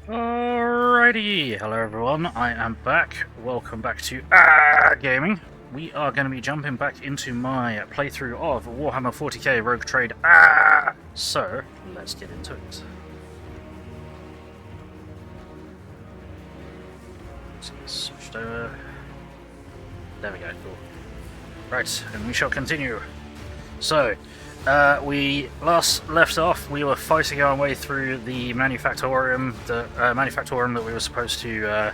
Alrighty, hello everyone, I am back. Welcome back to Gaming. We are going to be jumping back into my playthrough of Warhammer 40k Rogue Trade. So, let's get into it. So it's switched over. There we go, cool. Right, and we shall continue. So, we last left off, we were fighting our way through the Manufactorium, that we were supposed to,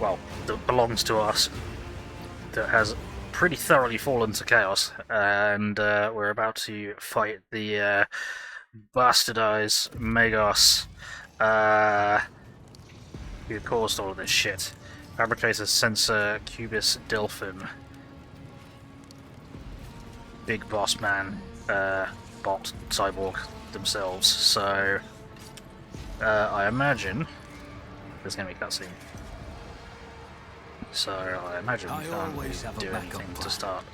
well, that belongs to us, that has pretty thoroughly fallen to chaos, and we're about to fight the bastardized Magos, who caused all of this shit. Fabricator-Censor, Cubis, Delphin. Big boss man, bot, cyborg themselves, so I imagine there's going to be a cutscene. So I imagine we can't really do anything to start.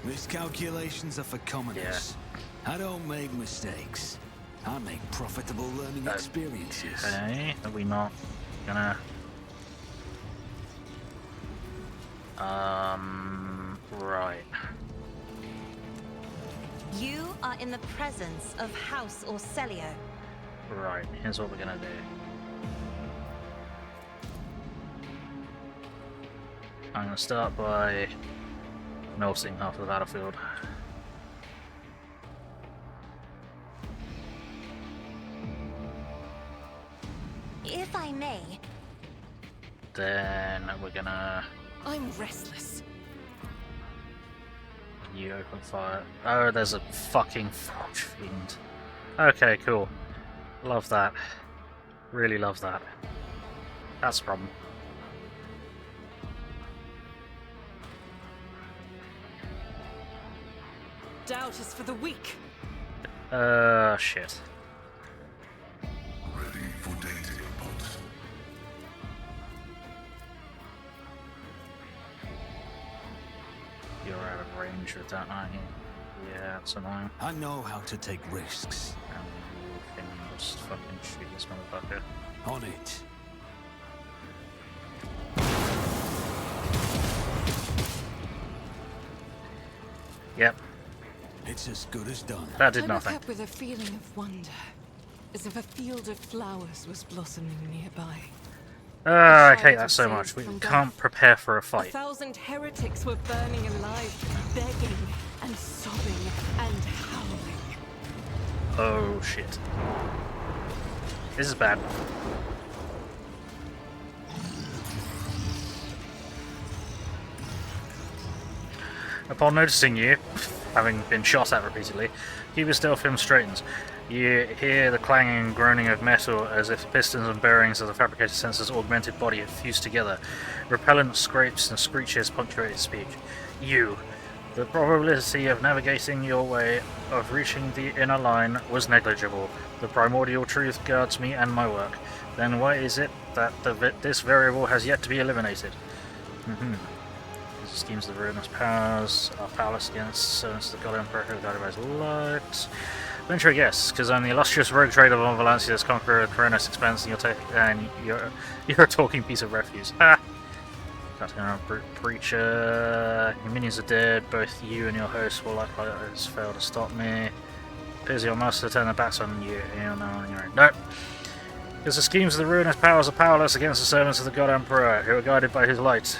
Miscalculations are for commoners. Yeah. I don't make mistakes. I make profitable learning experiences. Okay, are we not gonna... right. You are in the presence of House Orcelio. Right, here's what we're gonna do. I'm gonna start by melting half of the battlefield. If I may. Then we're gonna... I'm restless. You open fire. Oh, there's a fucking forgefiend. Okay, cool. Love that. Really love that. That's the problem. Doubt is for the weak. Shit. Ready for dating, bots. You're out of range with that, aren't you? Yeah, that's annoying. I know how to take risks. And you can just fucking shoot this motherfucker. On it. Yep. It's as good as done. That did I nothing. woke up with a feeling of wonder, as if a field of flowers was blossoming nearby. I hate that so much. We can't prepare for a fight. 1,000 heretics were burning alive, begging and sobbing and howling. Oh shit. This is bad. Upon noticing you, having been shot at repeatedly, Cubis Delphin straightens. You hear the clanging and groaning of metal as if the pistons and bearings of the Fabricator-Censor's augmented body have fused together. Repellent scrapes and screeches punctuate his speech. You. The probability of navigating your way of reaching the inner line was negligible. The primordial truth guards me and my work. Then why is it that this variable has yet to be eliminated? The schemes of the ruinous powers are powerless against servants of the God Emperor who are guided by his light. Venture a guess, because I'm the illustrious rogue trader of Valencius, conqueror of Coronis Expanse, and you're a talking piece of refuse. Ha! Cutting around Breacher. Your minions are dead. Both you and your host will likewise fail to stop me. Appears your master turn their backs on you. You're now on your own. Nope. Because the schemes of the ruinous powers are powerless against the servants of the God Emperor who are guided by his light.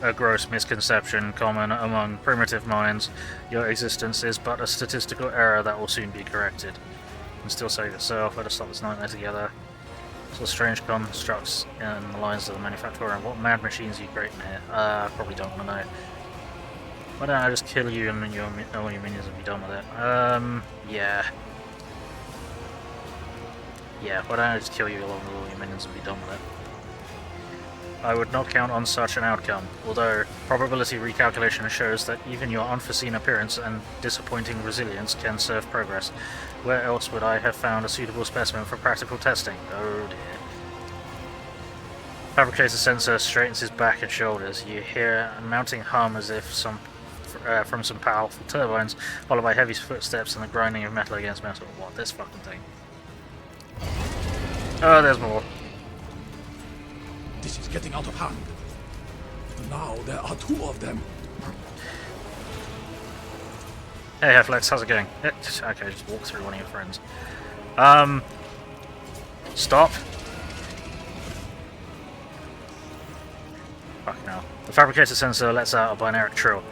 A gross misconception common among primitive minds. Your existence is but a statistical error that will soon be corrected. You can still save yourself. Let us stop this nightmare together. So strange constructs in the lines of the Manufactorium. What mad machines are you creating here? Probably don't want to know. Why don't I just kill you and all your minions and be done with it? Yeah. Yeah, why don't I just kill you along with all your minions and be done with it? I would not count on such an outcome, although probability recalculation shows that even your unforeseen appearance and disappointing resilience can serve progress. Where else would I have found a suitable specimen for practical testing? Oh dear. Fabricator-Censor straightens his back and shoulders. You hear a mounting hum as if some from some powerful turbines, followed by heavy footsteps and the grinding of metal against metal. What, this fucking thing? Oh, there's more. This is getting out of hand. Now there are 2 of them. Hey, Heflex, how's it going? Okay, just walk through one of your friends. Stop. Fucking hell. The Fabricator-Censor lets out a binary trill.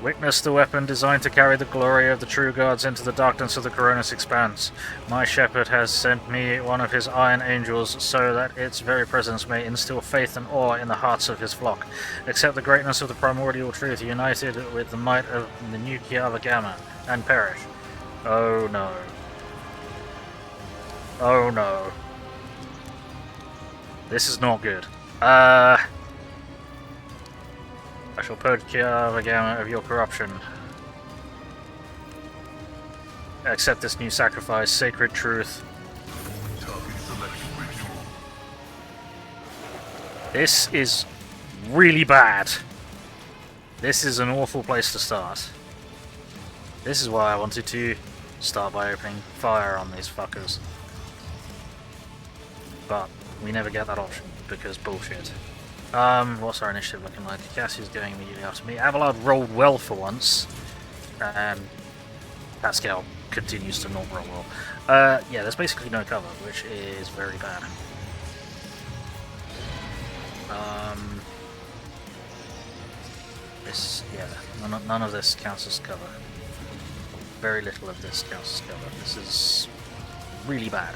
Witness the weapon designed to carry the glory of the true gods into the darkness of the Dargonus expanse. My shepherd has sent me one of his iron angels so that its very presence may instill faith and awe in the hearts of his flock. Accept the greatness of the primordial truth united with the might of the new Kiava Gamma, and perish. Oh no. Oh no. This is not good. I shall purge Kiava Gamma of your corruption. Accept this new sacrifice, sacred truth. This is really bad. This is an awful place to start. This is why I wanted to start by opening fire on these fuckers. But we never get that option, because bullshit. What's our initiative looking like? Cassie's going immediately after me. Abelard rolled well for once. And Pascal continues to not roll well. Yeah, there's basically no cover, which is very bad. None of this counts as cover. Very little of this counts as cover. This is really bad.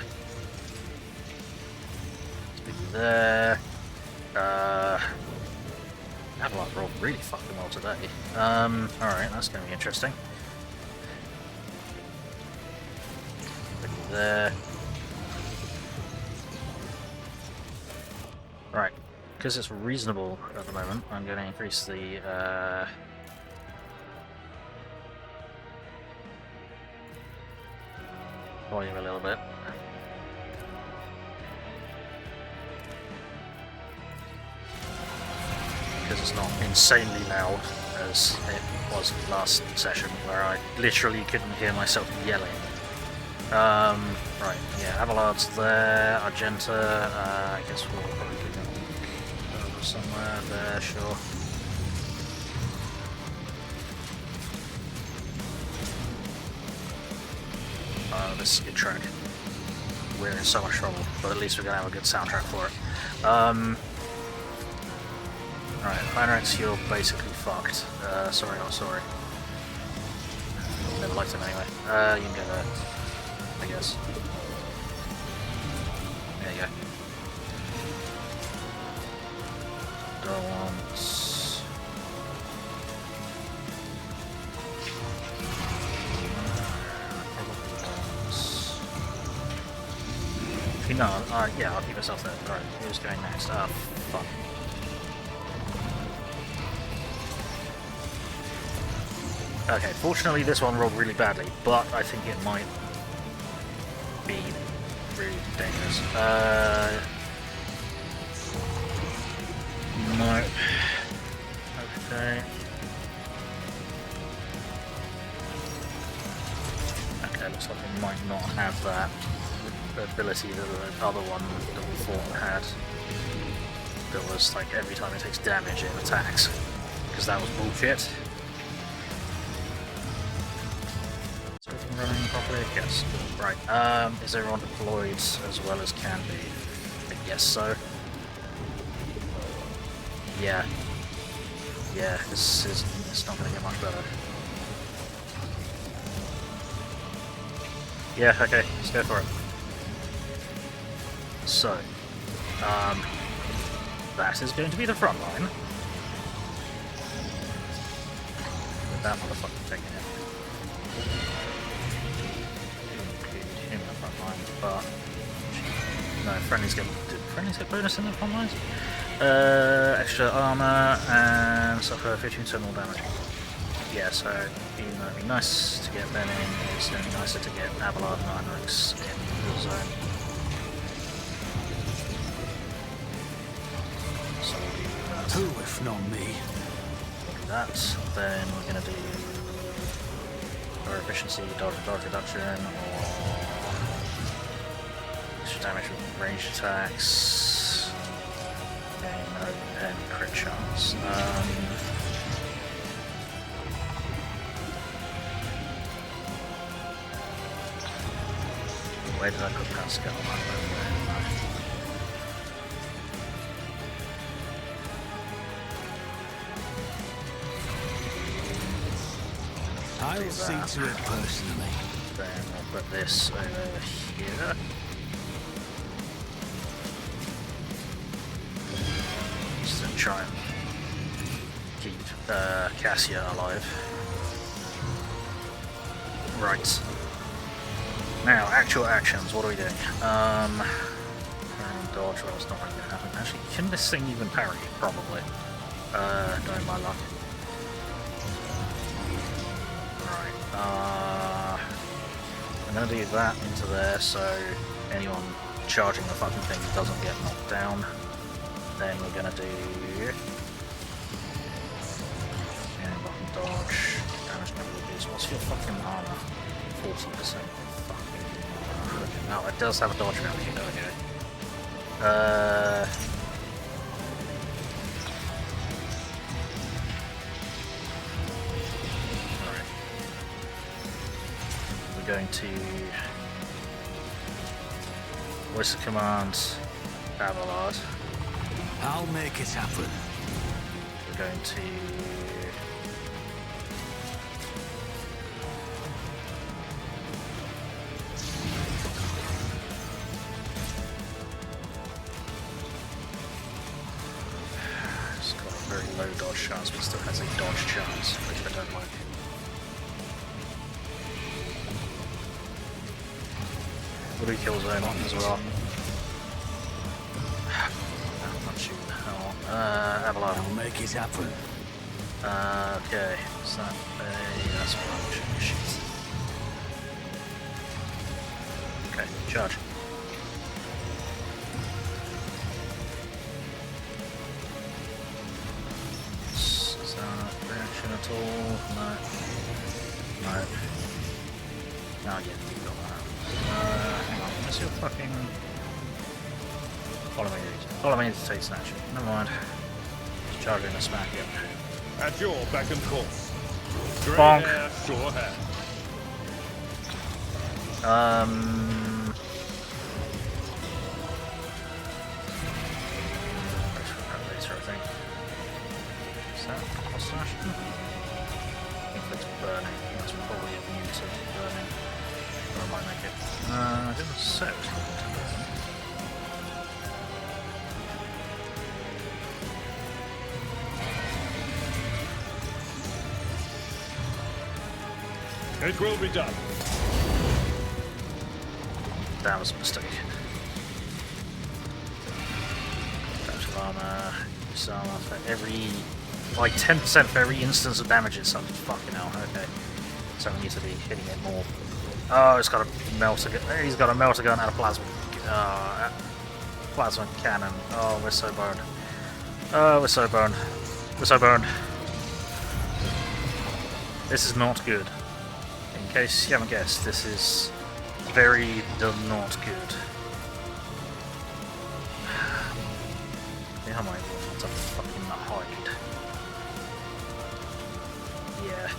There. Abelard rolled really fucking well today. Alright, that's going to be interesting. There. Right, because it's reasonable at the moment, I'm going to increase the volume a little bit. Because it's not insanely loud as it was last session, where I literally couldn't hear myself yelling. Right, yeah, Abelard's there, Argenta, I guess we'll probably do that over somewhere there, sure. Oh, this is a good track. We're in so much trouble, but at least we're gonna have a good soundtrack for it. Alright, Heinrix, you're basically fucked. Sorry, not sorry. Never liked him anyway. You can go there, I guess. There you go. Dargonus. No, yeah, I'll keep myself there. Alright, who's going next? Ah, fuck. Okay, fortunately this one rolled really badly, but I think it might be really dangerous. No. Okay. Okay, looks like it might not have that ability that the other one that we fought had. That was like every time it takes damage it attacks. Because that was bullshit. Is everything running properly? Yes. Right. Is everyone deployed as well as can be? I guess so. Yeah. Yeah, it's not gonna get much better. Yeah, okay, let's go for it. So, that is going to be the front line. With that motherfucker taking it. Include him in the front line, but no, friendlies get bonus in the front lines? Extra armor and suffer 15% more damage. Yeah, so even though it'd be nice to get them in, it's going to be nicer to get Abelard and Heinrix in the zone. Who, if not me? that. Then we're going to do our efficiency, dodge reduction, or extra damage with ranged attacks. Okay, no, and crit chance. Where did I put Pascal? I'll see to it personally. Then we'll put this over here. Just to try and keep Cassia alive. Right. Now, actual actions, what are we doing? Dodge roll's not really gonna happen. Actually, can this thing even parry? Probably. Knowing my luck. Right. I'm gonna do that into there so anyone charging the fucking thing doesn't get knocked down. Then we're gonna do button dodge, damage never reduced. What's your fucking armor? 40%. No, it does have a dodge value, okay. Alright. We're going to voice the command Abelard. I'll make it happen. We're going to low dodge chance, but still has a dodge chance, which I don't like. Would he kill zone on as well? I'm not shooting. Abelard. I'll make it happen. Okay, so that's what I'm shooting. Shit. Okay, charge. At all? No. No. No, yeah, you got that. Hang on, what's your fucking... Follow me to take snatch. Never mind. Just charging a smack, yeah. At your beck and call. Bonk. TradAAAH sure have. Later, I think. Is that hostage? I think that's burning. That's probably immune to burning. Or I might make it. I didn't say it was immune to burning. It will be done. That was a mistake. Damage of armor, use armor for every, like 10% for every instance of damage it's something. Fucking hell, okay. So we need to be hitting it more. Oh, it's got a melter gun. He's got a melter gun and a plasma cannon. Oh, we're so boned. Oh, we're so boned. We're so boned. This is not good. In case you haven't guessed, this is very not good. Yeah, am I able to fucking hide? Yeah.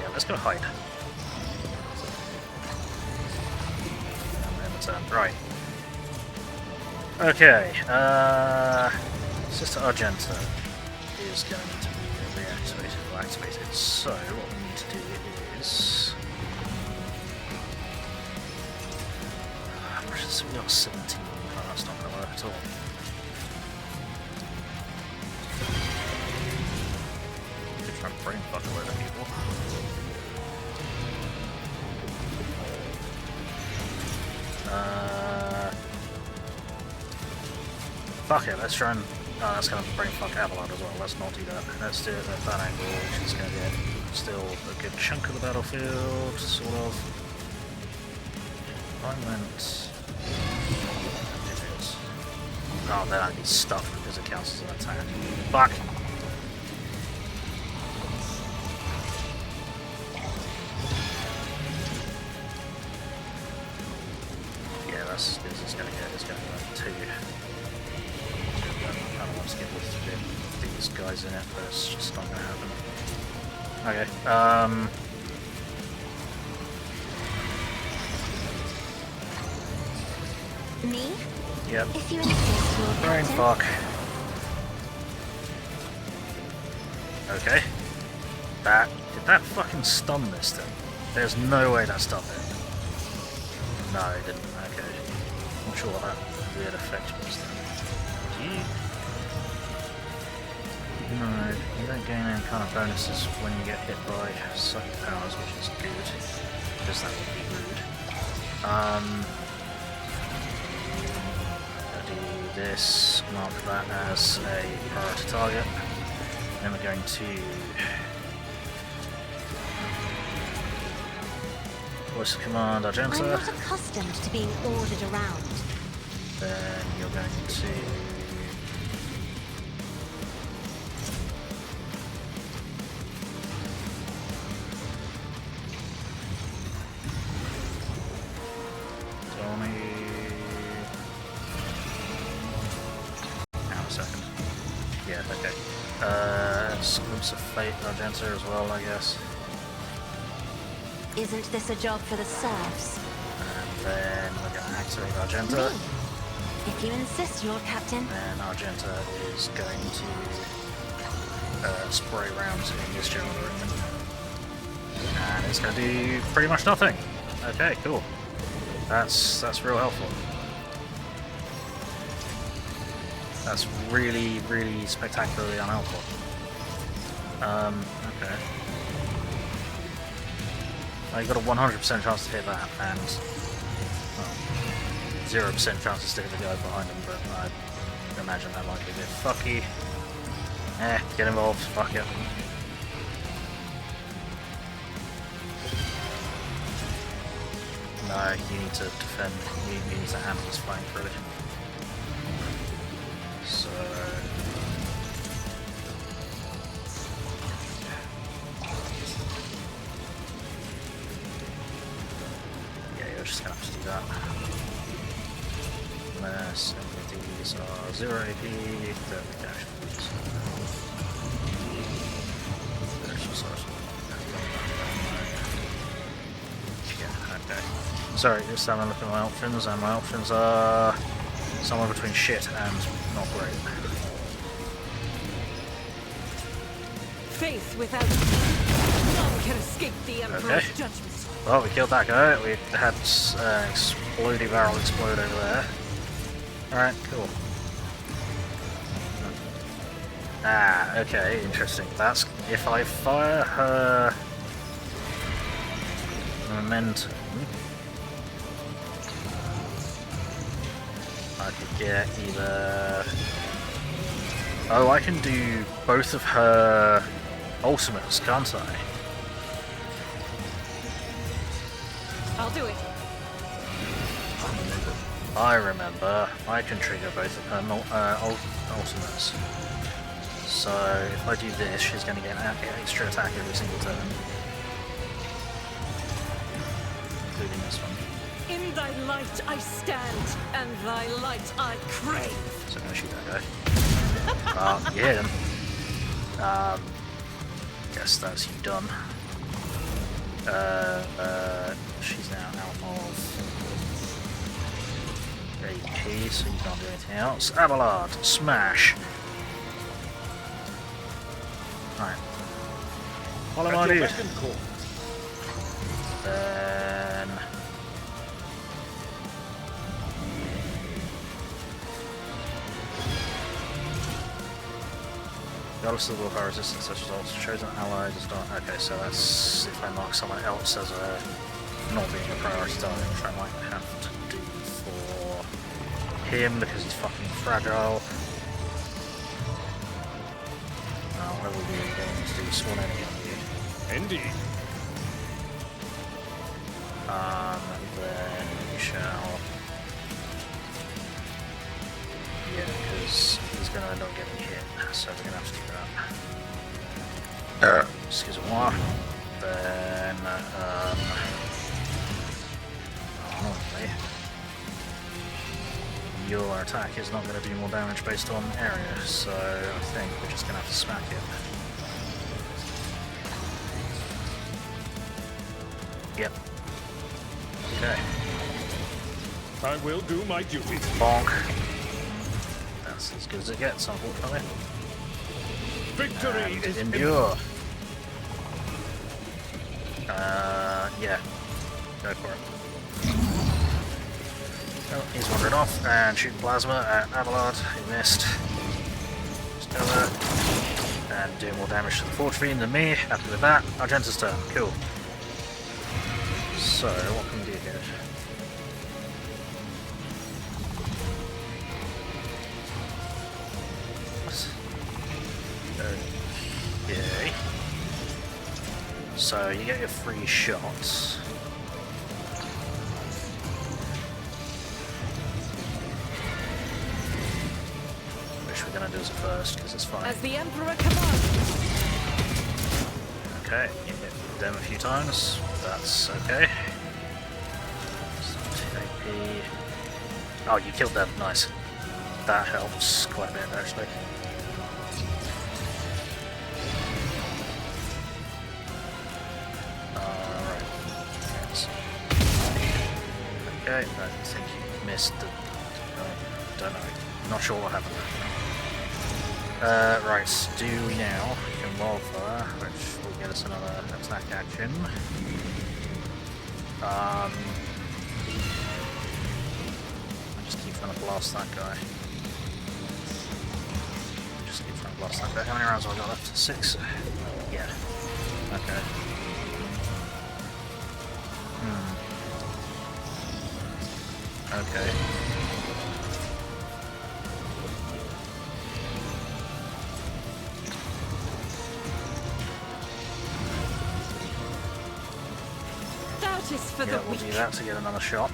Yeah, let's go hide. And then it's right. Okay, Sister Argenta is going to be reactivated or activated. So what we need to do is we got 17. Oh, that's not going to work at all. We could try and brain fuck a load of people. Fuck it, let's try and... Oh, that's going to brain fuck Abelard as well. Let's not do that. Let's do it at that angle, which is going to get still a good chunk of the battlefield, sort of. Alignment. Oh, then I'd be stuffed because it counts as an attack. Fuck! Yeah, this is gonna get 2. I kind of want to get these guys in it, but it's just not gonna happen. Okay, Me? Yep. If you insist, Lord Brain Captain. fuck. Okay. Did that fucking stun this thing? There's no way that stunned it. No, it didn't. Okay. Not sure what that weird effect was then. No, you don't gain any kind of bonuses when you get hit by psychic powers, which is good. Because that would be rude. This, mark that as a priority target. Then we're going to voice of command I'm Argenta. not accustomed to being ordered around. Then you're going to Glimpse of Fate Argenta as well, I guess. Isn't this a job for the serfs? And then we're going to activate Argenta. Me? If you insist, Lord Captain. And Argenta is going to spray rounds in this general direction. And it's going to do pretty much nothing. Okay, cool. That's real helpful. That's really, really spectacularly unhelpful. Okay. Well, you got a 100% chance to hit that, and well, 0% chance to stick the guy behind him, but I imagine that might be a bit fucky. Get involved, fuck it. No, you need to defend, you need to handle this flank really. So... yeah, you're just gonna have to do that. Unless any of these are 0 AP, then we can actually use yeah, okay. Sorry, just having a look at my options, and my options are somewhere between shit and not great. Faith without none can escape the Emperor's judgment. Well, we killed that guy. We had explodey barrel explode over there. Alright, cool. Ah, okay, interesting. That's if I fire her momentum, I could get either... oh, I can do both of her ultimates, can't I? I'll do it. I remember I can trigger both of her ultimates. So if I do this, she's going to get an extra attack every single turn. Including this one. In thy light I stand, and thy light I crave. So I'm going to shoot that guy. You hit him. Guess that's you done. She's now out of AP, so you can't do anything else. Abelard, smash. Right. Follow my lead. Then... regardless of the willpower resistance, such as also chosen ally does not... okay, so that's if I mark someone else as a not being a priority target, which I might have to do for him because he's fucking fragile. Now, what will we be going to do? Sworn enemy on you. Indeed. Then we shall... yeah. going to end up getting hit, so we're going to have to do that. Excuse-moi. Then, normally, your attack is not going to do more damage based on area, so I think we're just going to have to smack it. Yep. Okay. I will do my duty. Bonk. That's as good as it gets, unfortunately. Victory is Endure. Yeah. Go for it. Oh, he's wandered off and shooting plasma at Abelard. He missed. Just go there. And do more damage to the forgefiend than me. Happy with that. Argenta's turn. Cool. So, what can we do here? Okay. So you get your free shots. Which we're gonna do as a first because it's fine. As the Emperor commands. Okay, you hit them a few times. That's okay. So 2 AP. Oh, you killed them. Nice. That helps quite a bit actually. Okay, I think you missed the... don't know. Not sure what happened there. Right, do now. We can wildfire, which will get us another attack action. I just keep trying to blast that guy. Just keep trying to blast that guy. How many rounds have I got left? 6? Yeah. Okay. Okay. That is for Yeah, the we'll weak. do that to get another shot.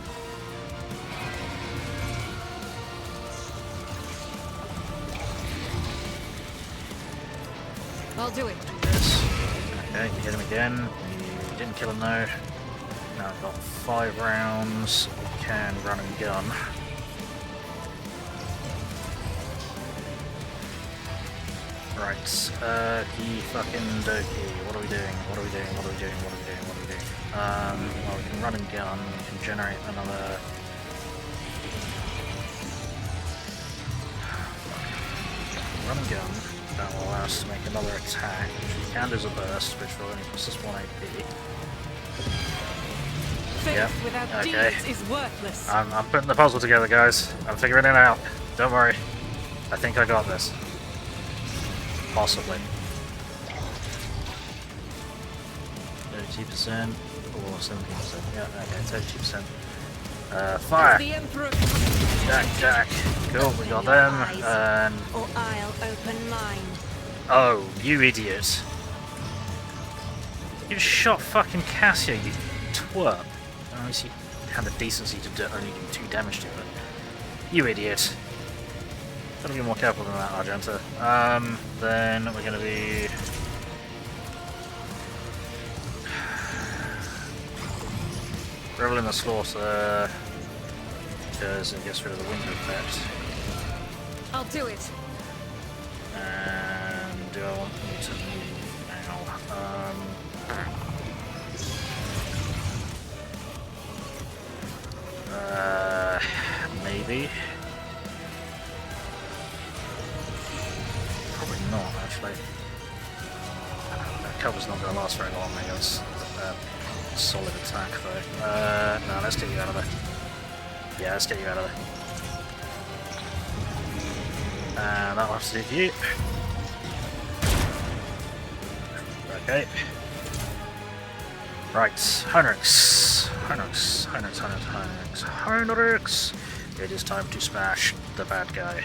I'll do it. Do this. Okay, you hit him again. You didn't kill him though. Now I've got 5 rounds. We can run and gun. Right, he fucking dokey. What are we doing? What are we doing? What are we doing? What are we doing? What are we doing? Well, we can run and gun. We can generate another. Run and gun. That will allow us to make another attack, which we can do as a burst, which will only cost us 1 AP. Faith Yep, without okay. deeds is worthless. I'm putting the puzzle together, guys. I'm figuring it out. Don't worry. I think I got this. Possibly. 32% or 17%. Yeah, okay, 32%. Fire! The Emperor Jack. Cool, we got them. And Or I'll open mine. oh, you idiot! You shot fucking Cassia, you twerp. At least you had the decency to only do 2 damage to it. You idiot. Gotta be more careful than that, Argenta. Then we're gonna be... Revel in the Slaughter, because it gets rid of the window effect. I'll do it. And do I want you to move now? Maybe. Probably not, actually. That cover's not going to last very long, I guess. Solid attack, though. No, let's get you out of there. Yeah, let's get you out of there. And that'll have to do for you. Okay. Right, Heinrix. Heinrix. It is time to smash the bad guy.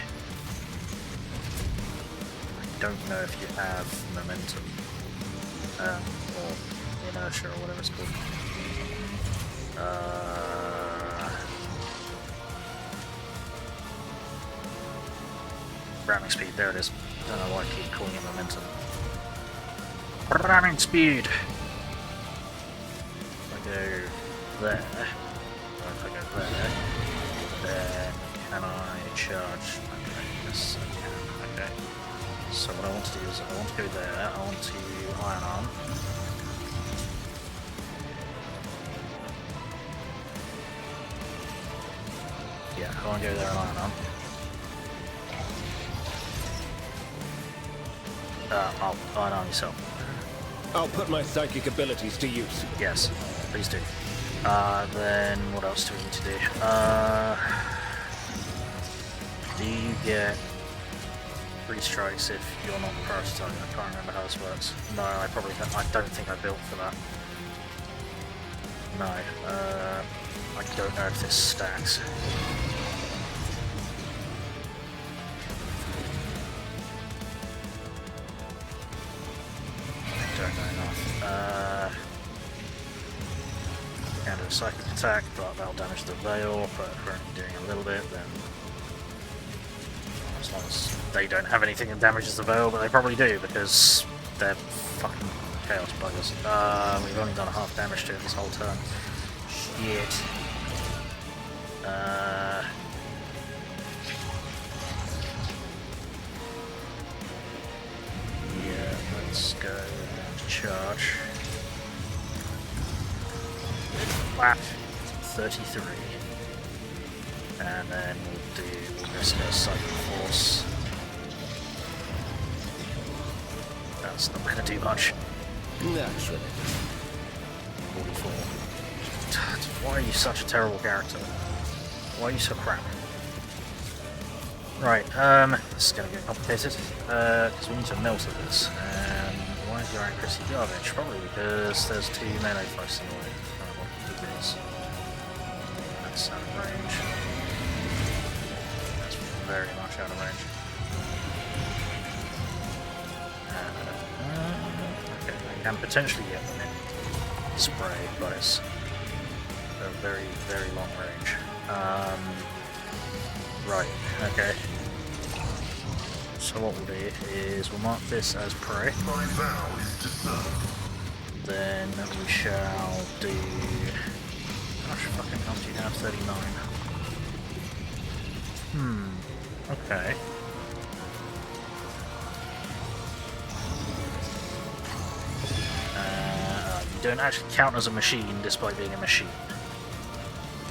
I don't know if you have momentum. Or inertia or whatever it's called. Ramming speed, there it is. I don't know why I keep calling it momentum. Ramming speed! If I go there, or if I go there, then can I charge? Okay, yes I can, okay. So what I want to do is I want to go there, I want to iron arm. Yeah, I want to go there and iron arm. I'll iron arm yourself. I'll put my psychic abilities to use. Yes, please do. Then what else do we need to do? Do you get 3 strikes if you're not priority target? I can't remember how this works. No, I don't think I built for that. No, I don't know if this stacks. Don't know enough. Can do a psychic attack, but that'll damage the veil, but if we're only doing a little bit, then as long as they don't have anything that damages the veil, but they probably do, because they're fucking chaos buggers. We've only done a half damage to it this whole turn. Shit. Yeah, let's go and charge. Whap! 33. And then we'll risk a Psychic Force. That's not gonna do much. Naturally. 44. Why are you such a terrible character? Why are you so crap? Right, this is gonna get complicated. Because we need to melt at this. And why is your accuracy garbage? Probably because there's 2 melee fights in the way. That's out of range. That's very much out of range. Okay, I can potentially get them in spray, but it's a very, very long range. Right, okay. So what we'll do is we'll mark this as prey. My vow is to serve. Then we shall do... Gosh, fucking hell do you have? 39. Okay. You don't actually count as a machine despite being a machine.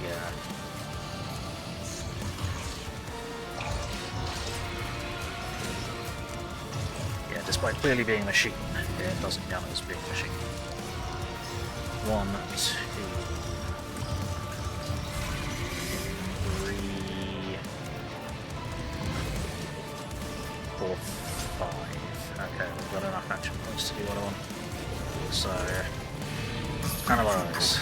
Yeah. Yeah, despite clearly being a machine, it doesn't count as being a machine. 1, 2, 3, 4, 5. Okay, we've got enough action points to do what I want. So, analyze.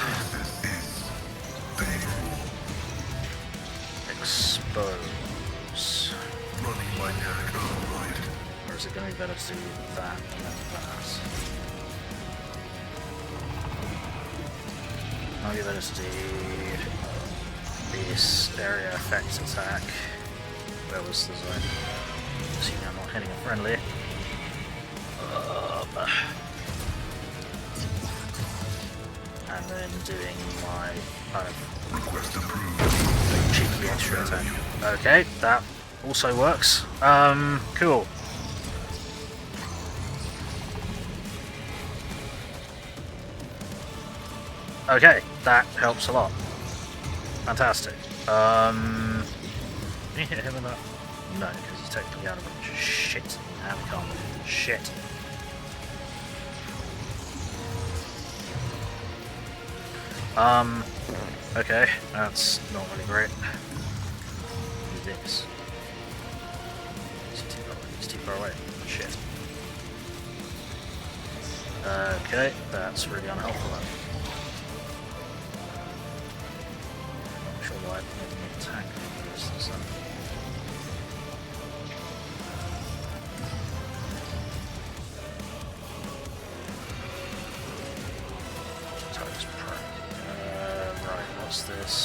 Expose. Running my right. Or is it going to be better to do that and then that? Might be better to do this area effect attack. Where was the zone? Assuming I'm not hitting a friendly. And then doing my kind of Request approved. cheeky extra attack. Okay, that also works. Cool. Okay, that helps a lot. Fantastic. Can you hit him with that? No, because he's technically out of range. Shit. How come? Shit. Okay, that's not really great. Do this. He's too far away. Shit. Okay, that's really unhelpful then. Not sure why I didn't attack this then. What's this?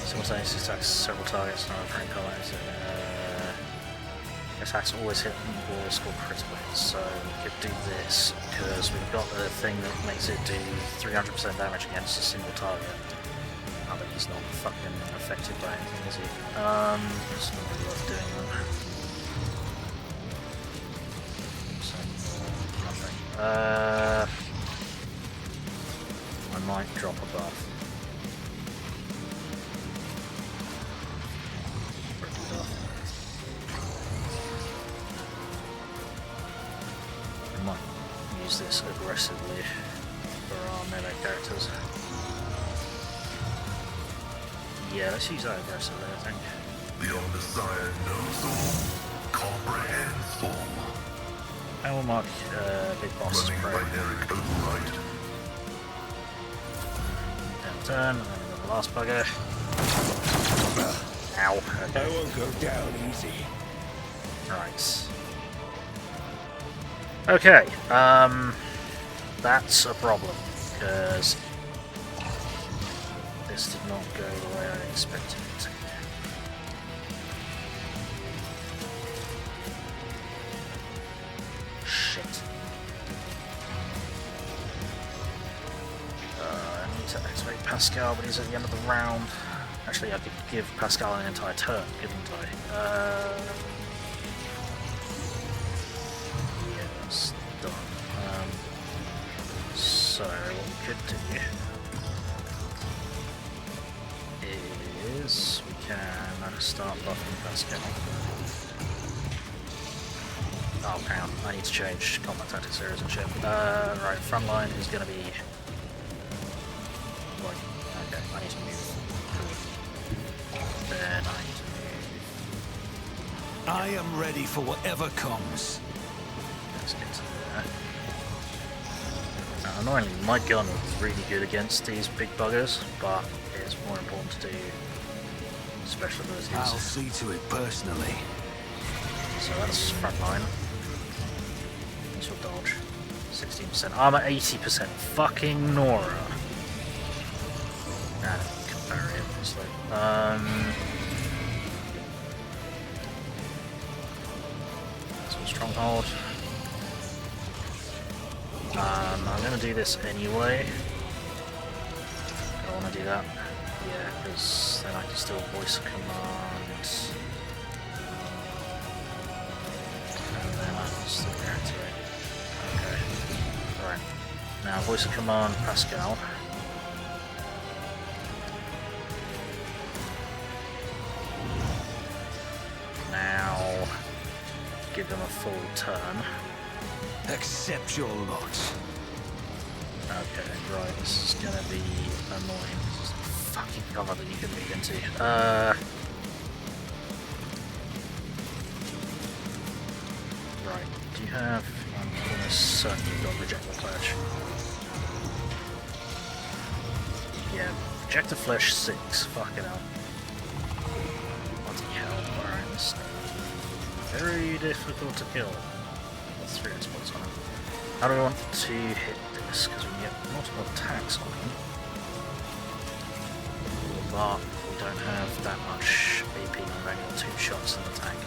Simultaneously attacks several targets, not a frame combat. Attacks always hit or score critical hits, so we could do this because we've got the thing that makes it do 300% damage against a single target. Oh, but he's not fucking affected by anything, is he? It's not really worth doing that. So, nothing. I might drop a buff. I might use this aggressively for our melee characters. Yeah, let's use that aggressively, I think. The Omnissiah knows all, comprehends all. And we'll mark Big Boss Running Prey. binary override. Down turn, and then we've got the last bugger. Ow. Okay. I won't go down easy. Right. Okay, that's a problem, because this did not go the way I expected it to. Shit. I need to activate Pascal, but he's at the end of the round. Actually, I could give Pascal an entire turn, couldn't I? Yeah, that's done. So, what we could do is we can start buffing Pascal. Oh, hang on, I need to change combat tactics series and shit. Right, front line is going to be... Okay, I need to move. Then I need to move. I am ready for whatever comes. Let's get to there. Annoyingly, my gun is really good against these big buggers, but it's more important to do special abilities. I'll see to it personally. So that's front line. Initial dodge. 16%. Armor 80%. Fucking Nora. And compare obviously. So stronghold. I'm gonna do this anyway. I wanna do that. Yeah, because then I can still voice a command. And then I can still reactivate. Okay. Alright. Now voice a command Pascal. Now give them a full turn. Accept your lot. Okay, right, this is gonna be annoying. This is the fucking cover that you can read into. Right, do you have... I'm almost certain you've got Reject the Flesh. Yeah, Reject the Flesh 6, fucking hell. Bloody hell, alright, this is very difficult to kill. That's 3 hit spots on him. How do we want to hit this? Because we can get multiple attacks on him. But we don't have that much AP, we've only got 2 shots in the tank.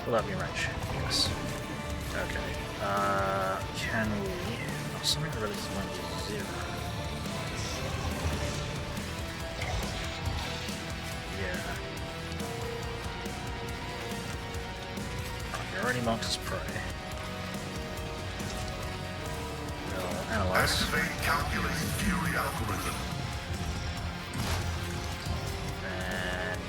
Will that be in range? Yes. Okay. Can we... Oh, something that releases mine to 0. Yeah. You're already marked as prey. We'll analyze. Activate calculating fury algorithm. And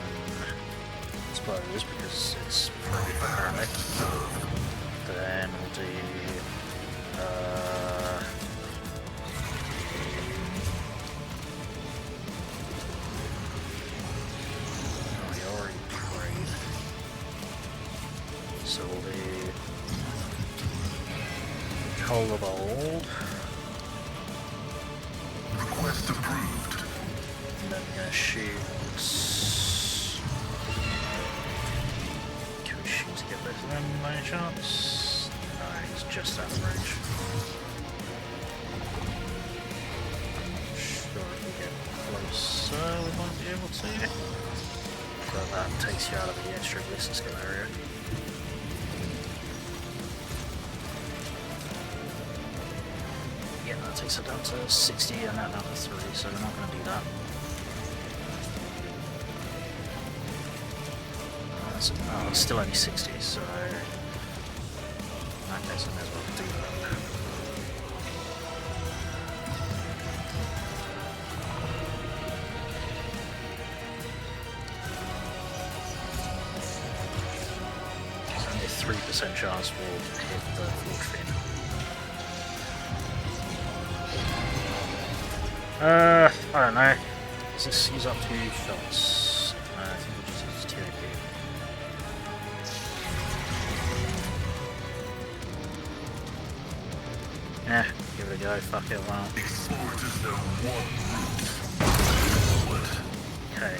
suppose because it's prey apparently. Then we'll do oh, you already prayed. So we'll do Cold of Old. Request approved. And then we're gonna shoot. Can we shoot to get both of them by any chance? No, he's just out of range. able to. So that takes you out of the extra ballistic skill area. Yeah, that takes it down to 60 and that down to 3, so we're not going to do that. Oh, it's still only 60, so in that case I may as well do that. There's only a 3% chance we'll hit the forgefiend. I don't know. Does this use up 2 shots? I think it just uses 2 AP. Eh, give it a go, fuck it, well. Explorers know one route. Okay.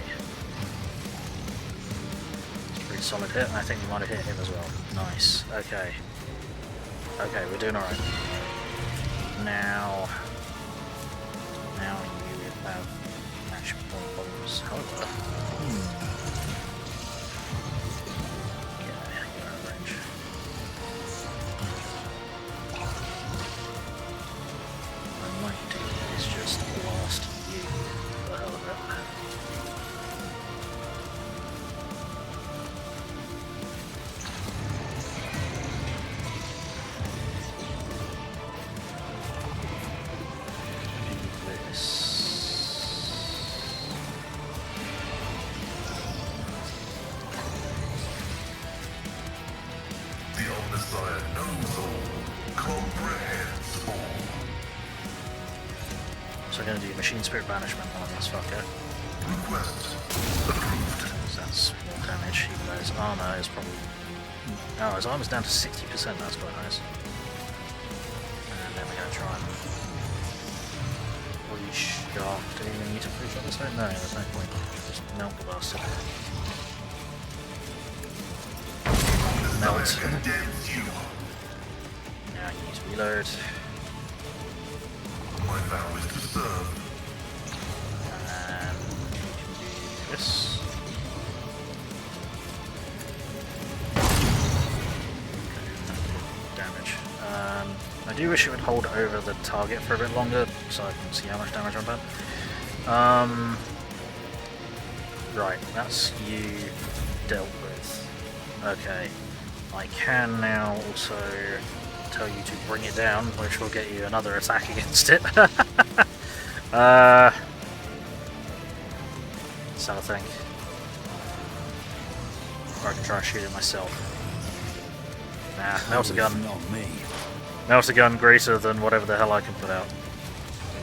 Pretty solid hit, and I think we might have hit him as well. Nice. Okay. Okay, we're doing alright. Now you have action point bombs. However, yeah, you're out of range. What I might do is just blast you for the hell of it. So I'm going to do Machine Spirit Banishment on this fucker. Request approved. Because that's more damage, even though his armor is probably... Oh, his armor's down to 60%, that's quite nice. And then we're going to try and... Reshot. Do we even need to reshot this out? No, there's no point. Just melt the bastard. Melt. Now use reload. My vow is to serve. And we can do this. Damage. I do wish it would hold over the target for a bit longer so I can see how much damage I've done. Right, that's you dealt with. Okay. I can now also tell you to bring it down, which will get you another attack against it. Let's have a think. Or I can try and shoot it myself. Nah, melt a gun. Not me. Melt a gun greater than whatever the hell I can put out.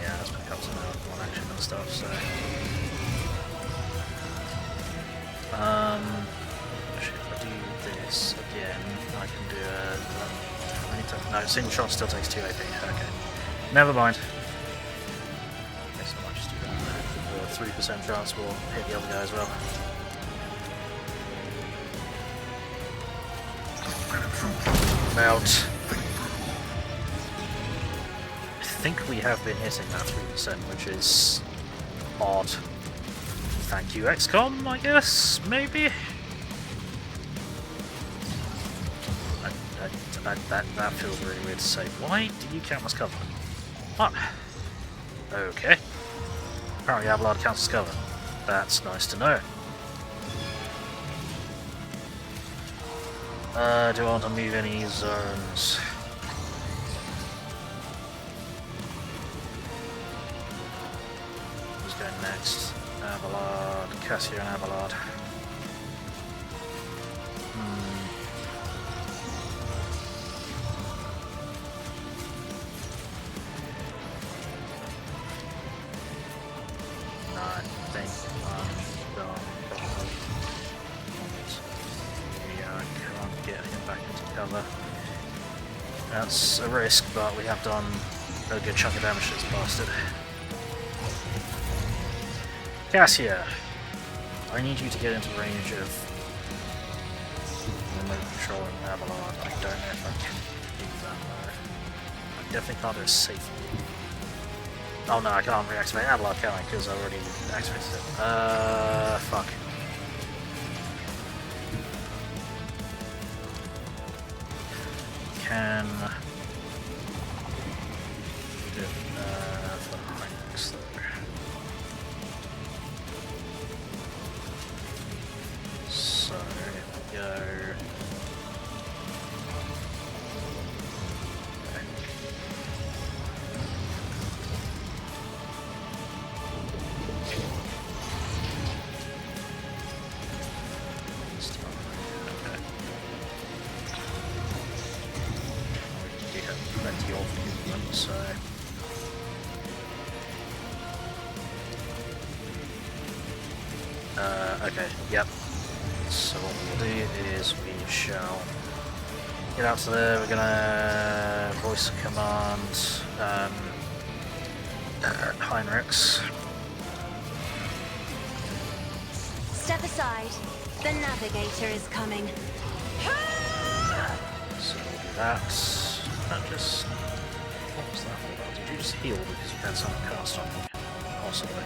Yeah, that's pick up some one action and stuff, so... Actually, if I do this again, I can do a... No, single shot still takes 2 AP. Okay. Never mind. Guess I might just do that. The 3% chance will hit the other guy as well. Melt. I think we have been hitting that 3%, which is odd. Thank you, XCOM, I guess? Maybe? That feels really weird to say. Why do you count as cover? Ah. Okay. Apparently Abelard counts as cover. That's nice to know. Do I want to move any zones? Who's going next? Abelard, Cassia and Abelard. That's a risk, but we have done a good chunk of damage to this bastard. Cassia, I need you to get into range of remote controlling Abelard. I don't know if I can do that though. I definitely can't do it safely. Oh no, I can't reactivate Abelard, can I? Because I already activated it. Fuck. Can do it for Heinrix though. So if we go. Okay, yep. So what we'll do is we shall get out to there, we're gonna voice command Heinrix. Step aside. The navigator is coming. So we'll do that. That just... What was that all about? Did you just heal because you had something cast on you? Possibly.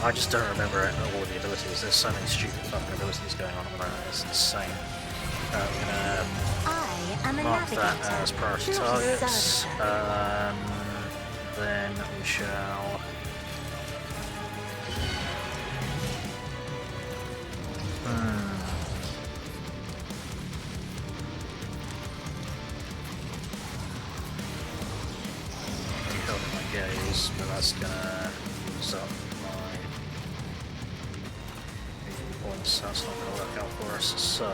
I just don't remember all of the abilities. There's so many stupid fucking abilities going on at the moment. It's insane. We're gonna I am a mark navigator. that as priority not a targets. sorcerer. Then we shall. Help my gaze, but that's gonna use up my points. That's not gonna work out for us. So.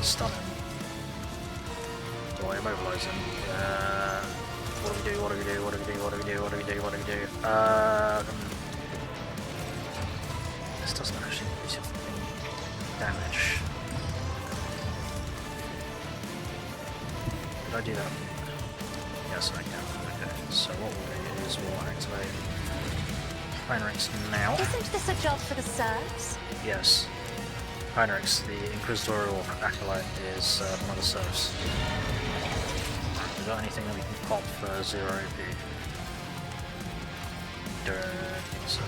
Stun him. Or immobilize him. What do we do? What do we do? What do we do? What do we do? What do we do? What do we do? This doesn't actually increase your damage. Did I do that? Yes, I can. Okay, so what we'll do is we'll activate Heinrix now. Isn't this a job for the serfs? Yes. Heinrix, the Inquisitorial Acolyte, is one of the serfs. We got anything that we can pop for 0 AP? Don't think so.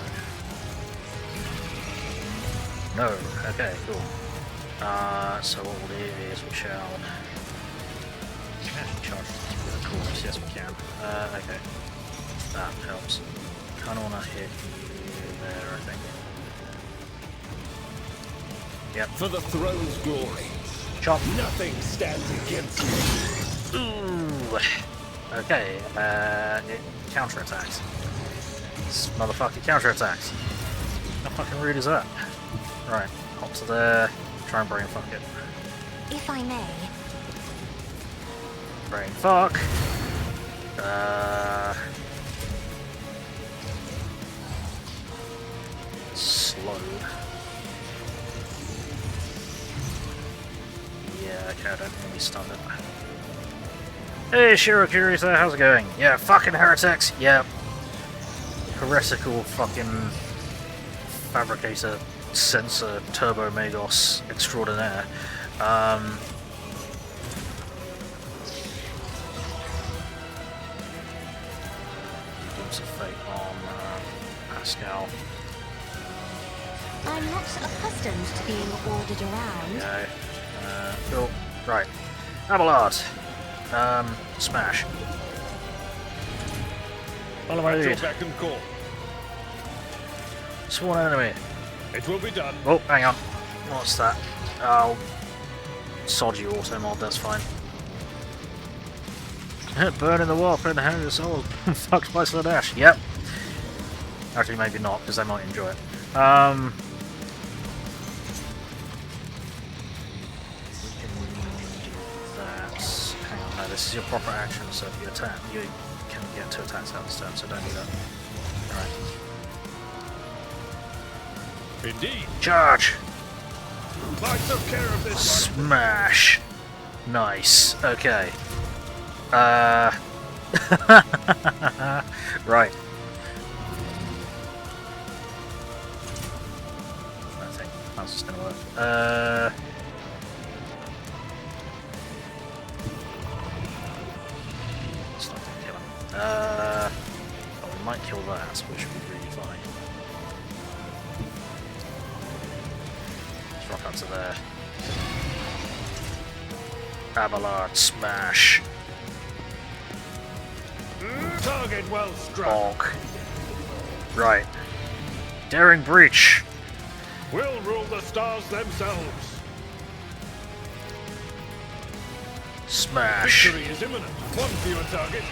No. Okay, cool. So what we'll do is we shall... We can actually charge the coolness, yes we can. Okay. That helps. Kinda wanna hit you there, I think. Yep. For the throne's glory. Chop. Nothing stands against me. Ooh. Okay. It counterattacks. This motherfucker counterattacks. How fucking rude is that? Right. Hop to there. Try and brain fuck it. If I may. Brain fuck. Slow. Yeah, okay, I don't think we stunned it. Hey, Shirokirita, how's it going? Yeah, fucking heretics, yeah. Heretical fucking Fabricator-Censor Turbo Magos extraordinaire. Glimpse of Fate on Pascal. I'm not accustomed to being ordered around. Yeah. Cool. Right. Abelard. Smash. Follow my lead. Back and call. Sworn enemy. It will be done. Oh, hang on. What's that? Oh. Sod you, auto mod, that's fine. Burn in the warp and hand your soul. Fuck Spice of the Dash. Yep. Actually, maybe not, because they might enjoy it. This is your proper action, so if you attack, you can get 2 attacks out this turn, so don't do that. Alright. Indeed. Charge! I took care of this one. Smash! Nice. Okay. Right. I think that's just gonna work. It's not gonna kill him. Oh, we might kill that, which would be really fine. Let's rock up to there. Abelard smash. Target well struck. Bonk. Right. Daring breach. We'll rule the stars themselves. Smash. Victory is imminent. One fewer target.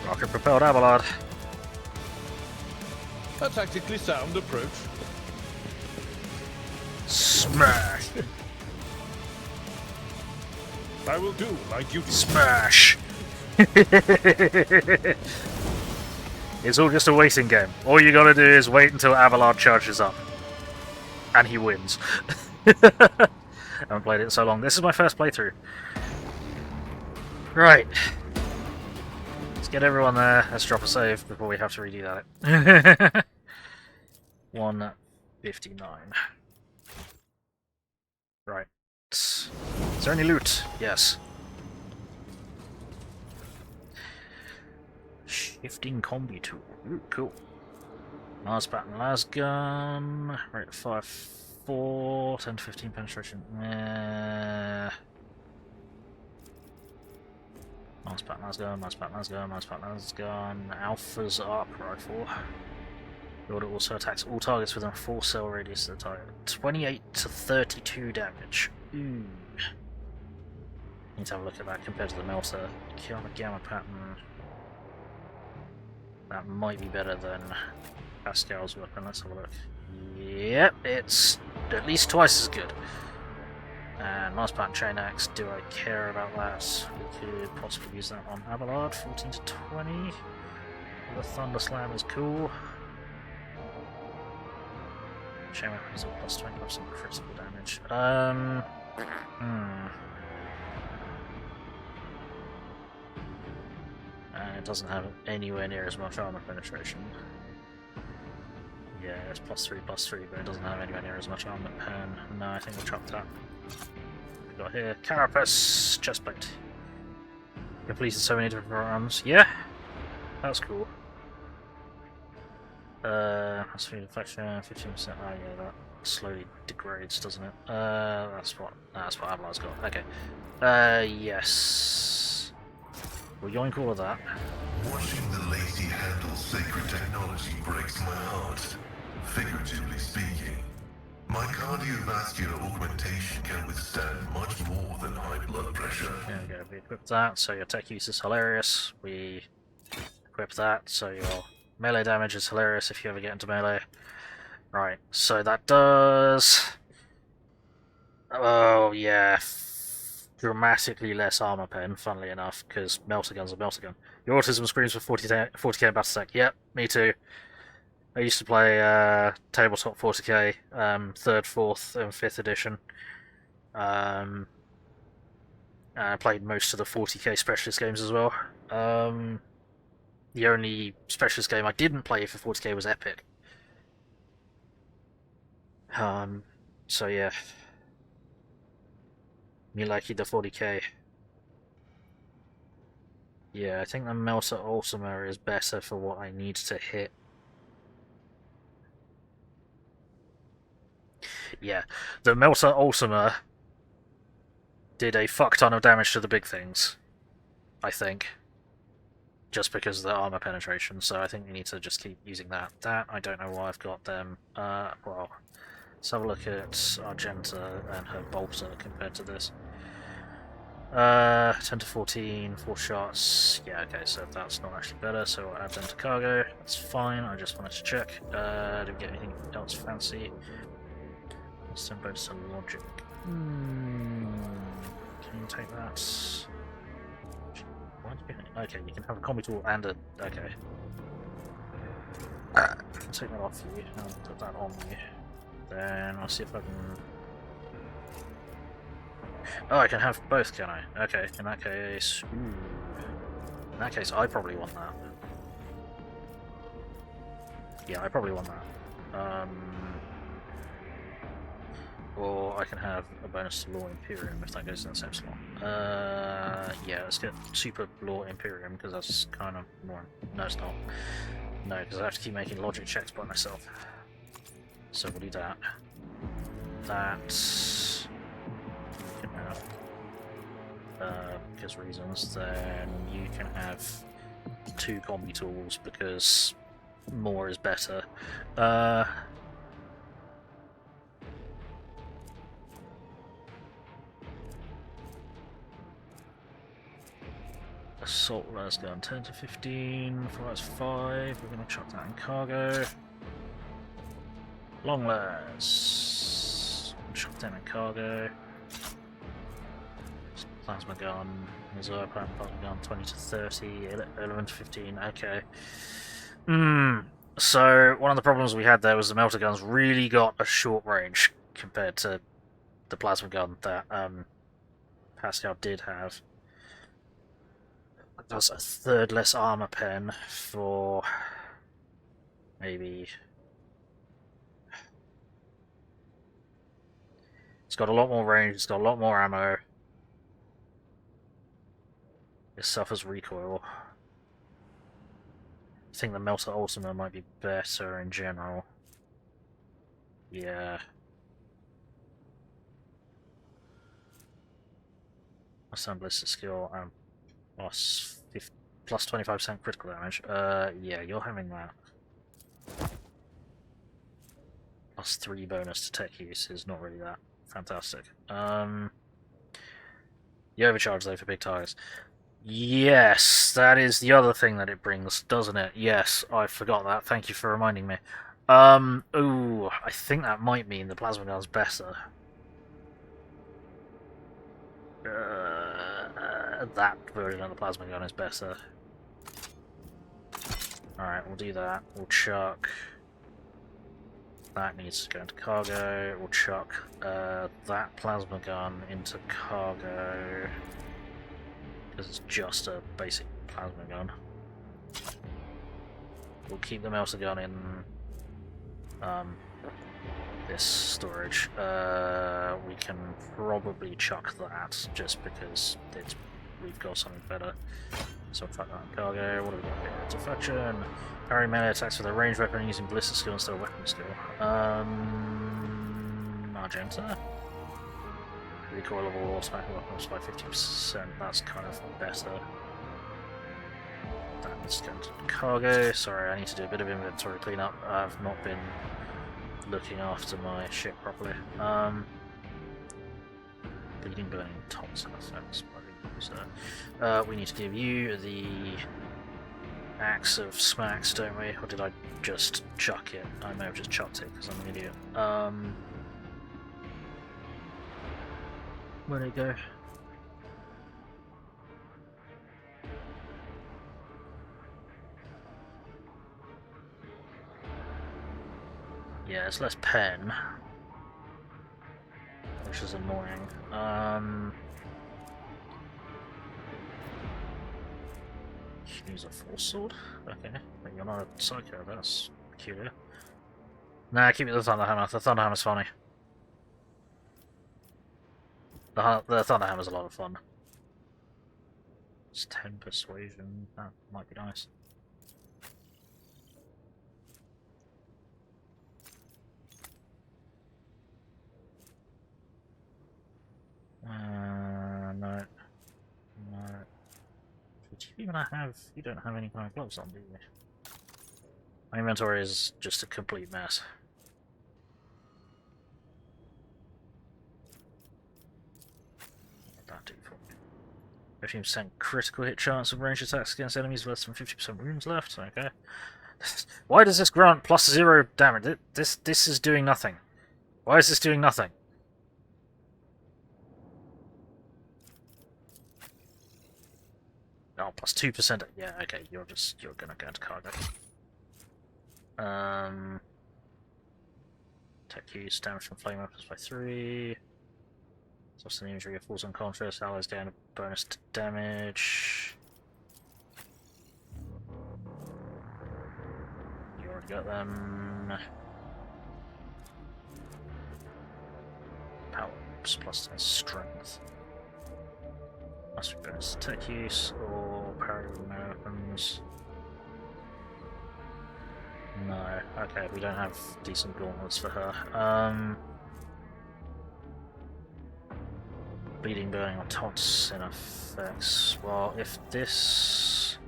Rocket propelled Abelard. A tactically sound approach. Smash. I will do my duty. Smash. It's all just a waiting game. All you gotta do is wait until Abelard charges up. And he wins. I haven't played it in so long. This is my first playthrough. Right. Let's get everyone there. Let's drop a save before we have to redo that. 159. Right. Is there any loot? Yes. Shifting combi tool. Ooh, cool. Mars pattern lasgun. Rate 5-4. 10 to 15 penetration. Mars pattern lasgun. Mars pattern lasgun. Mars pattern lasgun. Alpha's arc rifle. The order also attacks all targets within a 4 cell radius of the target. 28 to 32 damage. Ooh. Need to have a look at that compared to the melter. Kiava gamma pattern. That might be better than Pascal's weapon. Let's have a look. Yep, it's at least twice as good. And Mars pattern chain axe. Do I care about that? We could possibly use that on Abelard. 14 to 20. The Thunder Slam is cool. Chain weapon is plus 20% critical damage. It doesn't have anywhere near as much armor penetration. Yeah, it's +3, but it doesn't have anywhere near as much armor pen. No, I think we'll chop that. We've got here Carapace, chestplate. Completed so many different runs. Yeah, that's cool. That's food infection, 15%. Oh yeah, that slowly degrades, doesn't it? That's what Abelard's got. Okay. Yes. We'll yoink all of that. Watching the lazy handle sacred technology breaks my heart. Figuratively speaking, my cardiovascular augmentation can withstand much more than high blood pressure. There we go, we equip that, so your tech use is hilarious. We equip that, so your melee damage is hilarious if you ever get into melee. Right, so that does... Oh, yeah. Dramatically less armor pen, funnily enough, because melter gun's a melter gun. Your autism screams for 40k battle stack. Yep, me too. I used to play tabletop 40k, 3rd, 4th, and 5th edition. I played most of the 40k specialist games as well. The only specialist game I didn't play for 40k was Epic. So yeah. Me likey the 40k. Yeah, I think the Melter Ultima is better for what I need to hit. Yeah, the Melter Ultima did a fuck ton of damage to the big things, I think. Just because of the armor penetration, so I think we need to just keep using that. I don't know why I've got them. Well, let's have a look at Argenta and her bolter compared to this. 10 to 14, 4 shots. Yeah, okay, so that's not actually better, so we'll add them to cargo. That's fine, I just wanted to check. Did we get anything else fancy? Simple to logic. Can you take that? Okay, you can have a combi tool and a... Okay. I'll take that off you, and I'll put that on you. Then I'll see if I can... Oh, I can have both, can I? Okay, in that case... Ooh. In that case, I probably want that. Yeah, I probably want that. Or I can have a bonus to Law Imperium if that goes in the same slot. Yeah, let's get Super Law Imperium because that's kind of more... No, it's not. No, because I have to keep making logic checks by myself. So we'll do that. That... You can have... because reasons, then you can have 2 combi tools because more is better. Assault res gun 10 to 15, flies 5, we're going to chuck that in cargo. Long res, chuck them in cargo. Plasma gun, reserve plasma gun 20 to 30, 11 to 15, okay. So one of the problems we had there was the melter guns really got a short range compared to the plasma gun that Pascal did have. That's a third less armor pen for maybe... It's got a lot more range, it's got a lot more ammo. It suffers recoil. I think the Melter Ultima might be better in general. Yeah. Some ballistic skill and plus 25% critical damage. Yeah, you're having that. Plus 3 bonus to tech use is not really that fantastic. You overcharge though for big targets. Yes, that is the other thing that it brings, doesn't it? Yes, I forgot that. Thank you for reminding me. Ooh, I think that might mean the plasma gun's better. That version of the plasma gun is better. Alright, we'll do that. We'll chuck... That needs to go into cargo. We'll chuck that plasma gun into cargo. Because it's just a basic plasma gun. We'll keep the melter gun in this storage. We can probably chuck that just because we've got something better. So we'll chuck that in cargo. What do we got here? Deflection. Parry melee attacks with a ranged weapon using ballistic skill instead of weapon skill. Magenta. Recoil of all automatic weapons by 50%. That's kind of better. That needs to go into cargo. Sorry, I need to do a bit of inventory cleanup. I've not been looking after my ship properly. Bleeding, burning, toxin effects. We need to give you the Axe of Smacks, don't we? Or did I just chuck it? I may have just chucked it because I'm an idiot. Where'd it go? Yeah, it's less pen, which is annoying. Use a force sword? Okay, but you're not a psycho, that's peculiar. Nah, keep it the Thunderhammer. The Thunderhammer's funny. The Thunderhammer's a lot of fun. It's 10 persuasion, that might be nice. No. No. Do you even have... You don't have any kind of gloves on, do you? My inventory is just a complete mess. What did that do for me? 15% critical hit chance of ranged attacks against enemies with less than 50% wounds left. Okay. Why does this grant plus 0 damage? This is doing nothing. Why is this doing nothing? Oh, plus 2%. Yeah, okay, you're gonna go into cargo. Tech use, damage from flame weapons by 3. Just an injury, falls unconscious, allies gain a bonus to damage. You already got them. Power plus 10 strength. Must be bonus to tech use or parry with weapons. No, okay, we don't have decent gauntlets for her. Bleeding, burning, or taunts in effects. Well, if this...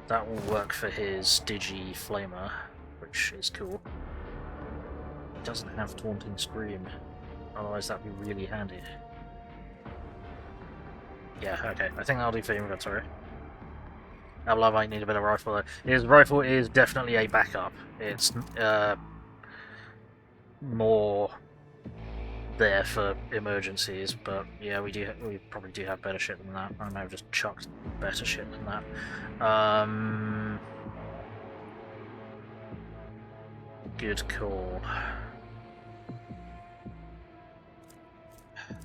that will work for his Digi Flamer, which is cool. He doesn't have Taunting Scream, otherwise that'd be really handy. Yeah, okay, I think that'll do for inventory. Abla might need a bit of rifle though. His rifle is definitely a backup. It's more there for emergencies, but yeah, we probably do have better shit than that. I may have just chucked better shit than that. Good call.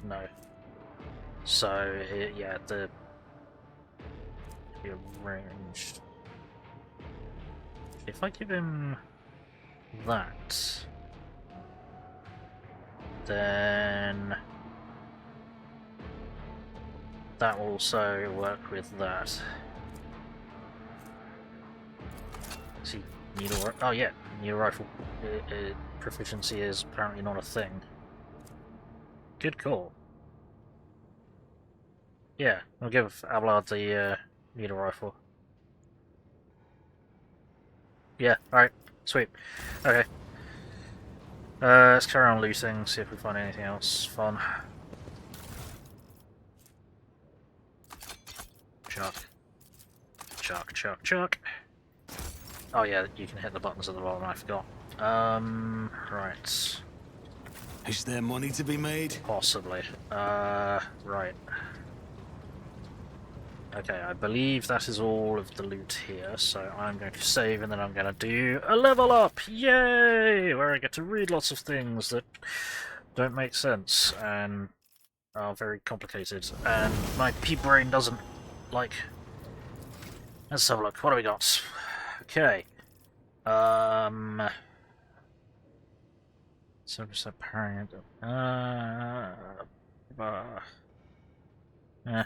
No. So yeah, the ranged. If I give him that, then that will also work with that. See, needle. Oh yeah, needle rifle proficiency is apparently not a thing. Good call. Yeah, I'll give Abelard the needle rifle. Yeah, alright, sweet. Okay. Let's carry on looting, see if we find anything else fun. Chuck. Chuck, chuck, chuck. Oh yeah, you can hit the buttons at the bottom, I forgot. Right. Is there money to be made? Possibly. Right. Okay, I believe that is all of the loot here, so I'm going to save and then I'm going to do a level up! Yay! Where I get to read lots of things that don't make sense and are very complicated, and my pea-brain doesn't like... Let's have a look, what do we got? Okay. 7% parrying.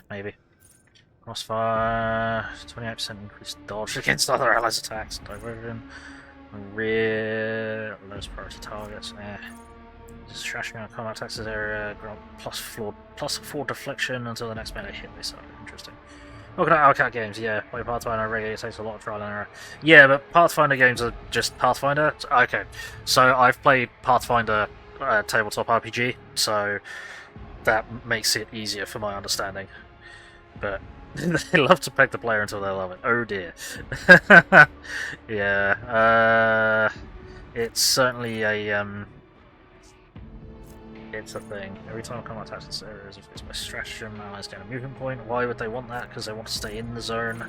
Maybe. Crossfire, 28% increased dodge against other allies' attacks, diversion, rear, lowest priority targets, Just trashing out combat attacks this area, grant plus 4 deflection until the next melee hit they start. Interesting. Looking at Outcat games, yeah, play Pathfinder regularly takes a lot of trial and error. Yeah, but Pathfinder games are just Pathfinder? Okay, so I've played Pathfinder tabletop RPG, so that makes it easier for my understanding. But they love to peg the player until they love it. Oh dear. Yeah, it's certainly a, it's a thing. Every time combat attacks this area is affected by stratagem, allies gain a movement point. Why would they want that? Because they want to stay in the zone. No,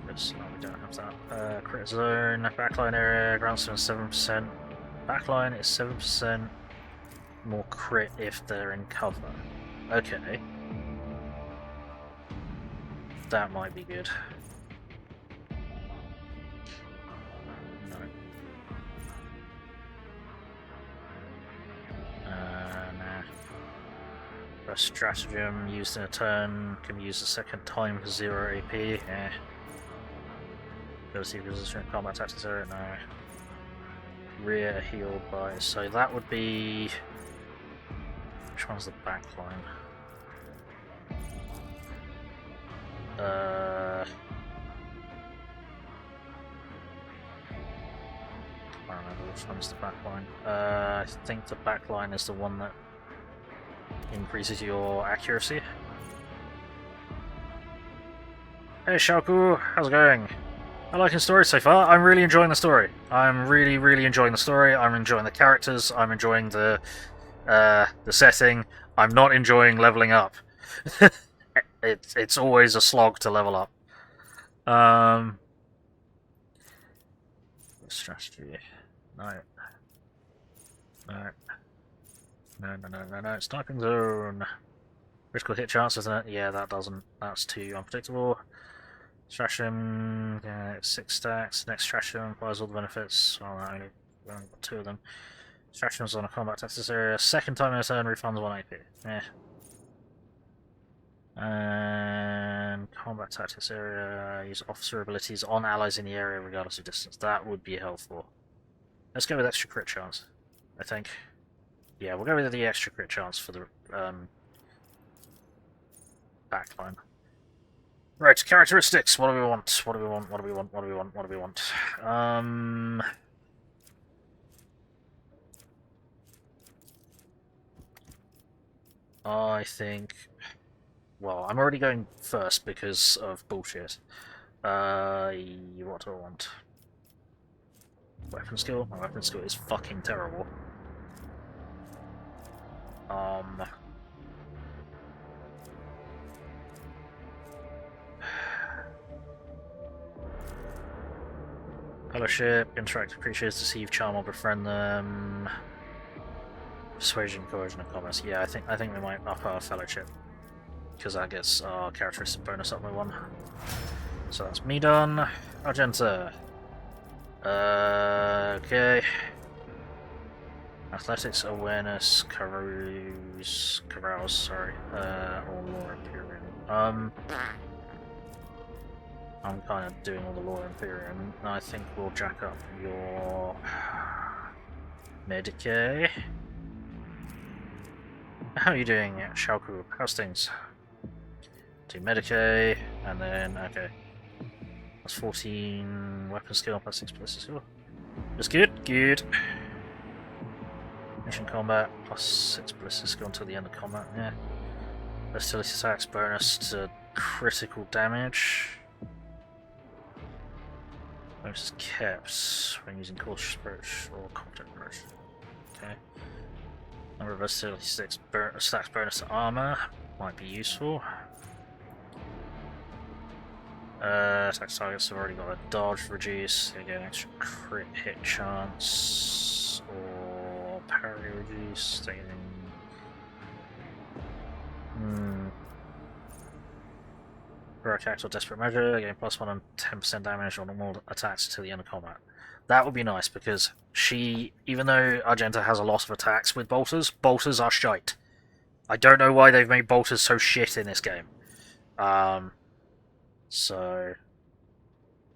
we don't have that. Crit zone, backline area, ground zone 7%. Backline is 7% more crit if they're in cover. Okay. That might be good. No. Nah. A stratagem used in a turn can be used a second time for 0 AP. Eh. Ability resistant combat attacks 0. No. Rear healed by. So that would be. Which one's the back line? I don't remember which one's the back line. I think the back line is the one that increases your accuracy. Hey Shaoku, how's it going? I like the story so far. I'm really enjoying the story. I'm really enjoying the story. I'm enjoying the characters. I'm enjoying the setting. I'm not enjoying leveling up. It's always a slog to level up. Strategy. No. No. No. Sniping zone. Critical hit chance, isn't it? Yeah, that doesn't. That's too unpredictable. Trash him. 6 stacks. Next trash him applies all the benefits. Oh, I only got 2 of them. Trash him's on a combat tactics area. Second time in a turn, refunds 1 AP. Yeah. And combat tactics area. Use officer abilities on allies in the area regardless of distance. That would be helpful. Let's go with extra crit chance, I think. Yeah, we'll go with the extra crit chance for the backline. Right, characteristics. What do we want? I think... Well, I'm already going first because of bullshit. What do I want? Weapon skill? My weapon skill is fucking terrible. Fellowship, interactive creatures, deceive, charm, or befriend them. Persuasion, coercion, and commerce. Yeah, I think we might up our fellowship because that gets our characteristic bonus up by 1. So that's me done. Argenta. Okay. Athletics, awareness, carouse, sorry, or lore imperium. I'm kind of doing all the lore imperium. I think we'll jack up your Medicae. How are you doing, Shalku? How's things? Do Medicae, and then, okay. That's 14 weapon skill plus 6 ballistic skill. Just good. Mission combat plus 6 ballistic skill until the end of combat, yeah. Versatility attacks bonus to critical damage. Bonus is kept when using cautious approach or confident approach. Okay. Number of versatility stacks bonus to armor might be useful. Attack targets have already got a dodge reduce. They get an extra crit hit chance or parry reduce. Heroic act or desperate measure, getting +1 and 10% damage on all attacks until the end of combat. That would be nice because she, even though Argenta has a lot of attacks with bolters, bolters are shite. I don't know why they've made bolters so shit in this game. So,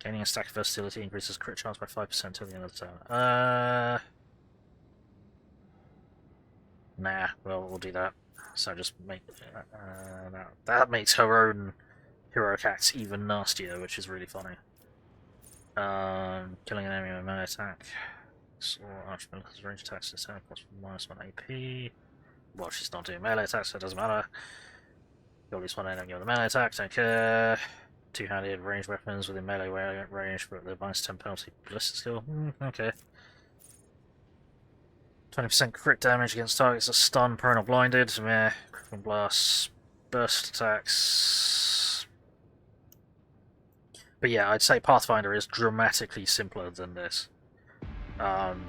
gaining a stack of versatility increases crit chance by 5% until the end of the turn. Nah, well, we'll do that. So just make that makes her own heroic acts even nastier, which is really funny. Killing an enemy with a melee attack. Or Archmilk has range attacks this turn, costs -1 AP. Well, she's not doing melee attacks, so it doesn't matter. Kill at least one enemy with a melee attack, don't care. Two-handed ranged weapons within melee range, but the -10 penalty ballistic skill. Okay. 20% crit damage against targets that stun, prone, or blinded. Meh. Critical blasts, burst attacks. But yeah, I'd say Pathfinder is dramatically simpler than this. And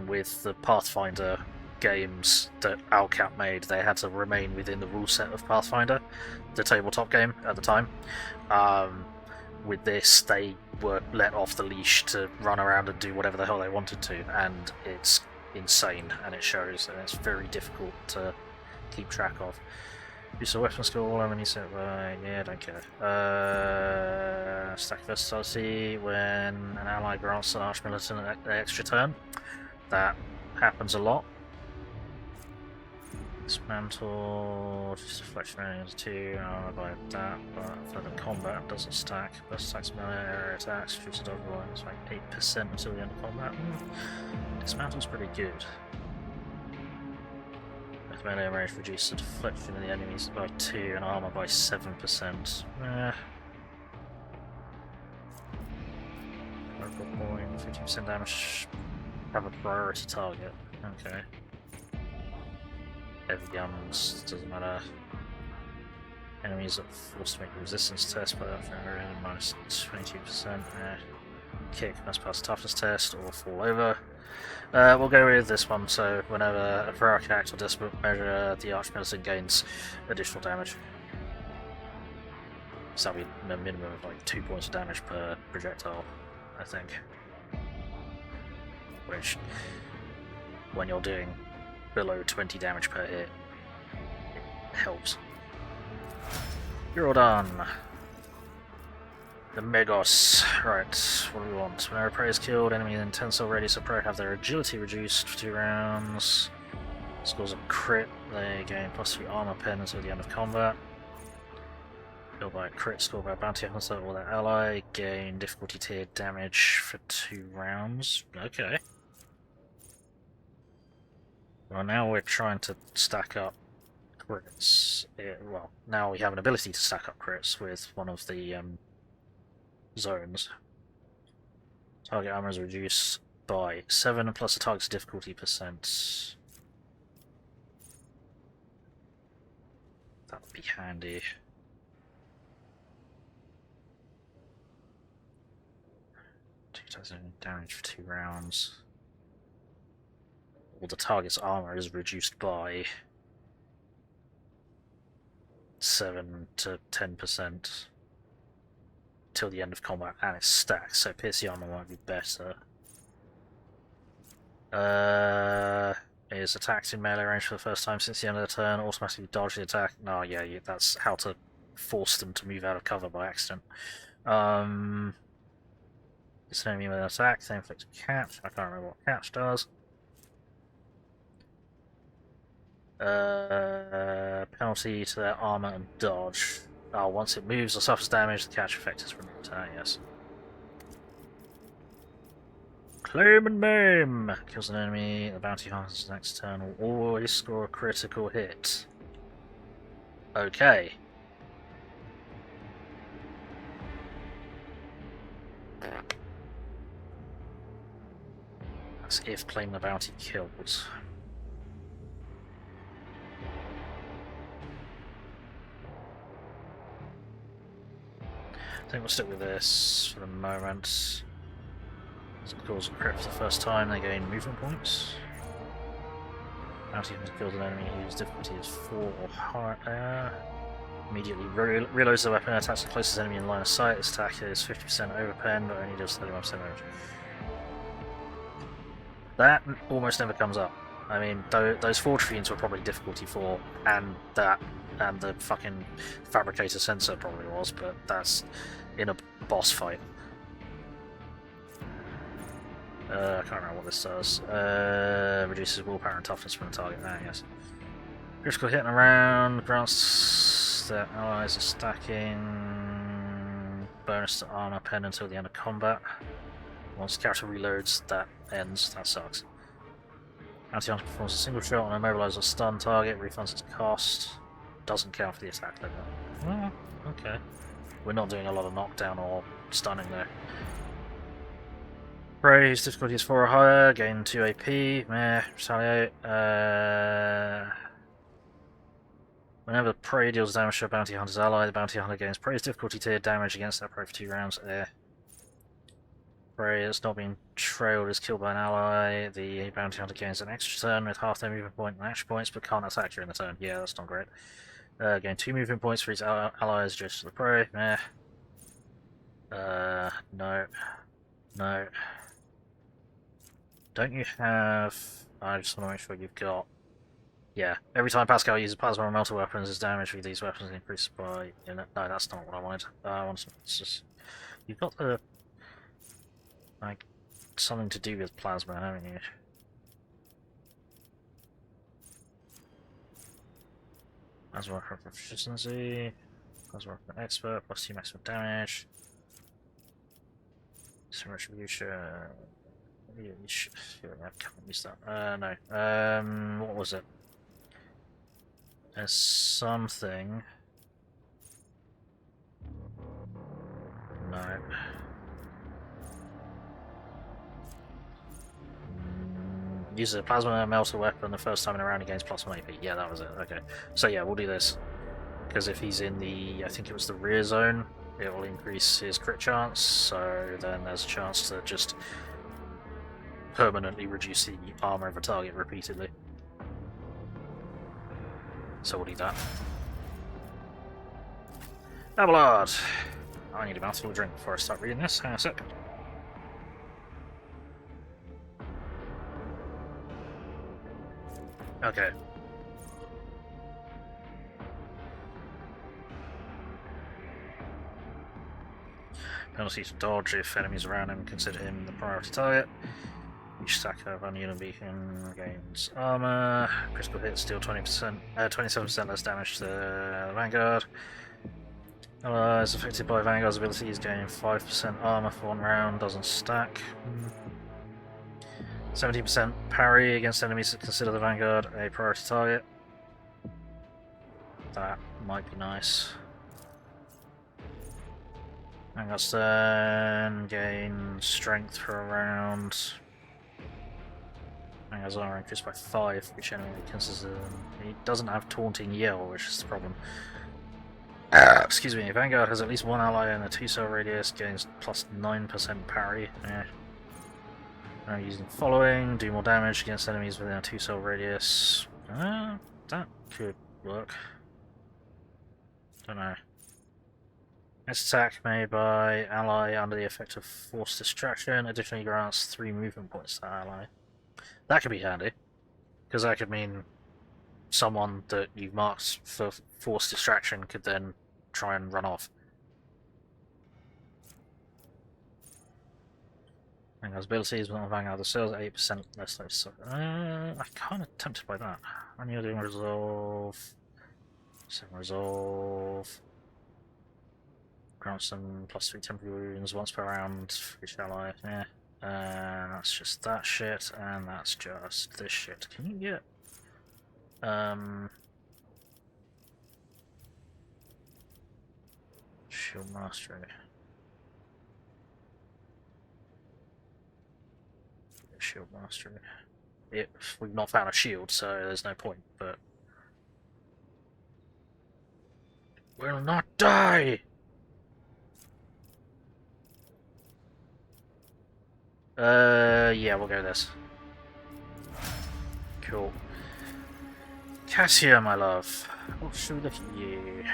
with the Pathfinder games that Alcap made, they had to remain within the rule set of Pathfinder, the tabletop game at the time. With this, they were let off the leash to run around and do whatever the hell they wanted to, and it's insane, and it shows, and it's very difficult to keep track of. Use a weapon skill, all enemies set by... yeah, don't care. Stack versatility when an ally grants an archmilitant an extra turn. That happens a lot. Dismantle, just deflection enemies 2, I'll buy that, but for the combat it doesn't stack. Burst attacks, melee area attacks, shoots a dodge roll, it's like 8% until the end of combat. Dismantle's pretty good. With melee range reduces the deflection of the enemies by 2 and armor by 7%. Local point, 50% damage, have a priority target. Okay. Heavy guns, doesn't matter. Enemies are forced to make a resistance test, but -22%. kick must pass a toughness test or fall over. We'll go with this one, so whenever a heroic act or desperate measure, the archmilitant gains additional damage. So that'll be a minimum of like 2 points of damage per projectile, I think. Which, when you're doing below 20 damage per hit, it helps. You're all done. The Megos. Right, what do we want? Whenever prey is killed, enemy in 10 cell radius of prey have their agility reduced for 2 rounds. Scores a crit, they gain +3 armor pen until the end of combat. Killed by a crit score by a bounty hunter or their ally, gain difficulty tiered damage for 2 rounds. Okay. Well, now we're trying to stack up crits. Well, now we have an ability to stack up crits with one of the zones. Target armor is reduced by 7 plus the target's difficulty %. That would be handy. 2,000 damage for 2 rounds. Well, the target's armor is reduced by 7 to 10% till the end of combat, and it's stacked, so piercing armor might be better. Is attacked in melee range for the first time since the end of the turn, automatically dodge the attack. No, yeah, that's how to force them to move out of cover by accident. It's an enemy with an attack, they inflict a catch. I can't remember what catch does. Penalty to their armor and dodge. Oh, once it moves or suffers damage, the catch effect is removed. Yes. Claim and maim! Kills an enemy, the bounty hunter's next turn will always score a critical hit. Okay. That's if claim the bounty kills. I think we'll stick with this for the moment. As it calls a crit for the first time, they gain movement points. Bounty hunter kills an enemy whose difficulty is 4 or higher. Immediately reloads the weapon, attacks the closest enemy in line of sight. This attack is 50% overpen, but only does 31% damage. That almost never comes up. I mean, those forgefiends were probably difficulty 4, and the fucking Fabricator-Censor probably was, but that's in a boss fight. I can't remember what this does. Reduces willpower and toughness from the target. Yes. Critical hit in a round grants their allies a stacking bonus to armor pen until the end of combat. Once the character reloads, that ends. That sucks. Anti-hunter performs a single shot on a mobilized or stun target, refunds its cost. Doesn't count for the attack like that. Oh, okay. We're not doing a lot of knockdown or stunning there. Prey's difficulty is 4 or higher, gain 2 AP, meh, retaliate. Whenever prey deals damage to a bounty hunter's ally, the bounty hunter gains prey's difficulty tier damage against that prey for 2 rounds. Prey that's not being trailed is killed by an ally. The bounty hunter gains an extra turn with half their movement point and action points, but can't attack during the turn. Yeah, that's not great. Gain 2 movement points for each allies just to the prey. Meh. No. No. Don't you have... I just want to make sure you've got... Yeah, every time Pascal uses plasma or melter weapons, his damage with these weapons increases by... No, that's not what I wanted. I want just... You've got the... Like, something to do with plasma, haven't you? Plasma weapon proficiency... Plasma weapon expert, plus 2 maximum damage... Some retribution... Yeah, I can't use that. No. What was it? There's something. No. Uses a plasma melter weapon the first time in a round, he gains +1 AP. Yeah, that was it. Okay. So yeah, we'll do this. Because if he's in the, I think it was the rear zone, it will increase his crit chance, so then there's a chance to just permanently reduce the armor of a target repeatedly. So we'll do that. Abelard! I need a mouthful of drink before I start reading this. Hang on a sec. Okay. Penalty to dodge if enemies around him consider him the priority target. Each stack of unyielding beacon gains armor. Critical hits deal 27% less damage to the Vanguard. Allies affected by Vanguard's abilities gain 5% armor for 1 round, doesn't stack. 17% parry against enemies that consider the Vanguard a priority target. That might be nice. Vanguard's turn, gain strength for a round. Vanguard's armor increased by 5, which enemy considers he doesn't have taunting yell, which is the problem. Excuse me, Vanguard has at least one ally in a 2-cell radius, gains plus 9% parry. Now using following, do more damage against enemies within a 2-cell radius. That could work. Don't know. Next attack made by ally under the effect of force distraction additionally grants 3 movement points to ally. That could be handy, because that could mean someone that you've marked for force distraction could then try and run off. Vanguard's abilities, but not Vanguard the cells, 8% less likely. I'm kind of tempted by that. Unyielding resolve. 7 resolve. Grants them plus 3 temporary wounds once per round for each ally. Yeah. That's just that shit, and that's just this shit. Can you get shield mastery? Shield mastery. We've not found a shield, so there's no point, but will not die! Yeah, we'll go with this. Cool. Cassia, my love. What should we look at you?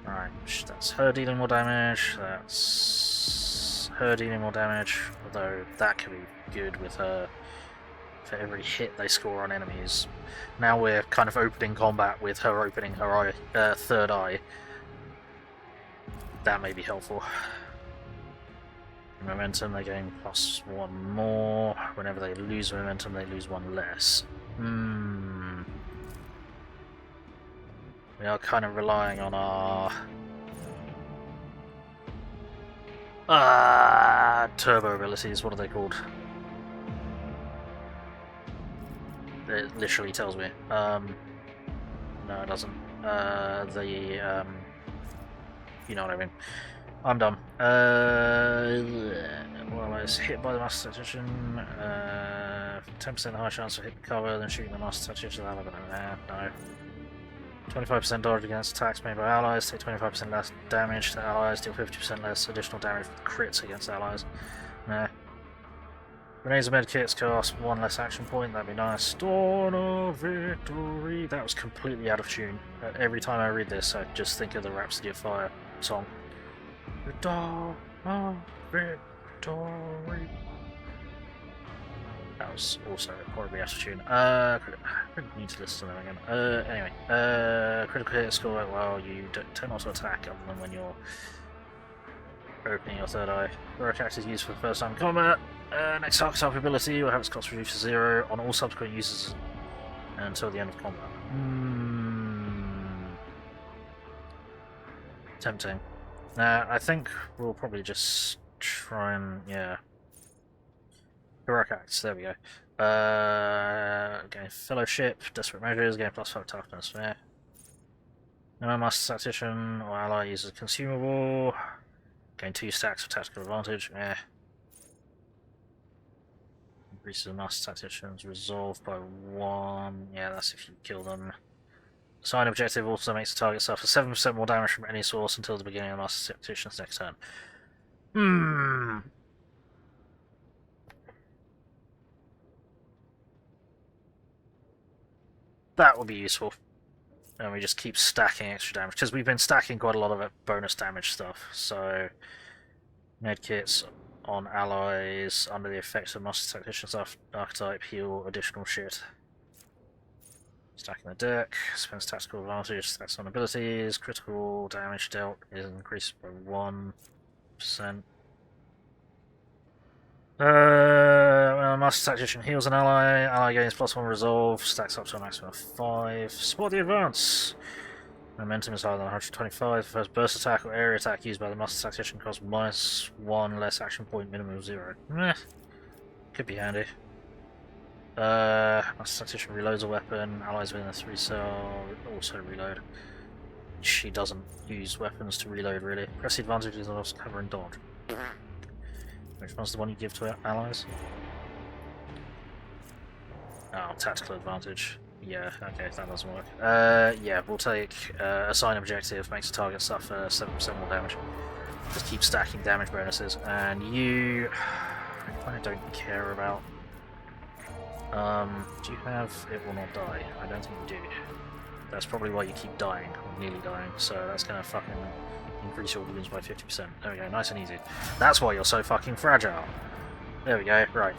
Right, that's her dealing more damage, that's her dealing more damage, although that could be good with her for every hit they score on enemies. Now we're kind of opening combat with her opening her eye, third eye. That may be helpful. Momentum, they gain plus 1 more. Whenever they lose momentum, they lose 1 less. We are kind of relying on our turbo abilities. What are they called? It literally tells me. No, it doesn't. You know what I mean. I'm done. Well, I was hit by the Master Tactician. 10% higher chance of hitting cover than shooting the Master Tactician. No. 25% dodge against attacks made by allies. Take 25% less damage to allies. Deal 50% less additional damage with crits against allies. Nah. Grenades and medkits cost 1 less action point. That'd be nice. Dawn of Victory. That was completely out of tune. Every time I read this, I just think of the Rhapsody of Fire song. The dawn of victory. That was also horribly out of tune. I need to listen to them again. Anyway, critical hit score. Well, you tend not to attack other than when you're opening your third eye. Heroic act is used for the first time in combat. Next archetype ability will have its cost reduced to 0 on all subsequent uses until the end of combat. Tempting. I think we'll probably just try and, yeah. Heroic acts, there we go. Gain fellowship, desperate measures, gain +5 toughness, yeah. No Master Tactician or ally uses consumable. Gain 2 stacks of tactical advantage, yeah. Increases the Master Tactician's resolve by 1, yeah, that's if you kill them. Sign objective also makes the target suffer 7% more damage from any source until the beginning of the Master Tactician's next turn. That would be useful. And we just keep stacking extra damage, because we've been stacking quite a lot of bonus damage stuff. So, medkits on allies under the effects of Master Tactician's archetype heal additional shit. Stacking the deck, spends tactical advantage, stacks on abilities, critical damage dealt is increased by 1%. Master Tactician heals an ally gains +1 resolve, stacks up to a maximum of 5. Support the advance! Momentum is higher than 125. The first burst attack or area attack used by the Master Tactician costs -1 less action point, minimum of 0. Could be handy. Master Tactician reloads a weapon, allies within a 3-cell also reload. She doesn't use weapons to reload really. Press the advantages on cover and dodge. Which one's the one you give to allies? Oh, tactical advantage. Yeah, okay, that doesn't work. Yeah, we'll take assign objective, makes the target suffer 7% more damage. Just keep stacking damage bonuses. And you... I kind of don't care about... do you have it will not die? I don't think you do. That's probably why you keep dying, or nearly dying, so that's gonna fucking increase your wounds by 50%. There we go, nice and easy. That's why you're so fucking fragile. There we go, right.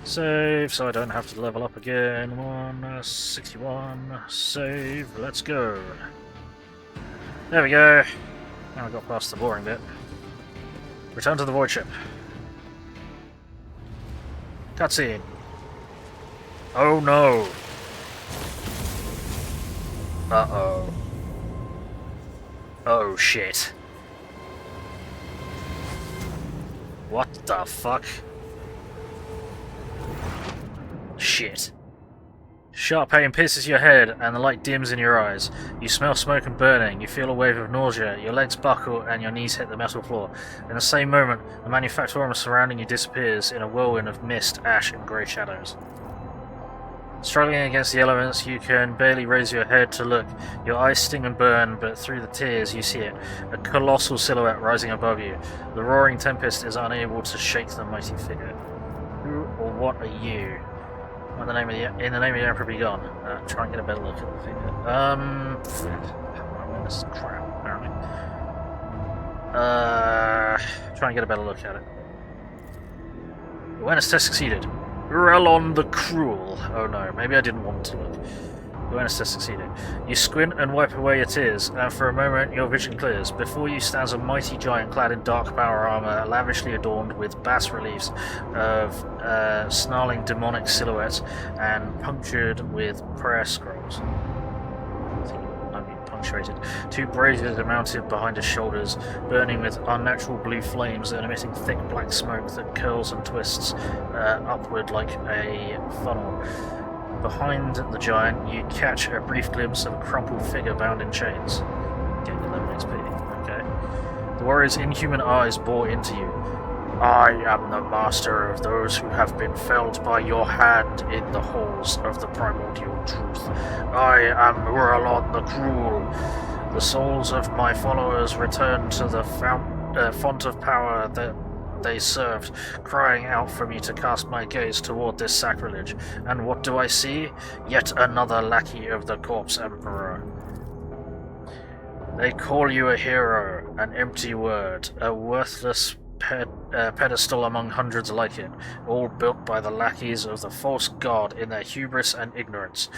Save, so I don't have to level up again. 161, save, let's go. There we go. Now I got past the boring bit. Return to the void ship. Cutscene. Oh no! Uh-oh. Oh shit. What the fuck? Shit. Sharp pain pierces your head and the light dims in your eyes. You smell smoke and burning, you feel a wave of nausea, your legs buckle and your knees hit the metal floor. In the same moment, the manufactorum surrounding you disappears in a whirlwind of mist, ash and grey shadows. Struggling against the elements, you can barely raise your head to look. Your eyes sting and burn, but through the tears you see it, a colossal silhouette rising above you. The roaring tempest is unable to shake the mighty figure. Who or what are you? In the name of the Emperor be gone. Try and get a better look at the figure. This is crap, apparently. Try and get a better look at it. Awareness test succeeded. Rellon the Cruel. Oh no, maybe I didn't want to look. Awareness test succeeded. You squint and wipe away your tears, and for a moment your vision clears. Before you stands a mighty giant clad in dark power armor, lavishly adorned with bas reliefs of snarling demonic silhouettes and punctured with prayer scrolls. Punctuated. 2 braziers are mounted behind his shoulders, burning with unnatural blue flames and emitting thick black smoke that curls and twists upward like a funnel. Behind the giant, you catch a brief glimpse of a crumpled figure bound in chains. Getting 11 XP. Okay. The warrior's inhuman eyes bore into you. I am the master of those who have been felled by your hand in the halls of the primordial truth. I am Rellon the Cruel. The souls of my followers return to the font of power that they served, crying out for me to cast my gaze toward this sacrilege. And what do I see? Yet another lackey of the Corpse Emperor. They call you a hero, an empty word, a worthless pedestal among hundreds like it, all built by the lackeys of the false god in their hubris and ignorance.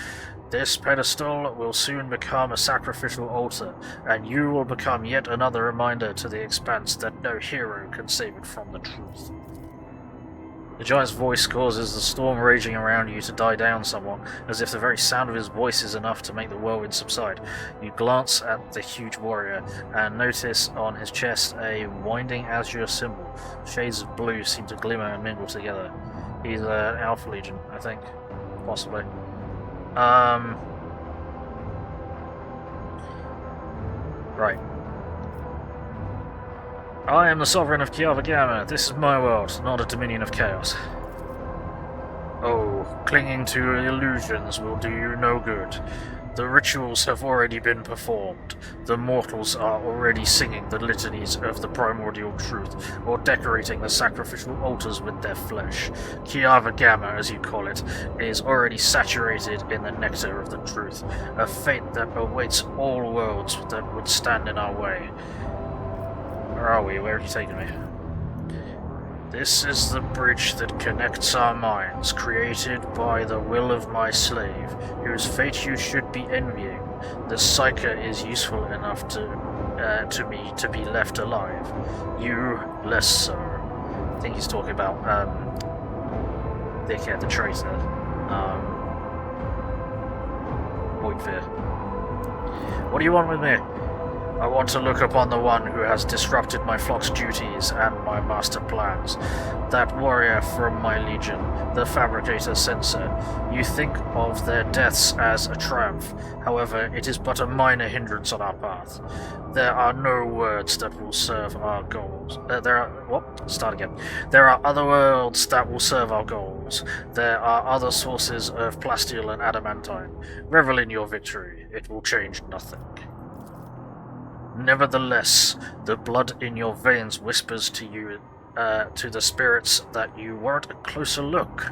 This pedestal will soon become a sacrificial altar, and you will become yet another reminder to the expanse that no hero can save it from the truth. The giant's voice causes the storm raging around you to die down somewhat, as if the very sound of his voice is enough to make the whirlwind subside. You glance at the huge warrior, and notice on his chest a winding azure symbol. Shades of blue seem to glimmer and mingle together. He's an Alpha Legion, I think. Possibly. Right. I am the sovereign of Kiava. This is my world, not a dominion of chaos. Oh, clinging to illusions will do you no good. The rituals have already been performed. The mortals are already singing the litanies of the primordial truth, or decorating the sacrificial altars with their flesh. Kiava Gamma, as you call it, is already saturated in the nectar of the truth, a fate that awaits all worlds that would stand in our way. Where are we? Where have you taken me? This is the bridge that connects our minds, created by the will of my slave, whose fate you should be envying. The Psyker is useful enough to me to be left alive. You, less so. I think he's talking about, Dickhead the traitor. Voidfear. What do you want with me? I want to look upon the one who has disrupted my flock's duties and my master plans. That warrior from my legion, the Fabricator-Censor. You think of their deaths as a triumph. However, it is but a minor hindrance on our path. There are no words that will serve our goals. There are other worlds that will serve our goals. There are other sources of plasteel and adamantine. Revel in your victory. It will change nothing. Nevertheless, the blood in your veins whispers to you, to the spirits, that you warrant a closer look.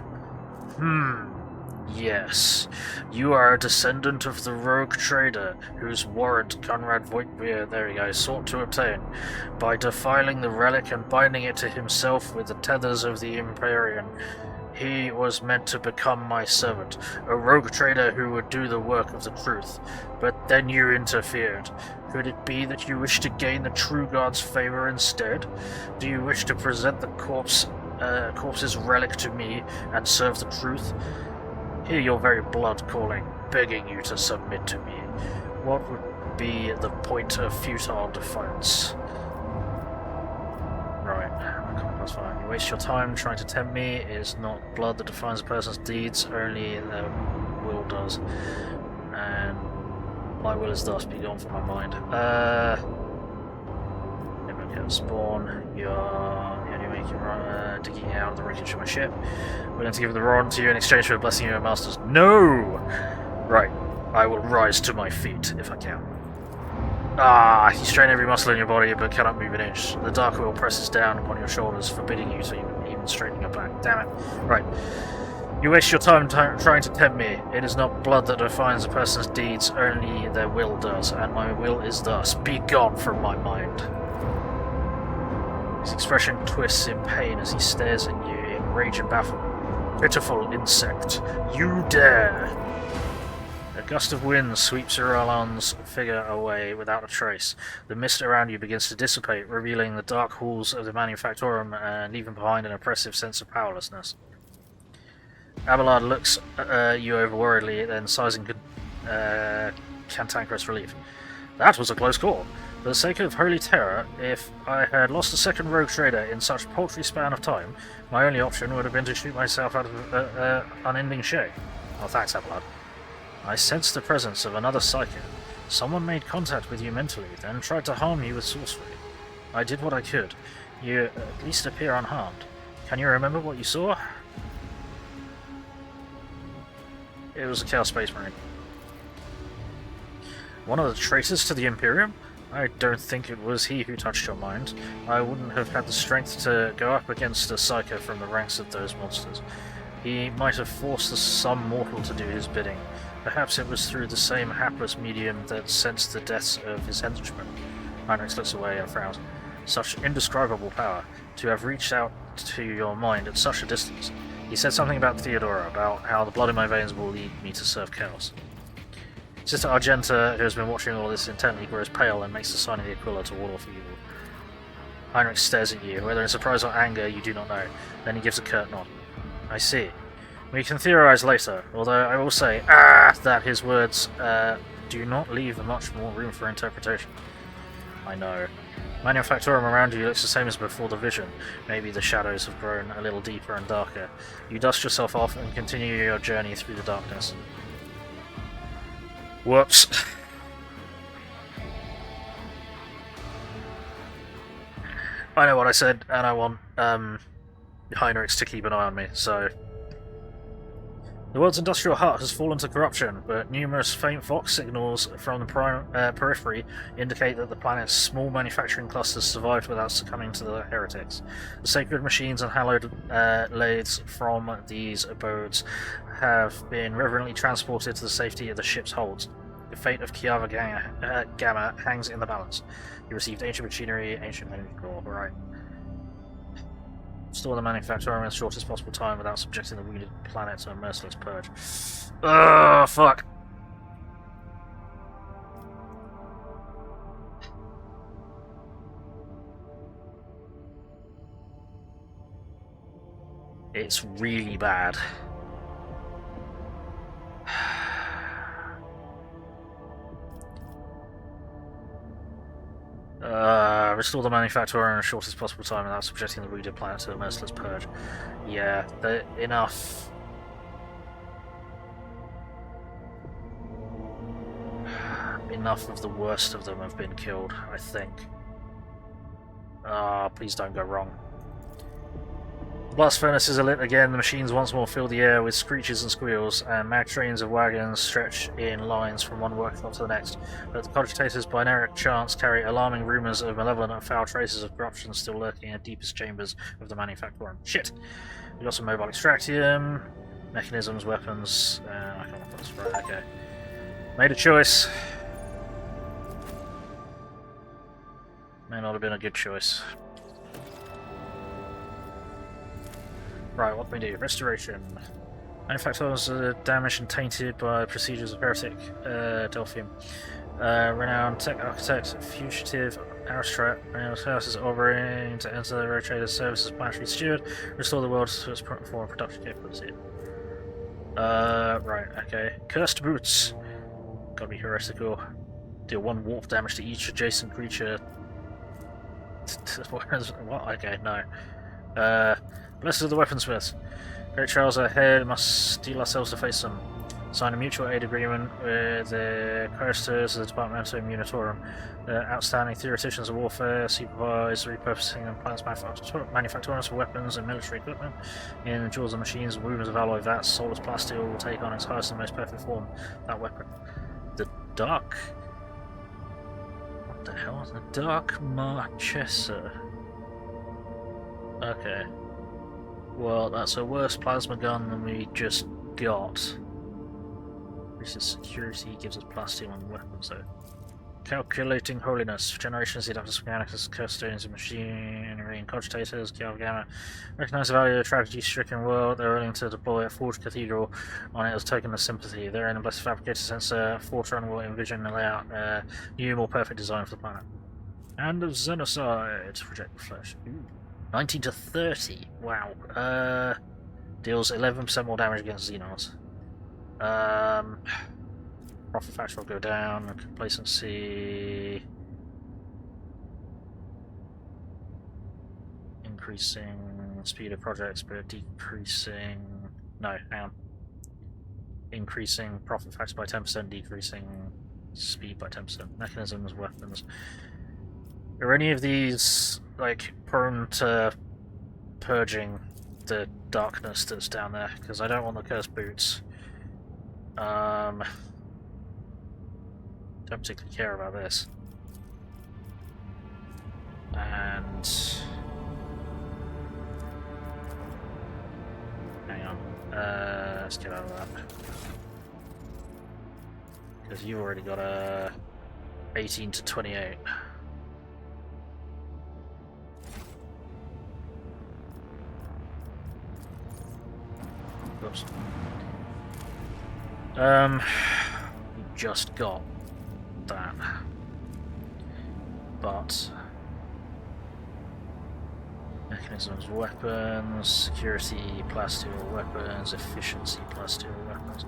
Yes. You are a descendant of the rogue trader, whose warrant Conrad Voigtbeer, sought to obtain, by defiling the relic and binding it to himself with the tethers of the Imperium. He was meant to become my servant, a rogue trader who would do the work of the truth. But then you interfered. Could it be that you wish to gain the true god's favor instead? Do you wish to present the corpse's relic to me and serve the truth? Hear your very blood calling, begging you to submit to me. What would be the point of futile defiance? Right, that's fine. You waste your time trying to tempt me. It is not blood that defines a person's deeds, only their will does. And my will is thus be gone from my mind. Never get spawn. You're the only way you can digging out of the wreckage of my ship. Willing to give the rod to you in exchange for blessing you, masters? No! Right, I will rise to my feet if I can. You strain every muscle in your body but cannot move an inch. The dark will presses down upon your shoulders, forbidding you to even straighten your back. Damn it. Right. You waste your time trying to tempt me. It is not blood that defines a person's deeds, only their will does, and my will is thus. Be gone from my mind. His expression twists in pain as he stares at you in rage and bafflement. Pitiful insect. You dare! A gust of wind sweeps Uralan's figure away without a trace. The mist around you begins to dissipate, revealing the dark halls of the Manufactorum and leaving behind an oppressive sense of powerlessness. Abelard looks at you over worriedly, then sighs in cantankerous relief. That was a close call. For the sake of holy terror, if I had lost a second rogue trader in such a paltry span of time, my only option would have been to shoot myself out of unending shame. Oh, thanks, Abelard. I sensed the presence of another Psyker. Someone made contact with you mentally, then tried to harm you with sorcery. I did what I could. You at least appear unharmed. Can you remember what you saw? It was a Chaos Space Marine. One of the traitors to the Imperium? I don't think it was he who touched your mind. I wouldn't have had the strength to go up against a Psyker from the ranks of those monsters. He might have forced some mortal to do his bidding. Perhaps it was through the same hapless medium that sensed the deaths of his henchmen. Heinrix looks away and frowns. Such indescribable power, to have reached out to your mind at such a distance. He said something about Theodora, about how the blood in my veins will lead me to serve chaos. Sister Argenta, who has been watching all this intently, grows pale and makes the sign of the Aquila to ward off evil. Heinrix stares at you, whether in surprise or anger you do not know. Then he gives a curt nod. I see. We can theorize later, although I will say, that his words do not leave much more room for interpretation. I know. Manufactorum around you looks the same as before the vision. Maybe the shadows have grown a little deeper and darker. You dust yourself off and continue your journey through the darkness. Whoops. I know what I said, and I want Heinrix to keep an eye on me, so The world's industrial hut has fallen to corruption, but numerous faint Vox signals from the periphery indicate that the planet's small manufacturing clusters survived without succumbing to the heretics. The sacred machines and hallowed lathes from these abodes have been reverently transported to the safety of the ship's holds. The fate of Kiava Gamma hangs in the balance. You received ancient machinery, ancient energy core, right. Store the manufacturer in the shortest possible time without subjecting the wounded planet to a merciless purge. Ugh, fuck. It's really bad. Restore the manufacturer in the shortest possible time without subjecting the wounded planet to a merciless purge. Yeah, enough. Enough of the worst of them have been killed, I think. Please don't go wrong. The blast furnaces are lit again, the machines once more fill the air with screeches and squeals, and mag trains of wagons stretch in lines from one workshop to the next. But the cogitators by narrow chance carry alarming rumours of malevolent and foul traces of corruption still lurking in the deepest chambers of the manufacturer. Shit! We got some mobile extractium, mechanisms, weapons. I can't remember this. Right, okay. Made a choice. May not have been a good choice. Right, what can we do? Restoration. Manufacturers are damaged and tainted by procedures of heretic Delphium. Renowned tech architect, fugitive aristocrat, renowned houses offering to enter the road traders' service as planetary steward, restore the world to its former production capability. Right, okay. Cursed boots. Gotta be heretical. Deal 1 warp damage to each adjacent creature. What? Okay, no. Blessed of the weaponsmiths. Great trials ahead, must steel ourselves to face them. Sign a mutual aid agreement with the choristers of the Departamento Munitorum. The outstanding theoreticians of warfare supervise the repurposing and plants manufacturers for weapons and military equipment. In the jewels of machines and wounds of alloy vats, soulless plasteel will take on its highest and most perfect form, that weapon. The Dark... What the hell is the Dark Marchesa? Okay. Well, that's a worse plasma gun than we just got. Increases security, gives us plasteel and weapons though. Calculating holiness. Generations lead up to mechanics, custodians of machinery and cogitators, Kiava Gamma. Recognize the value of a tragedy-stricken world. They're willing to deploy a forged cathedral on it as a token of sympathy. Their own blessed Fabricator-Censor, Fortran will envision and lay out a new, more perfect design for the planet. And of Xenocide to project the flesh. Ooh. 19 to 30. Wow. Deals 11% more damage against Xenos. Profit factor will go down. Complacency. Increasing speed of projects, but decreasing. No, hang on. Increasing profit factor by 10%, decreasing speed by 10%. Mechanisms, weapons. Are any of these like prone to purging the darkness that's down there? Because I don't want the cursed boots. Don't particularly care about this. And hang on, let's get out of that because you already got a 18 to 28. Oops. We just got that, but mechanisms, weapons, security, plasteel weapons, efficiency, plasteel weapons.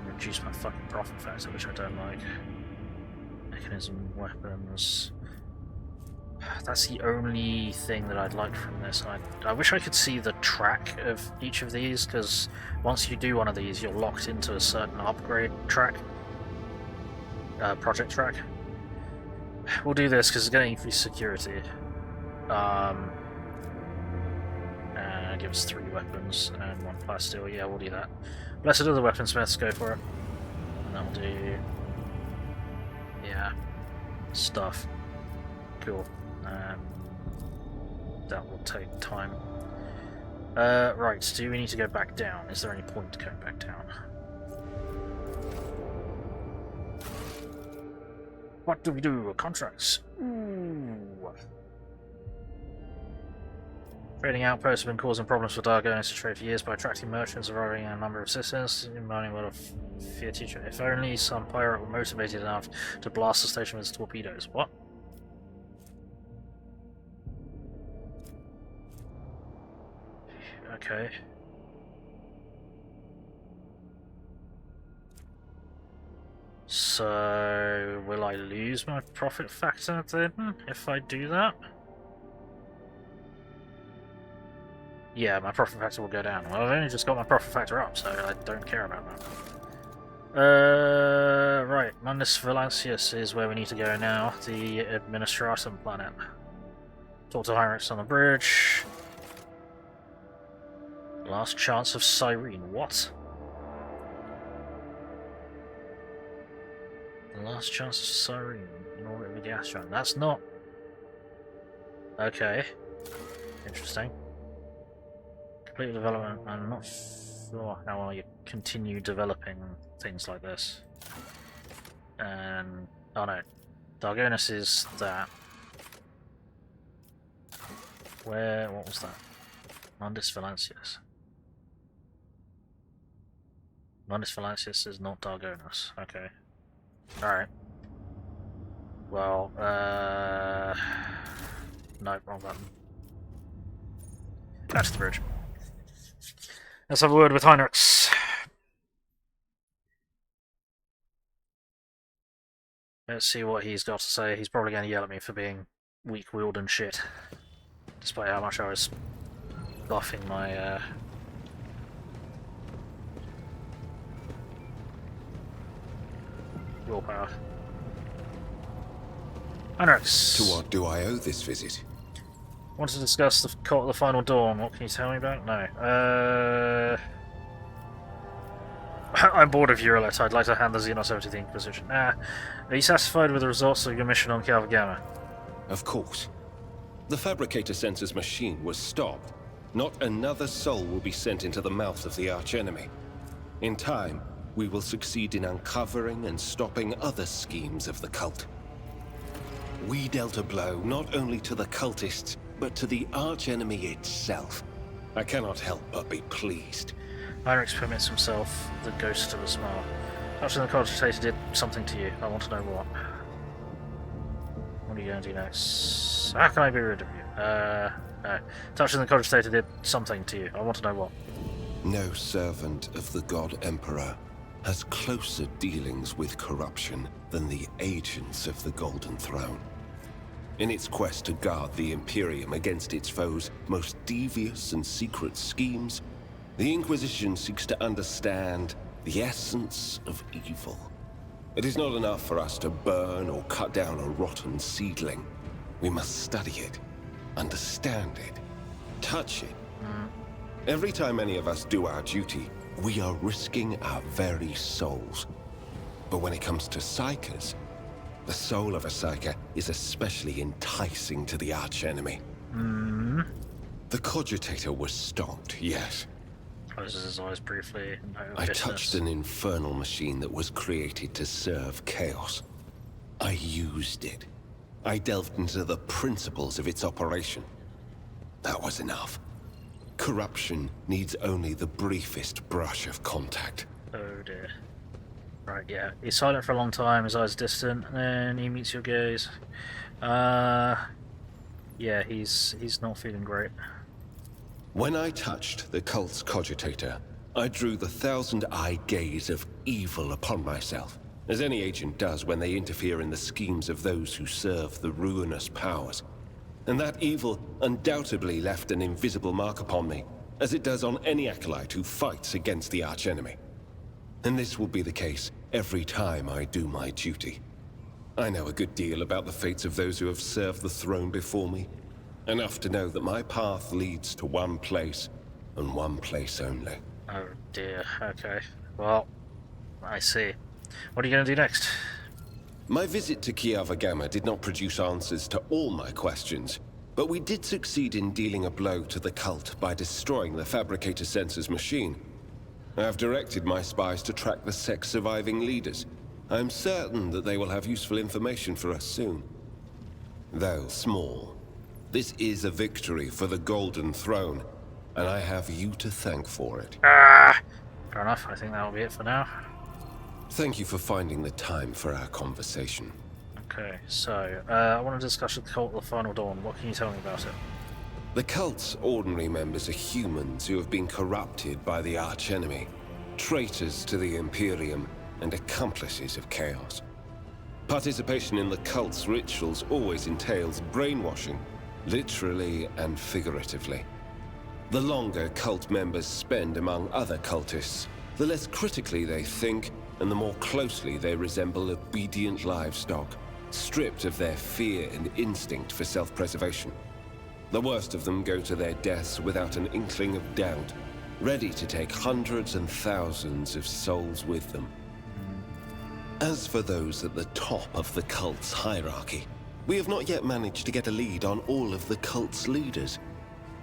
Reduce my fucking profit factor, which I don't like. Mechanism, weapons. That's the only thing that I'd like from this. I wish I could see the track of each of these, because once you do one of these, you're locked into a certain upgrade track. project track. We'll do this because it's going to increase security. And give us 3 weapons and 1 plasteel. Yeah, we'll do that. Blessed are the weaponsmiths, go for it. And that'll do... yeah. Stuff. Cool. That will take time. Right, do we need to go back down? Is there any point going back down? What do we do? Contracts. Ooh. Trading outposts have been causing problems for Dargonus to trade for years by attracting merchants, arriving in a number of systems, mining a lot of fear teacher. If only some pirate were motivated enough to blast the station with his torpedoes. What? Okay. So, will I lose my profit factor then, if I do that? Yeah, my profit factor will go down. Well, I've only just got my profit factor up, so I don't care about that. Right, Mundus Valencius is where we need to go now, the Administratum planet. Talk to Heinrix on the bridge. Last chance of Cyrene, what? The last chance of Cyrene in orbit of a gas giant. That's not... okay. Interesting. Complete development. I'm not sure how well you continue developing things like this. And... oh no. Dargonus is that. Where... what was that? Mundus Valencius. Mundus Valencius is not Dargonus. Okay. Alright. Well, no, wrong button. Back to the bridge. Let's have a word with Heinrix. Let's see what he's got to say. He's probably going to yell at me for being weak-willed and shit. Despite how much I was buffing my, willpower. Heinrix. To what do I owe this visit? Want to discuss the cult of the Final Dawn. What can you tell me about? No. I'm bored of Eurolet. I'd like to hand the Xenos over to the Inquisition. Are you satisfied with the results of your mission on Kiava Gamma? Of course. The Fabricator-Censor's machine was stopped. Not another soul will be sent into the mouth of the archenemy. In time, we will succeed in uncovering and stopping other schemes of the cult. We dealt a blow not only to the cultists, but to the archenemy itself. I cannot help but be pleased. Heinrix permits himself the ghost of a smile. Touching the cogitator did something to you. I want to know what. What are you going to do next? How can I be rid of you? No. Touching the cogitator did something to you. I want to know what. No servant of the God Emperor has closer dealings with corruption than the agents of the Golden Throne. In its quest to guard the Imperium against its foes' most devious and secret schemes, the Inquisition seeks to understand the essence of evil. It is not enough for us to burn or cut down a rotten seedling. We must study it, understand it, touch it. Every time any of us do our duty, we are risking our very souls. But when it comes to psychers, the soul of a psyker is especially enticing to the archenemy. The cogitator was stopped, yes. Closes his eyes briefly. No I business. touched an infernal machine that was created to serve chaos. I used it. I delved into the principles of its operation. That was enough. Corruption needs only the briefest brush of contact. Oh dear. Right, yeah. He's silent for a long time, his eyes distant, and then he meets your gaze. Yeah, he's not feeling great. When I touched the cult's cogitator, I drew the thousand-eye gaze of evil upon myself, as any agent does when they interfere in the schemes of those who serve the ruinous powers. And that evil undoubtedly left an invisible mark upon me, as it does on any acolyte who fights against the archenemy. And this will be the case every time I do my duty. I know a good deal about the fates of those who have served the throne before me. Enough to know that my path leads to one place, and one place only. Oh dear, okay. Well, I see. What are you going to do next? My visit to Kiava Gamma did not produce answers to all my questions, but we did succeed in dealing a blow to the cult by destroying the Fabricator-Censor's machine. I have directed my spies to track the sect's surviving leaders. I am certain that they will have useful information for us soon. Though small, this is a victory for the Golden Throne, and I have you to thank for it. Fair enough, I think that'll be it for now. Thank you for finding the time for our conversation. Okay, so, I want to discuss with the Cult of the Final Dawn. What can you tell me about it? The cult's ordinary members are humans who have been corrupted by the archenemy, traitors to the Imperium, and accomplices of chaos. Participation in the cult's rituals always entails brainwashing, literally and figuratively. The longer cult members spend among other cultists, the less critically they think, and the more closely they resemble obedient livestock, stripped of their fear and instinct for self-preservation. The worst of them go to their deaths without an inkling of doubt, ready to take hundreds and thousands of souls with them. As for those at the top of the cult's hierarchy, we have not yet managed to get a lead on all of the cult's leaders.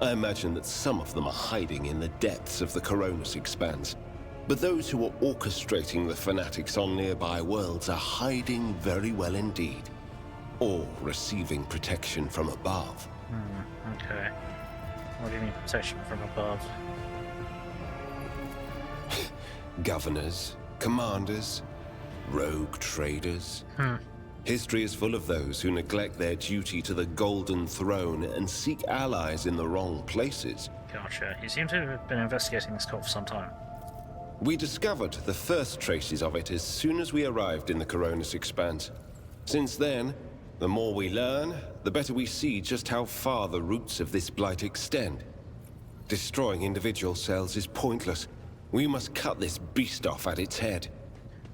I imagine that some of them are hiding in the depths of the Dargonus expanse, but those who are orchestrating the fanatics on nearby worlds are hiding very well indeed, or receiving protection from above. Okay. What do you mean protection from above? Governors, commanders, rogue traders. History is full of those who neglect their duty to the Golden Throne and seek allies in the wrong places. Gotcha. You seem to have been investigating this cult for some time. We discovered the first traces of it as soon as we arrived in the Dargonus expanse. Since then, the more we learn, the better we see just how far the roots of this blight extend. Destroying individual cells is pointless. We must cut this beast off at its head.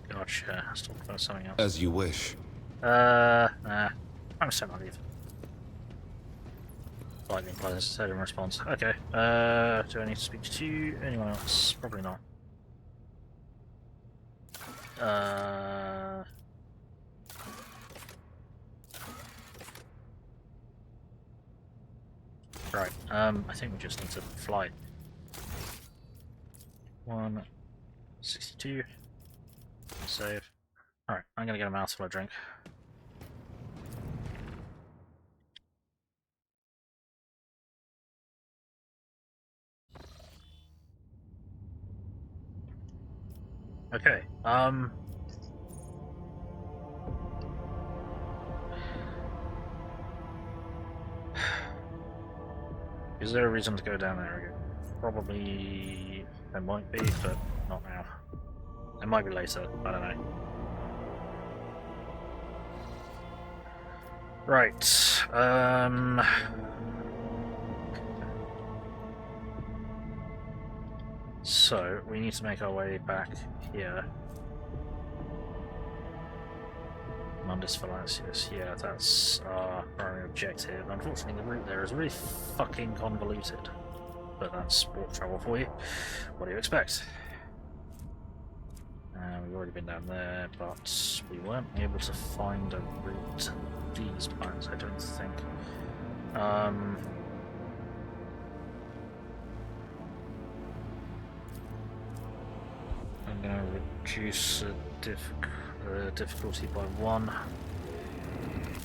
Gotcha. Let's talk about something else. As you wish. Nah. I'm so not even. Lightning implies said in response. Okay. Do I need to speak to anyone else? Probably not. Right. I think we just need to fly. 162. Save. Alright, I'm gonna get a mouthful of drink. Okay, is there a reason to go down there again? Probably there might be, but not now. It might be later, I don't know. Right, so we need to make our way back here. Mundus Valencius, yeah, that's our primary objective. Unfortunately, the route there is really fucking convoluted. But that's sport travel for you. What do you expect? We've already been down there, but we weren't able to find a route to these planets, I don't think. I'm going to reduce the difficulty by 1,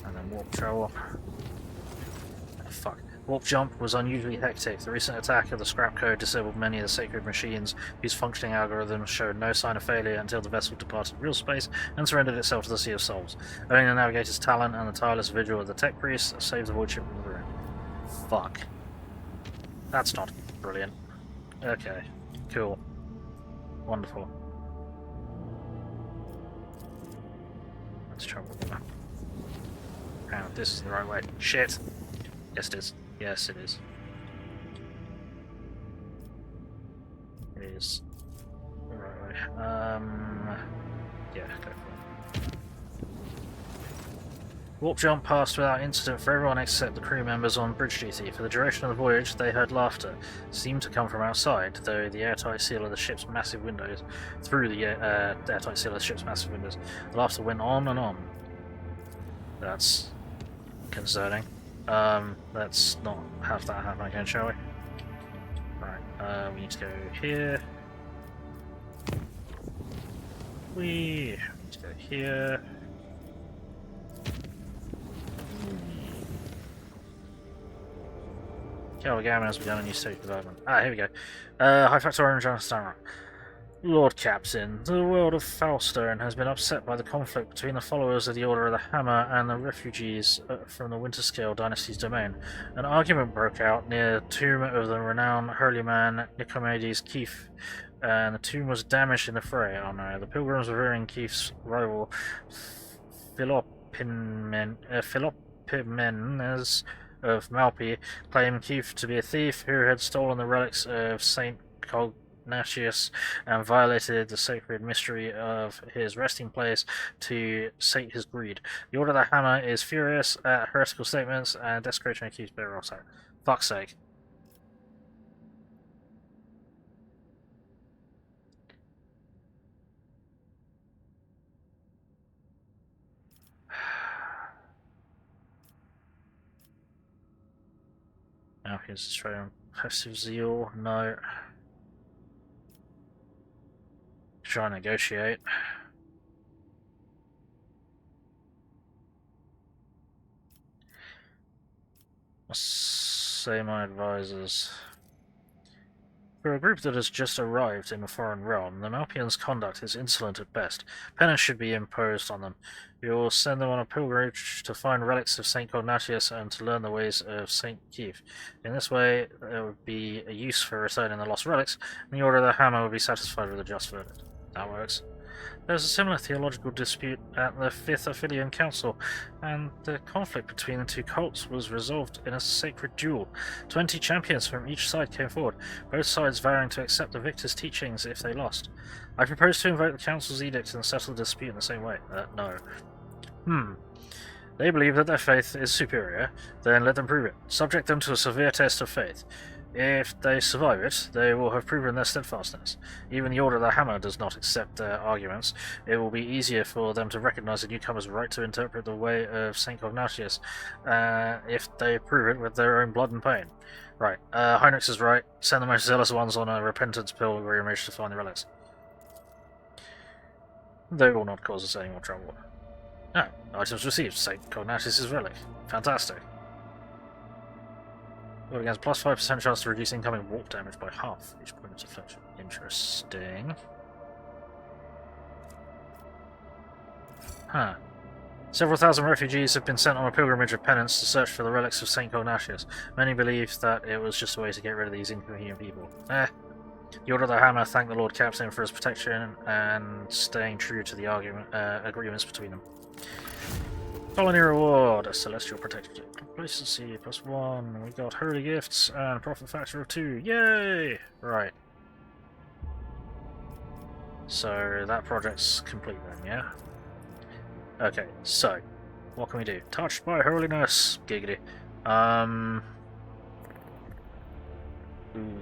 and then warp travel. Oh, fuck. Warp jump was unusually hectic. The recent attack of the scrap code disabled many of the sacred machines whose functioning algorithms showed no sign of failure until the vessel departed real space and surrendered itself to the Sea of Souls. Only the navigator's talent and the tireless vigil of the tech priest saved the void ship from ruin. Fuck. That's not brilliant. Okay. Cool. Wonderful. Let's travel over. Hang on, this is the right way. Shit! Yes it is. Yes it is. It is the right way. Yeah, go for it. Warp jump passed without incident for everyone except the crew members on bridge duty. For the duration of the voyage, they heard laughter. It seemed to come from outside, though the airtight seal of the ship's massive windows. Through the airtight seal of the ship's massive windows, the laughter went on and on. That's concerning. Let's not have that happen again, shall we? Right, we need to go here. We need to go here. Kiava Gamma has begun a new state development. Here we go. High Factor Orange Star. Lord Captain, the world of Falstone has been upset by the conflict between the followers of the Order of the Hammer and the refugees from the Winterscale dynasty's domain. An argument broke out near the tomb of the renowned holy man Nicomedes Keith, and the tomb was damaged in the fray. Oh no, the pilgrims revering Keith's rival Philopomenes of Malpi claimed Keith to be a thief who had stolen the relics of Saint Cognatius and violated the sacred mystery of his resting place to sate his greed. The Order of the Hammer is furious at heretical statements and desecration of Keith's burial site. Fuck's sake. Now here's Australian passive zeal. No. Try and negotiate. I'll say my advisors. For a group that has just arrived in a foreign realm, the Malpians' conduct is insolent at best. Penance should be imposed on them. We will send them on a pilgrimage to find relics of Saint Cognatius and to learn the ways of Saint Keith. In this way, there would be a use for returning the lost relics, and the Order of the Hammer would be satisfied with a just verdict. That works. There's a similar theological dispute at the Fifth Aphelion Council, and the conflict between the two cults was resolved in a sacred duel. 20 champions from each side came forward, both sides vowing to accept the victor's teachings if they lost. I propose to invoke the Council's edict and settle the dispute in the same way. No. They believe that their faith is superior, then let them prove it. Subject them to a severe test of faith. If they survive it, they will have proven their steadfastness. Even the Order of the Hammer does not accept their arguments. It will be easier for them to recognize the newcomer's right to interpret the way of Saint Cognatius if they prove it with their own blood and pain. Right, Heinrix is right. Send the most zealous ones on a repentance pilgrimage to find the relics. They will not cause us any more trouble. Oh, items received. Saint Cognatius' relic. Fantastic. Against plus 5% chance to reduce incoming warp damage by half each point of affliction. Interesting. Huh. Several thousand refugees have been sent on a pilgrimage of penance to search for the relics of Saint Cognatius. Many believe that it was just a way to get rid of these incoherent people. The Order of the Hammer thanked the Lord Captain for his protection and staying true to the agreements between them. Colony reward, a celestial protector. Complacency +1. We got holy gifts and profit factor of 2. Yay! Right. So that project's complete then, yeah? Okay, so what can we do? Touched by holiness. Giggity. Ooh.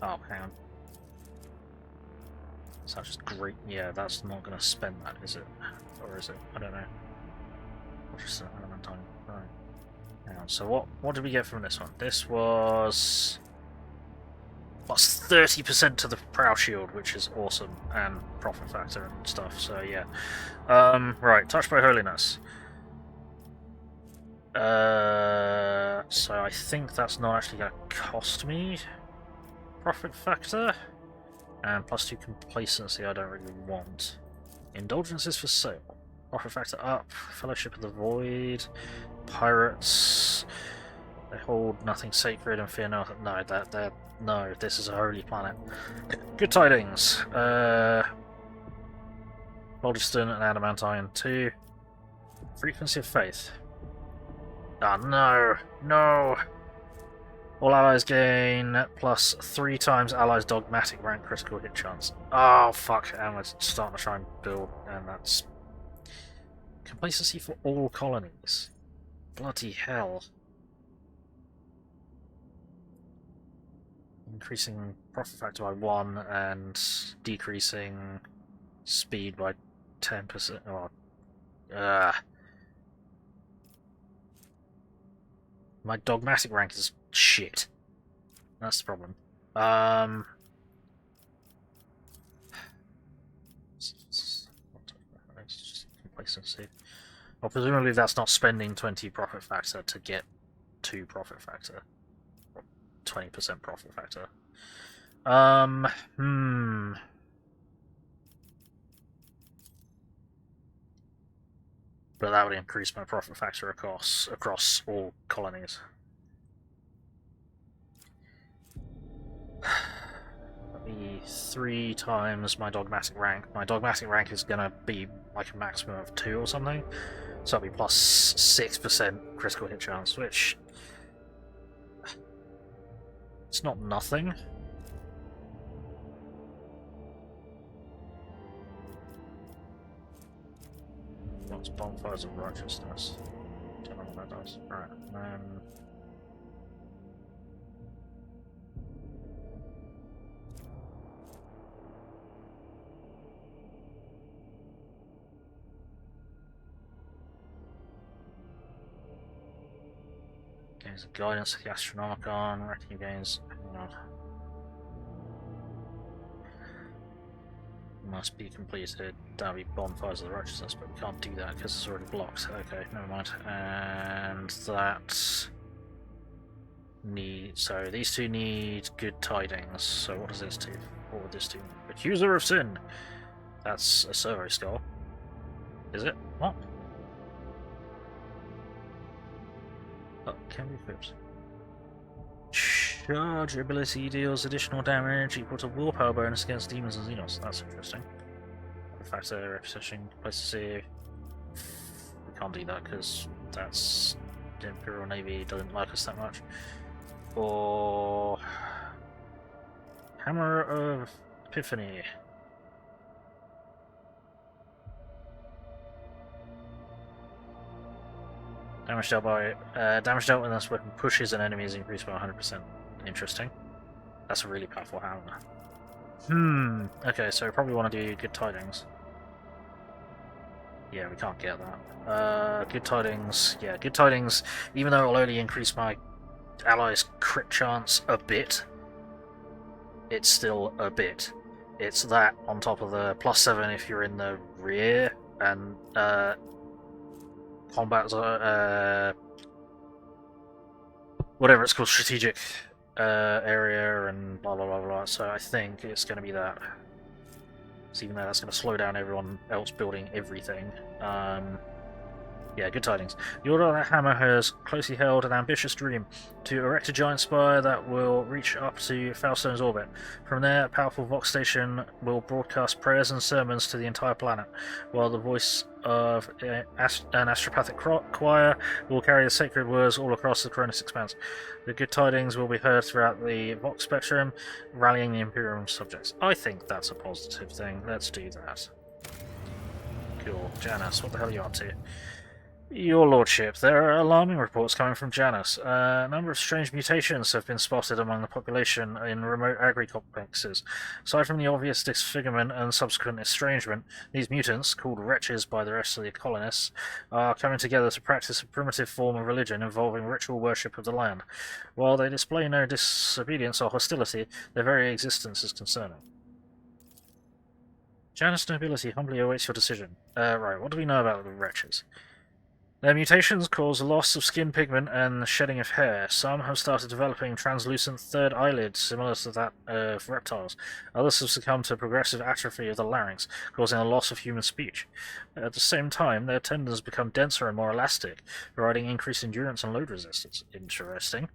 Oh, hang on. Such as great. Yeah, that's not going to spend that, is it? Or is it? I don't know. Or just an elementine. Right. Hang on. So what did we get from this one? This was plus 30% to the Prow Shield, which is awesome, and profit factor and stuff. So yeah. Right. Touched by holiness. So I think that's not actually going to cost me profit factor. And +2 complacency I don't really want. Indulgences for sale. Profit factor up. Fellowship of the Void. Pirates. They hold nothing sacred and fear nothing. No, no, this is a holy planet. Good tidings. Phlogiston and Adamantine 2. Frequency of faith. Ah, no! No! All allies gain plus 3 times allies' dogmatic rank critical hit chance. Oh fuck, and we're starting to try and build, and that's... Complacency for all colonies. Bloody hell. Increasing profit factor by 1 and decreasing speed by 10%. Oh, my dogmatic rank is shit. That's the problem. Complacency. Well, presumably that's not spending 20 profit factor to get 2 profit factor. 20% profit factor. But that would increase my profit factor across all colonies. That'd be 3 times my dogmatic rank. My dogmatic rank is gonna be like a maximum of 2 or something. So that'd be plus 6% critical hit chance, which... It's not nothing. What's Bonfires of Righteousness? Don't know what that does. Right, gains guidance of the Astronomicon, retinue gains. Hang on. Must be completed. That'll be Bonfires of the Righteousness, but we can't do that because it's already blocked. Okay, never mind. And that need. So these two need Good Tidings. So what does this do? What would this do? Accuser of Sin. That's a servo skull. Is it? What? Oh, can be equipped. Charge ability deals additional damage equal to willpower bonus against demons and xenos. That's interesting. Factor, repetition, complacency. We can't do that because that's the Imperial Navy doesn't like us that much. Or Hammer of Epiphany. Damage dealt when this weapon pushes an enemy is increased by 100%. Interesting. That's a really powerful hammer. Okay, so I probably want to do Good Tidings. Yeah, we can't get that. Good Tidings. Yeah, Good Tidings, even though it'll only increase my allies' crit chance a bit, it's still a bit. It's that on top of the +7 if you're in the rear, and combat, whatever it's called, strategic area, and blah blah blah blah. So I think it's going to be that. So even though that's going to slow down everyone else building everything. Yeah, Good Tidings. The Order of the Hammer has closely held an ambitious dream to erect a giant spire that will reach up to Falstone's orbit. From there, a powerful Vox station will broadcast prayers and sermons to the entire planet, while the voice of an astropathic choir will carry the sacred words all across the Cronus expanse. The Good Tidings will be heard throughout the Vox spectrum, rallying the Imperium subjects. I think that's a positive thing. Let's do that. Cool. Janus, what the hell are you up to? Your Lordship, there are alarming reports coming from Janus. A number of strange mutations have been spotted among the population in remote agri-complexes. Aside from the obvious disfigurement and subsequent estrangement, these mutants, called wretches by the rest of the colonists, are coming together to practice a primitive form of religion involving ritual worship of the land. While they display no disobedience or hostility, their very existence is concerning. Janus nobility humbly awaits your decision. Right, what do we know about the wretches? Their mutations cause a loss of skin pigment and shedding of hair. Some have started developing translucent third eyelids, similar to that of reptiles. Others have succumbed to progressive atrophy of the larynx, causing a loss of human speech. At the same time, their tendons become denser and more elastic, providing increased endurance and load resistance. Interesting.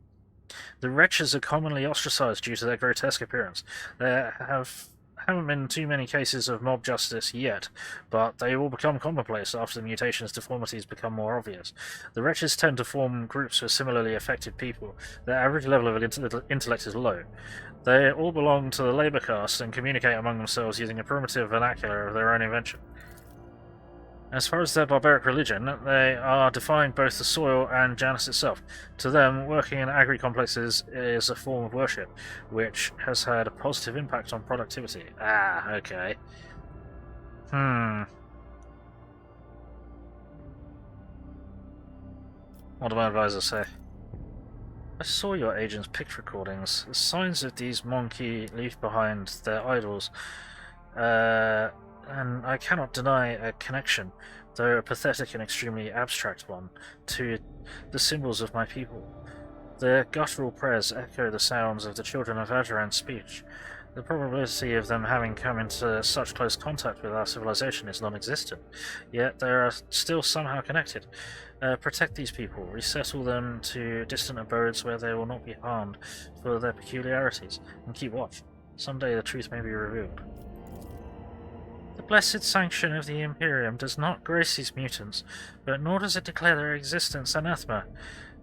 The wretches are commonly ostracized due to their grotesque appearance. They have haven't been too many cases of mob justice yet, but they will become commonplace after the mutation's deformities become more obvious. The wretches tend to form groups with similarly affected people. Their average level of intellect is low. They all belong to the labour caste and communicate among themselves using a primitive vernacular of their own invention. As far as their barbaric religion, they are defying both the soil and Janus itself. To them, working in agri-complexes is a form of worship, which has had a positive impact on productivity. Ah, okay. What do my advisors say? I saw your agent's picked recordings. The signs of these monkey leave behind their idols, and I cannot deny a connection, though a pathetic and extremely abstract one, to the symbols of my people. Their guttural prayers echo the sounds of the children of Ajiran's speech. The probability of them having come into such close contact with our civilization is non-existent, yet they are still somehow connected. Protect these people, resettle them to distant abodes where they will not be harmed for their peculiarities, and keep watch. Someday the truth may be revealed. The blessed sanction of the Imperium does not grace these mutants, but nor does it declare their existence anathema.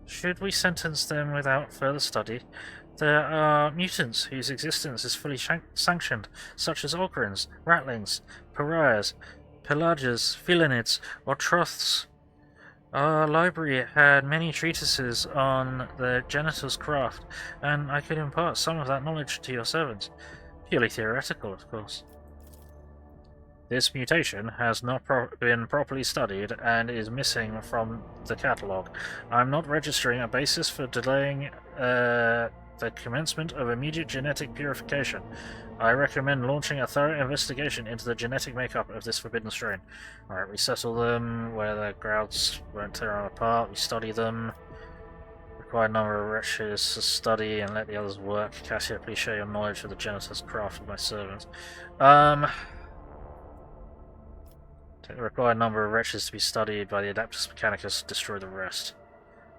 Should we sentence them without further study? There are mutants whose existence is fully sanctioned, such as Ogrins, Ratlings, Pariahs, Pelagias, Felinids, or Troths. Our library had many treatises on the genital's craft, and I could impart some of that knowledge to your servants. Purely theoretical, of course. This mutation has not been properly studied and is missing from the catalogue. I'm not registering a basis for delaying the commencement of immediate genetic purification. I recommend launching a thorough investigation into the genetic makeup of this forbidden strain. Alright, we settle them where the crowds won't tear them apart, we study them. Required number of wretches to study and let the others work. Cassia, please share your knowledge of the genital's craft with my servants. Take the required number of wretches to be studied by the Adeptus Mechanicus, destroy the rest.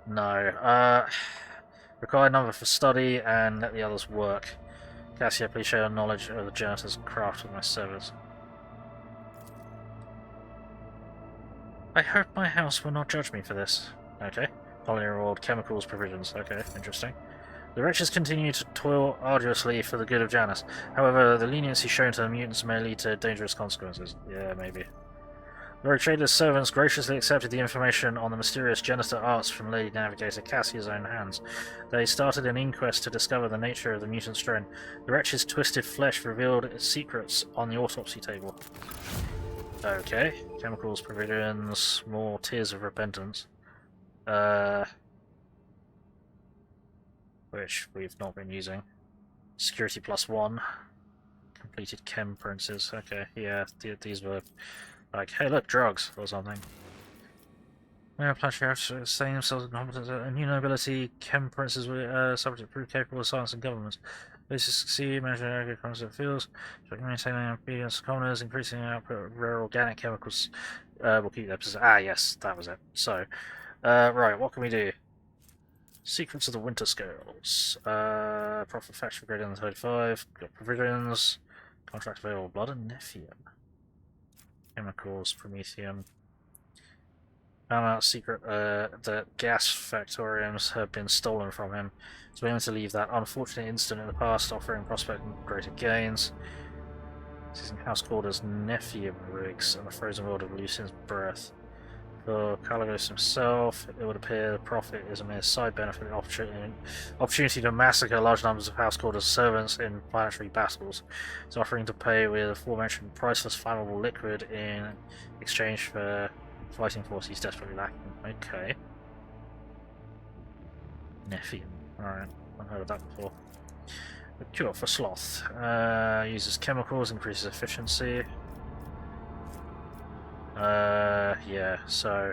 No. Required number for study and let the others work. Cassia, please share your knowledge of the genital's craft with my servants. I hope my house will not judge me for this. Okay. Colony reward, chemicals, provisions. Okay, interesting. The wretches continue to toil arduously for the good of Janus. However, the leniency shown to the mutants may lead to dangerous consequences. Yeah, maybe. Lord Trader's servants graciously accepted the information on the mysterious genital arts from Lady Navigator Cassia's own hands. They started an inquest to discover the nature of the mutant strain. The wretch's twisted flesh revealed its secrets on the autopsy table. Okay. Chemicals, provisions, more tears of repentance. Which we've not been using. Security +1. Completed chem princes. Okay, yeah, these were like, hey look, drugs or something. We are planning to saying themselves incompetent. A new nobility, chem princes were subject to prove capable of science and government. Those who succeed, managing agricultural fields, maintaining obedience to commoners, increasing output of rare organic chemicals. We'll keep that position. Ah, yes, that was it. So, right, what can we do? Secrets of the Winter Scales. Profit factory greater than 35. Got provisions. Contract available. Blood and Nephium. Chemicals, Promethium. Found out secret that gas factoriums have been stolen from him. So we aim to leave that unfortunate incident in the past, offering prospect greater gains. Using house called as Nephium rigs and the frozen world of Lucian's birth. For Calagos himself, it would appear the profit is a mere side benefit and opportunity to massacre large numbers of householders' servants in planetary battles. He's offering to pay with aforementioned priceless flammable liquid in exchange for fighting force he's desperately lacking. Okay. Nephium. Alright, I've heard of that before. The cure for sloth. Uses chemicals, increases efficiency. Yeah, so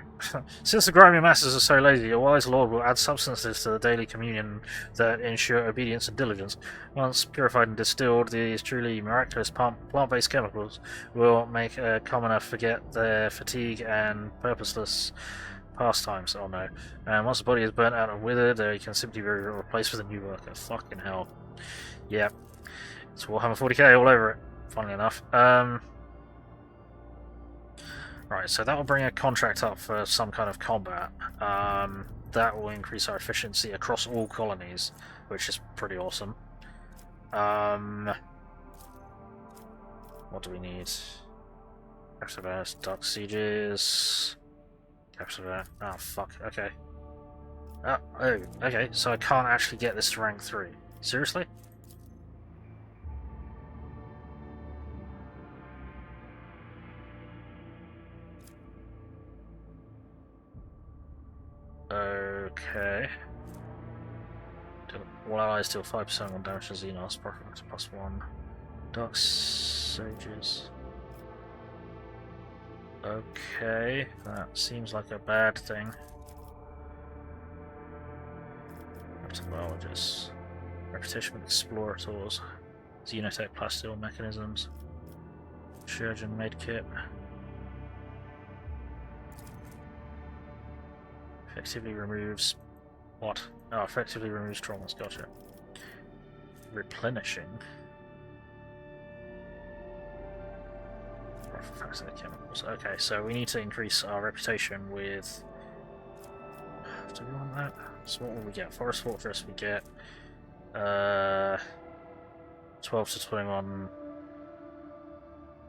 since the grimy masses are so lazy, your wise lord will add substances to the daily communion that ensure obedience and diligence. Once purified and distilled, these truly miraculous plant-based chemicals will make a commoner forget their fatigue and purposeless pastimes. Oh no. And once the body is burnt out and withered, they can simply be replaced with a new worker. Fucking hell. Yep. It's Warhammer 40k all over it. funnily enough. Right, so that will bring a contract up for some kind of combat. That will increase our efficiency across all colonies, which is pretty awesome. What do we need? Capsule Dark Sieges. Capsule. Oh, fuck. Okay. Oh, okay, so I can't actually get this to rank 3. Seriously? Okay. All allies deal 5% on damage to Xenos, profit +1. Dark Sages. Okay, that seems like a bad thing. Biologists. Reputation with Explorators. Xenotech plasteel mechanisms. Surgeon medkit. Effectively removes what? Oh, effectively removes traumas, gotcha. Replenishing. Fascinating chemicals. Okay, so we need to increase our reputation with. Do we want that? So what will we get? Forest Fortress we get 12 to 21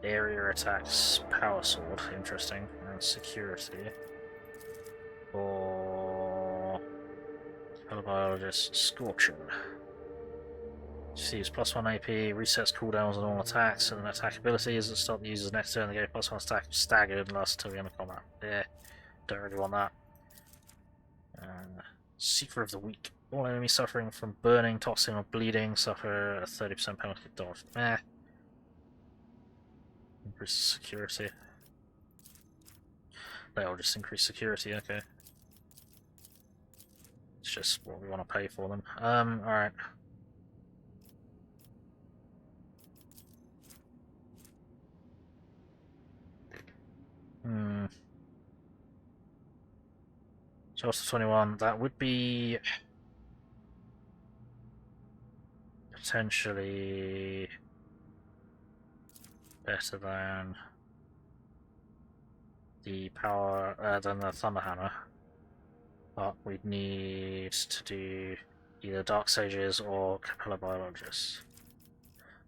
area attacks, power sword, interesting, and security. Or biologist Scorcher. Receives +1 AP, resets cooldowns on all attacks, and an attack ability is to start the user's next turn. They get +1 stack staggered and lasts until the end of combat. Yeah, don't really want that. Seeker of the Weak. All enemies suffering from burning, toxin, or bleeding suffer a 30% penalty to dodge. Increase security. They'll just increase security, okay. It's just what we want to pay for them. Alright. So what's the 21? That would be potentially better than the power than the Thunder Hammer, but we'd need to do either Dark Sages or Capella Biologists.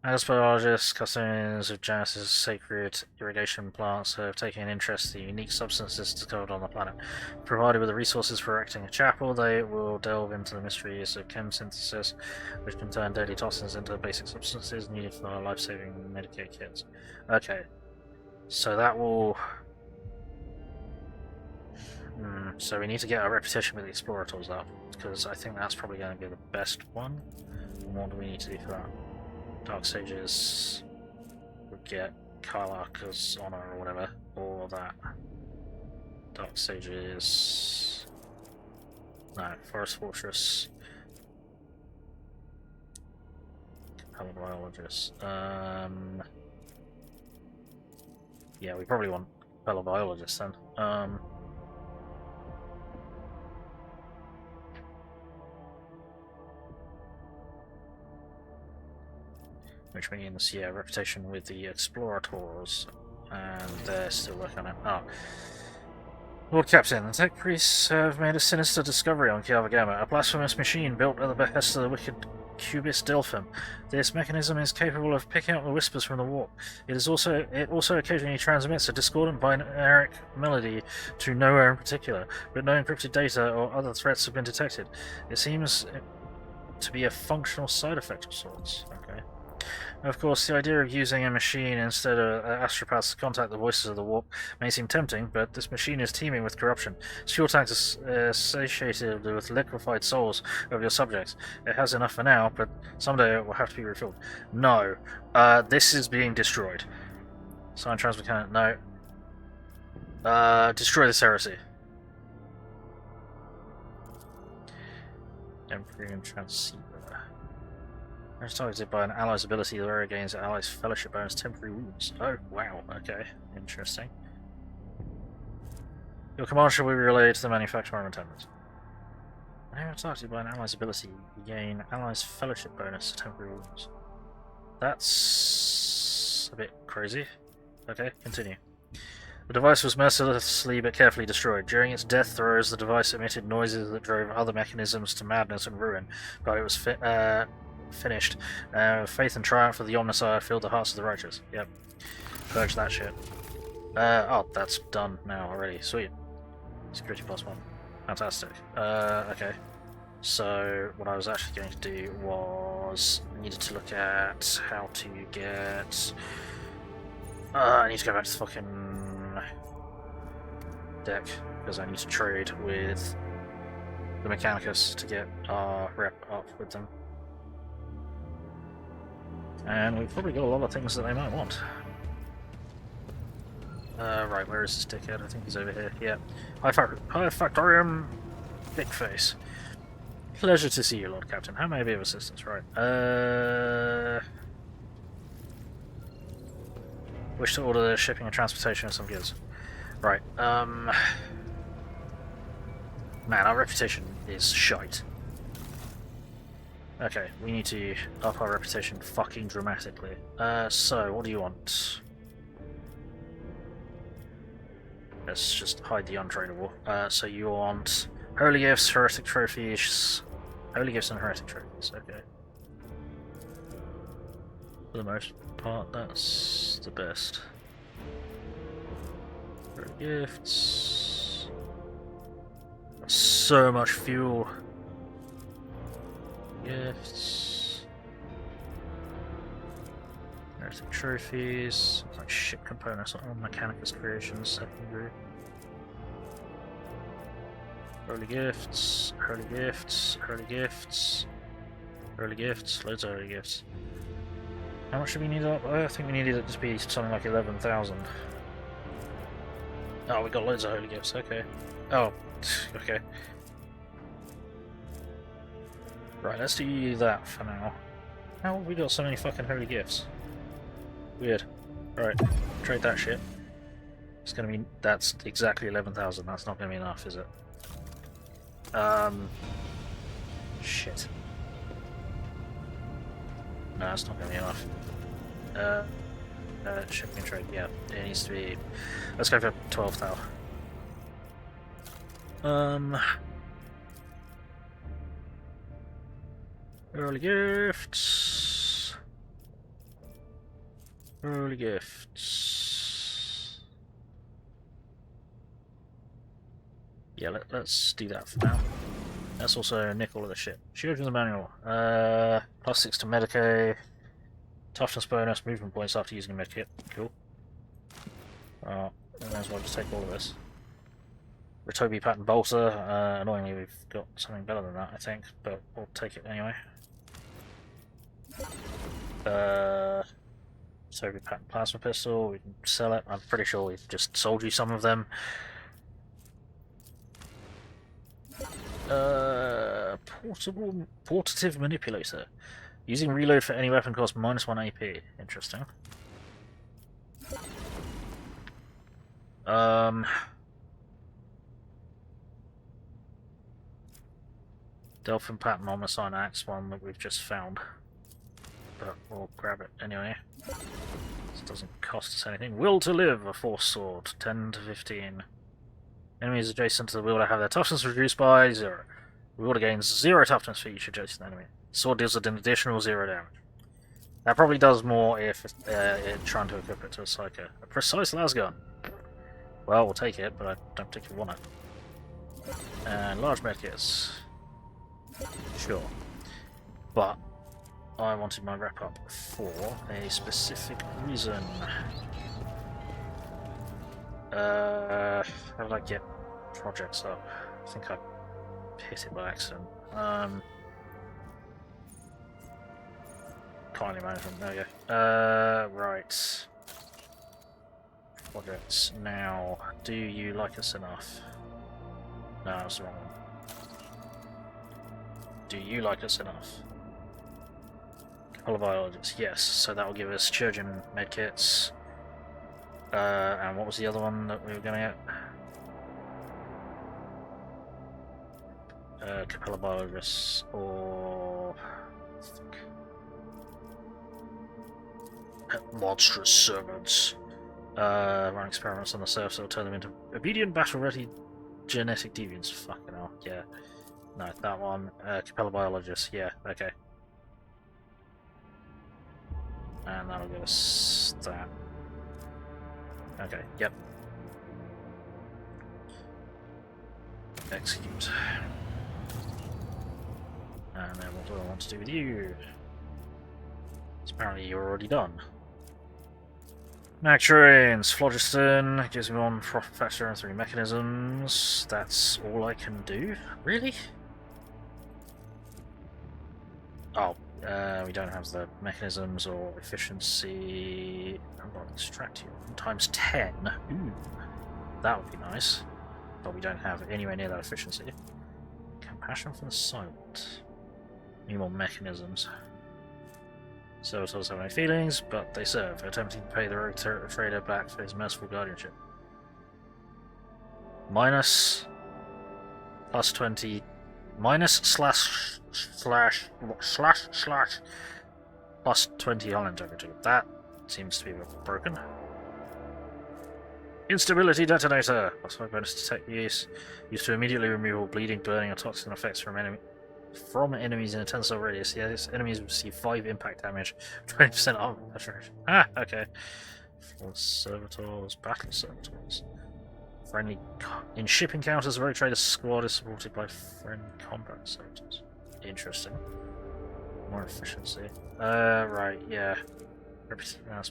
As biologists, custodians of Janus's sacred irrigation plants have taken an interest in the unique substances discovered on the planet. Provided with the resources for erecting a chapel, they will delve into the mysteries of chem synthesis, which can turn deadly toxins into basic substances needed for life-saving Medicaid kits. Okay, so that will... so we need to get our reputation with the Explorators up, because I think that's probably going to be the best one. And what do we need to do for that? Dark Sages would get Karlaka's honor or whatever, or that. Dark Sages. No, Forest Fortress. Capella Biologist. Yeah, we probably want Capella Biologist then. Which means, yeah, reputation with the Explorators, and they're still working on it. Oh. Lord Captain, the tech priests have made a sinister discovery on Kiava Gamma, a blasphemous machine built at the behest of the wicked Cubist Delphim. This mechanism is capable of picking up the whispers from the warp. It also occasionally transmits a discordant binaric melody to nowhere in particular, but no encrypted data or other threats have been detected. It seems to be a functional side effect of sorts. Okay. Of course, the idea of using a machine instead of astropaths to contact the voices of the warp may seem tempting, but this machine is teeming with corruption. Its fuel tanks are satiated with liquefied souls of your subjects. It has enough for now, but someday it will have to be refilled. No. This is being destroyed. Sign transmechanic. No. Destroy this heresy. Empyrean transceiver. It's targeted by an ally's ability, the area gains the ally's fellowship bonus temporary wounds. Oh, wow, okay. Interesting. Your command shall be relayed to the manufacturer attendants. Whenever targeted by an ally's ability, you gain ally's fellowship bonus to temporary wounds. That's a bit crazy. Okay, continue. The device was mercilessly but carefully destroyed. During its death throes, the device emitted noises that drove other mechanisms to madness and ruin, but it was finished. Faith and triumph of the Omnissiah filled the hearts of the righteous. Yep. Purge that shit. Oh, that's done now already. Sweet. Security +1. Fantastic. Okay. So, what I was actually going to do was... I needed to look at how to get... I need to go back to the fucking deck, because I need to trade with the Mechanicus to get our rep up with them. And we've probably got a lot of things that they might want. Right, where is this dickhead? I think he's over here. Yeah. Hi Factorium, Big Face. Pleasure to see you, Lord Captain. How may I be of assistance? Right. Wish to order the shipping and transportation of some goods. Right. Man, our reputation is shite. Okay, we need to up our reputation fucking dramatically. So, what do you want? Let's just hide the untradeable. So you want holy gifts, heretic trophies, holy gifts and heretic trophies. Okay. For the most part, that's the best. Holy gifts. That's so much fuel. Gifts. Heretic trophies. Like ship components on Mechanicus creations, secondary. Early gifts, early gifts, early gifts, early gifts, loads of early gifts. How much do we need up? I think we needed it to be something like 11,000. Oh, we got loads of holy gifts, okay. Oh, okay. Right, let's do that for now. How have we got so many fucking holy gifts? Weird. Right, trade that shit. It's gonna be... that's exactly 11,000, that's not gonna be enough, is it? Shit. No, that's not gonna be enough. Shipping and trade, yeah. It needs to be... let's go for 12,000. Early gifts. Early gifts. Yeah, let's do that for now. Let's also nick all of the shit. Shoot from the manual. +6 to Medicaid. Toughness bonus, movement points after using a medkit. Cool. I may as well just take all of this. Ritobi pattern bolter. Annoyingly, we've got something better than that, I think, but we'll take it anyway. Ritobi pattern plasma pistol. We can sell it. I'm pretty sure we've just sold you some of them. Portative manipulator. Using reload for any weapon costs -1 AP. Interesting. Delphin pattern homicide axe, one that we've just found. But we'll grab it anyway. This doesn't cost us anything. Will to live, a force sword, 10 to 15. Enemies adjacent to the wielder have their toughness reduced by 0. The wielder gains 0 toughness for each adjacent enemy. The sword deals an additional 0 damage. That probably does more if it's trying to equip it to a psycho. A precise lasgun. Well, we'll take it, but I don't particularly want it. And large medkits. Sure. But I wanted my wrap up for a specific reason. How did I get projects up? I think I hit it by accident. Kindly management, there we go. Right. Projects. Now, do you like us enough? No, that's the wrong one. Do you like us enough? Couple of biologists, yes. So that will give us Chirurgeon medkits. And what was the other one that we were going to get? Capella biologists or Monstrous servants. Run experiments on the surface that will turn them into obedient, battle-ready genetic deviants. Fucking hell, yeah. No, that one. Capella biologist, yeah, okay. And that'll give us that. Okay, yep. Execute. And then what do I want to do with you? Apparently you're already done. Nectarines, phlogiston, gives me one profit factor and 3 mechanisms. That's all I can do? Really? Oh, we don't have the mechanisms or efficiency. I'm going to extract you. Times 10. Ooh, that would be nice. But we don't have anywhere near that efficiency. Compassion for the silent. Need more mechanisms. Servitors have no feelings, but they serve, attempting to pay the rogue trader back for his merciful guardianship. Minus plus 20 minus slash plus 20 hull integrity. That seems to be broken. Instability detonator. Plus 5 bonus to tech use. Used to immediately remove all bleeding, burning, or toxin effects from enemies in a 10 cell radius. Yes, enemies receive 5 impact damage, 20% armor. Ah, okay. Flawless servitors, battle servitors. Friendly in ship encounters, the rogue trader squad is supported by friendly combat servitors. Interesting. More efficiency. Right, yeah.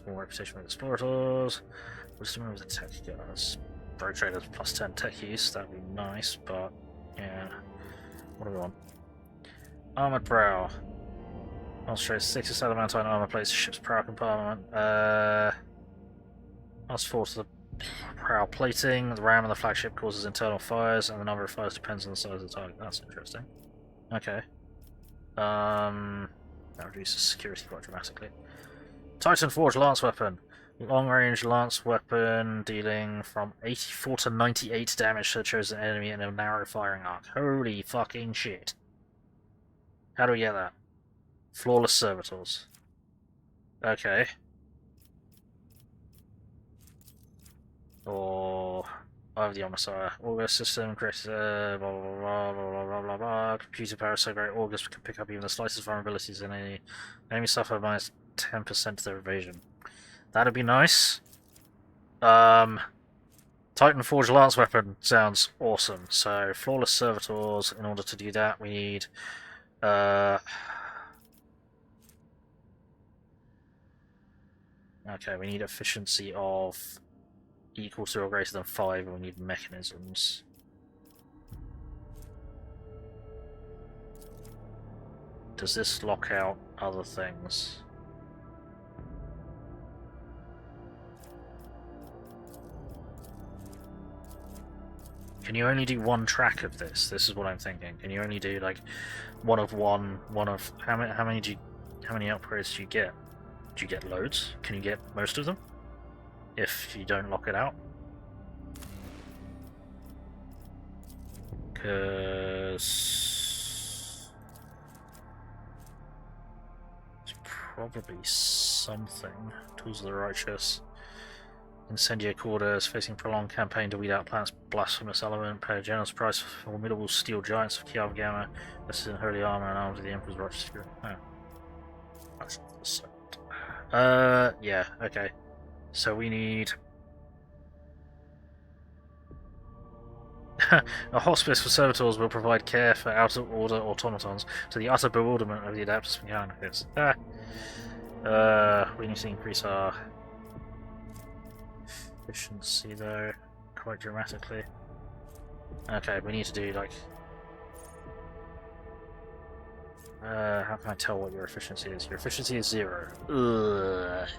More reputation with explorators. Wisdom with the tech guys. Rogue traders plus 10 tech use, that'd be nice, but yeah. What do we want? Armored prow. Concentrates 6 adamantine armor plates to ship's prow compartment. Plus 4 to the prow plating. The ram and the flagship causes internal fires, and the number of fires depends on the size of the target. That's interesting. Okay. That reduces security quite dramatically. Titan Forge lance weapon. Long range lance weapon dealing from 84 to 98 damage to the chosen enemy in a narrow firing arc. Holy fucking shit. How do we get that? Flawless servitors. Okay. Or I have the Omnissiah. August system creates blah blah blah blah blah blah blah blah. Computer power so great August can pick up even the slightest vulnerabilities in any enemy suffer minus 10% to their evasion. That'd be nice. Titan Forge lance weapon sounds awesome. So flawless servitors. In order to do that, we need. Okay, we need efficiency of equal to or greater than 5, and we need mechanisms. Does this lock out other things? Can you only do one track of this? This is what I'm thinking. Can you only do like one of how many upgrades do you get? Do you get loads? Can you get most of them? If you don't lock it out? Because it's probably something. Tools of the Righteous. Incendiary quarters, facing prolonged campaign to weed out planet's blasphemous element, pay a generous price for formidable steel giants of Kiava Gamma, this is in holy armor and arms of the Emperor's Righteous Spirit. Oh. Yeah, okay. So we need a hospice for servitors will provide care for out-of-order automatons to the utter bewilderment of the adapters mechanics. We need to increase our efficiency though, quite dramatically. Okay, we need to do like... how can I tell what your efficiency is? Your efficiency is 0. Ugh.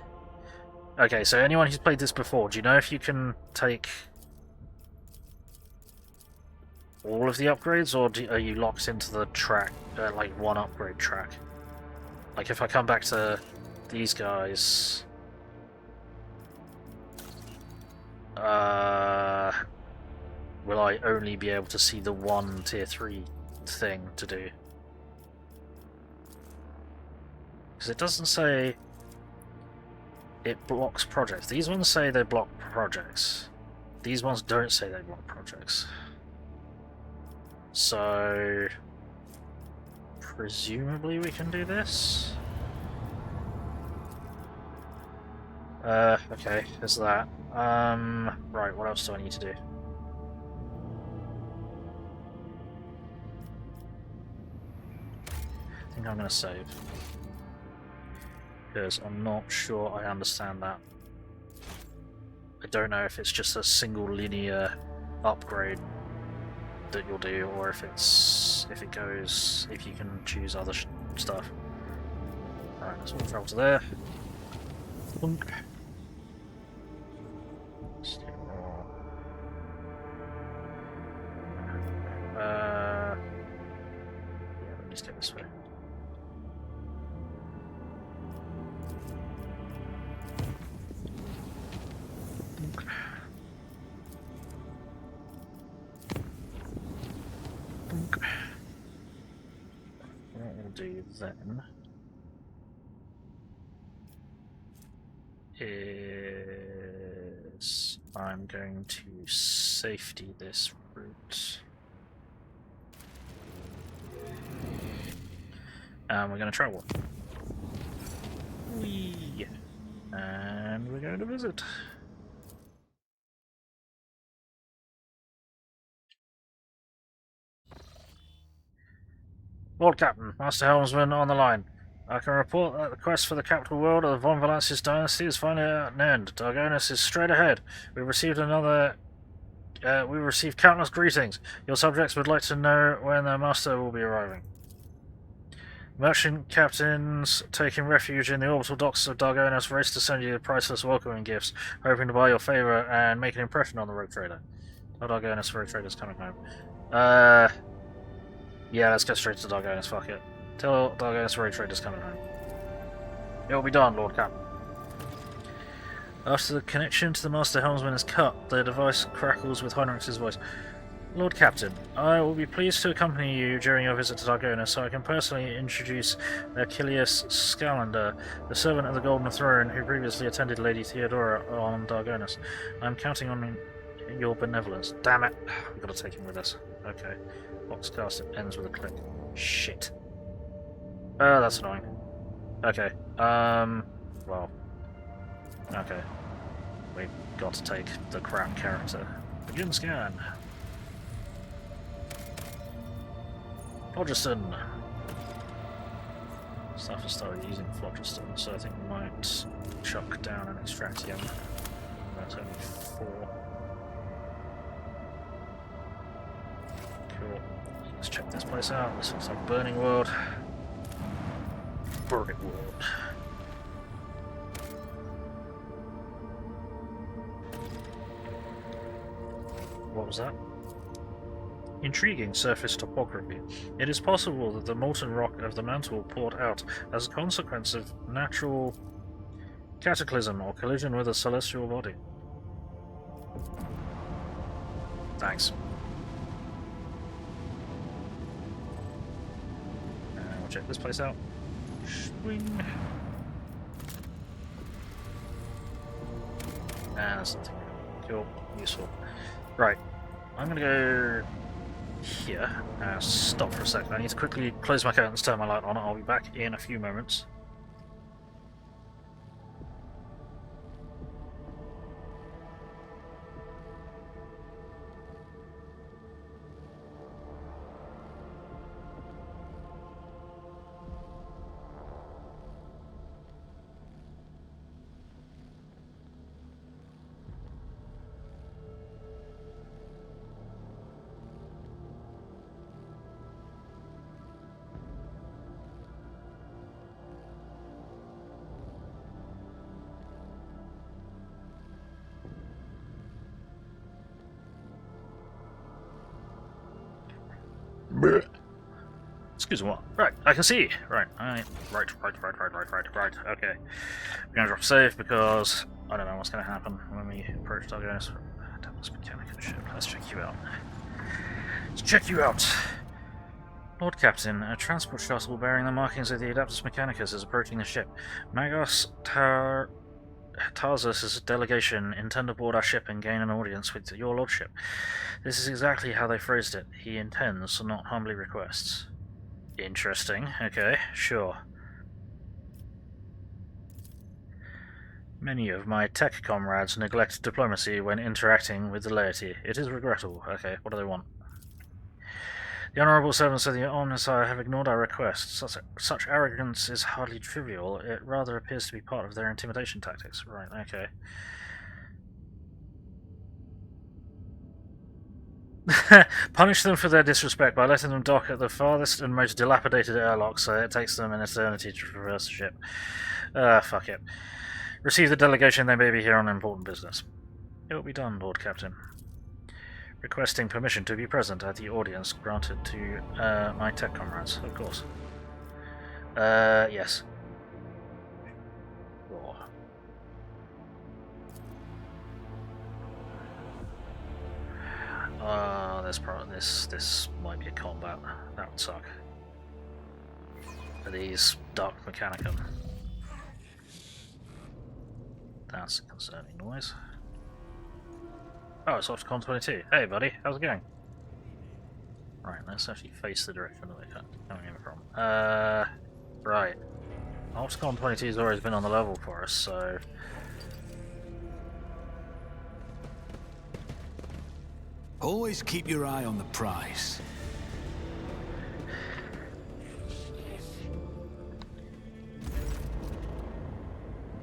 Okay, so anyone who's played this before, do you know if you can take all of the upgrades, or are you locked into the track, like one upgrade track? Like if I come back to these guys... will I only be able to see the one tier 3 thing to do? Because it doesn't say It blocks projects. These ones say they block projects. These ones don't say they block projects. So presumably we can do this. Okay, there's that. Right, what else do I need to do? I think I'm gonna save. Because I'm not sure I understand that. I don't know if it's just a single linear upgrade that you'll do, or if it goes, if you can choose other stuff. Alright, let's all travel to there. Boink. Yeah, let me just get this way. What we'll do then is I'm going to safety this route. And we're going to travel. Whee! And we're going to visit. Lord Captain, Master Helmsman on the line. I can report that the quest for the capital world of the Von Valencius dynasty is finally at an end. Dargonus is straight ahead. We've received countless greetings. Your subjects would like to know when their master will be arriving. Merchant captains taking refuge in the orbital docks of Dargonus race to send you priceless welcoming gifts, hoping to buy your favour and make an impression on the rogue trader. Oh, Dargonus rogue trader's coming home. Yeah, let's go straight to Dargonus, fuck it. Tell Dargonus rogue trader's coming home. It will be done, Lord Captain. After the connection to the Master Helmsman is cut, the device crackles with Heinrix's voice. Lord Captain, I will be pleased to accompany you during your visit to Dargonus so I can personally introduce Achilles Scalander, the servant of the Golden Throne who previously attended Lady Theodora on Dargonus. I'm counting on your benevolence. Damn it! We've got to take him with us. Okay. Boxcast, it ends with a click. Shit. Oh, that's annoying. Okay. Well. Okay. We've got to take the crap character. Begin scan. Phlogiston. Staff has started using Phlogiston, so I think we might chuck down an extraction. That's only 4. Cool. Let's check this place out. This looks like Burning World. Burning World. What was that? Intriguing surface topography. It is possible that the molten rock of the mantle poured out as a consequence of natural cataclysm or collision with a celestial body. Thanks. We'll check this place out. Swing. There's nothing. Cool. Useful. Right. I'm gonna go here. Stop for a second. I need to quickly close my curtains, turn my light on. I'll be back in a few moments. Excuse me, what? Right, I can see. Right, right. Okay. We're gonna drop save because I don't know what's gonna happen when we approach Dargonus. Adeptus Mechanicus ship. Let's check you out. Let's check you out. Lord Captain, a transport shuttle bearing the markings of the Adeptus Mechanicus is approaching the ship. Magos Tarsus' delegation intend to board our ship and gain an audience with your lordship. This is exactly how they phrased it. He intends, not humbly requests. Interesting. Okay, sure. Many of my tech comrades neglect diplomacy when interacting with the laity. It is regrettable. Okay, what do they want? The honourable servants of the Omnissiah have ignored our requests. Such arrogance is hardly trivial. It rather appears to be part of their intimidation tactics. Right, okay. Punish them for their disrespect by letting them dock at the farthest and most dilapidated airlock so it takes them an eternity to traverse the ship. Fuck it. Receive the delegation, they may be here on important business. It will be done, Lord Captain. Requesting permission to be present at the audience granted to my tech comrades, of course. Yes. Raw. This might be a combat. That would suck. Are these Dark Mechanicum? That's a concerning noise. Oh, it's Opticon 22. Hey, buddy, how's it going? Right, let's actually face the direction that we're coming in from. Right. Opticon 22 has always been on the level for us, so... Always keep your eye on the prize.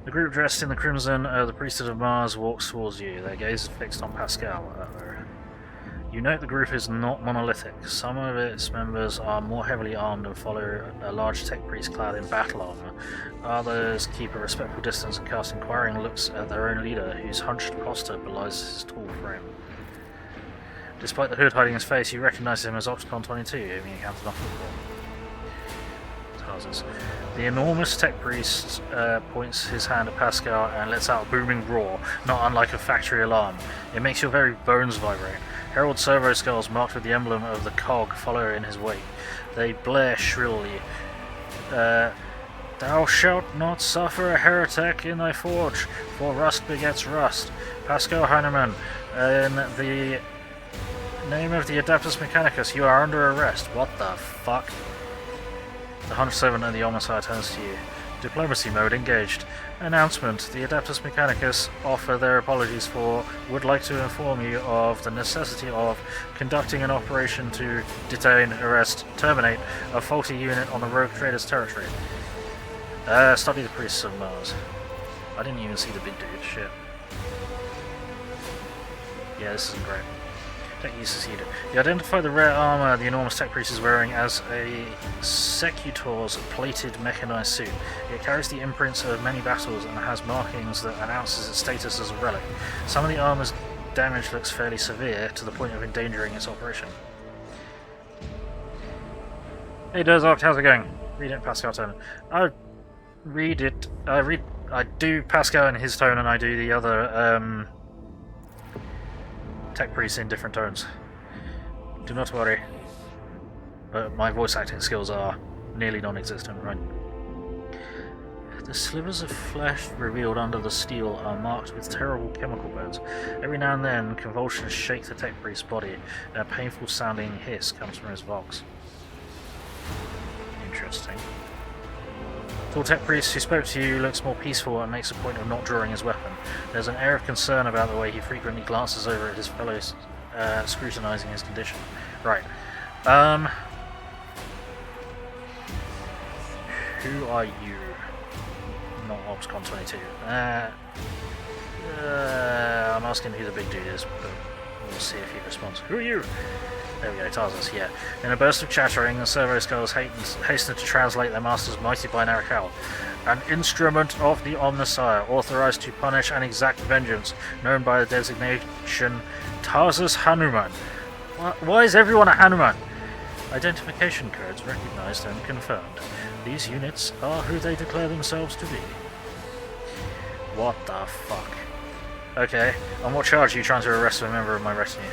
The group dressed in the crimson of the priesthood of Mars walks towards you, their gaze fixed on Pascal. You note the group is not monolithic. Some of its members are more heavily armed and follow a large tech priest clad in battle armor. Others keep a respectful distance and cast inquiring looks at their own leader, whose hunched posture belies his tall frame. Despite the hood hiding his face, you recognize him as Opticon 22, whom you encountered on football. The enormous tech priest points his hand at Pascal and lets out a booming roar, not unlike a factory alarm. It makes your very bones vibrate. Herald servo skulls marked with the emblem of the cog follow in his wake. They blare shrilly. Thou shalt not suffer a heretic in thy forge, for rust begets rust. Pascal Heinemann, in the name of the Adeptus Mechanicus, you are under arrest. What the fuck? The Hunch Servant and the Omnissiah turns to you. Diplomacy mode engaged. Announcement. The Adeptus Mechanicus offer their apologies for would like to inform you of the necessity of conducting an operation to detain, arrest, terminate a faulty unit on the rogue trader's territory. Study the Priests of Mars. I didn't even see the big dude. Shit. Yeah, this isn't great. Tech use succeeded. You identify the rare armor the enormous tech priest is wearing as a Secutor's plated mechanized suit. It carries the imprints of many battles and has markings that announces its status as a relic. Some of the armor's damage looks fairly severe, to the point of endangering its operation. Hey Durzoct, how's it going? Read it in Pascal tone. I do Pascal in his tone and I do the other tech priests in different tones. Do not worry. But my voice acting skills are nearly non-existent, right? The slivers of flesh revealed under the steel are marked with terrible chemical burns. Every now and then, convulsions shake the tech priest's body, and a painful sounding hiss comes from his vox. Interesting. Tall tech priest who spoke to you looks more peaceful and makes a point of not drawing his weapon. There's an air of concern about the way he frequently glances over at his fellows, scrutinizing his condition. Right. Who are you? Not Opticon 22. I'm asking who the big dude is, but we'll see if he responds. Who are you? There we go, Tarsus, yeah. In a burst of chattering, the servo skulls hasten to translate their master's mighty binary howl. An instrument of the Omnissiah, authorized to punish and exact vengeance, known by the designation Tarsus Hanuman. Why is everyone a Hanuman? Identification codes recognized and confirmed. These units are who they declare themselves to be. What the fuck? Okay, on what charge are you trying to arrest a member of my retinue?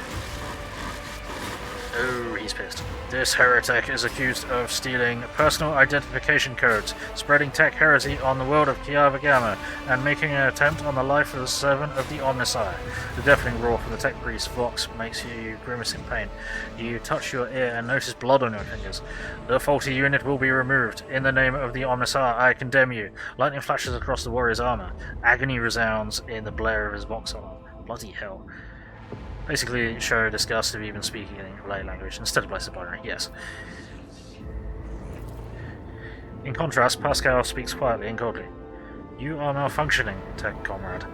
Oh, he's pissed. This heretic is accused of stealing personal identification codes, spreading tech heresy on the world of Kiava Gamma, and making an attempt on the life of the servant of the Omnissiah. The deafening roar from the tech priest Vox makes you grimace in pain. You touch your ear and notice blood on your fingers. The faulty unit will be removed. In the name of the Omnissiah, I condemn you. Lightning flashes across the warrior's armor. Agony resounds in the blare of his Vox armor. Bloody hell. Basically, show disgust of even speaking lay language instead of blessed binary, yes. In contrast, Pascal speaks quietly and coldly. You are malfunctioning, tech comrade.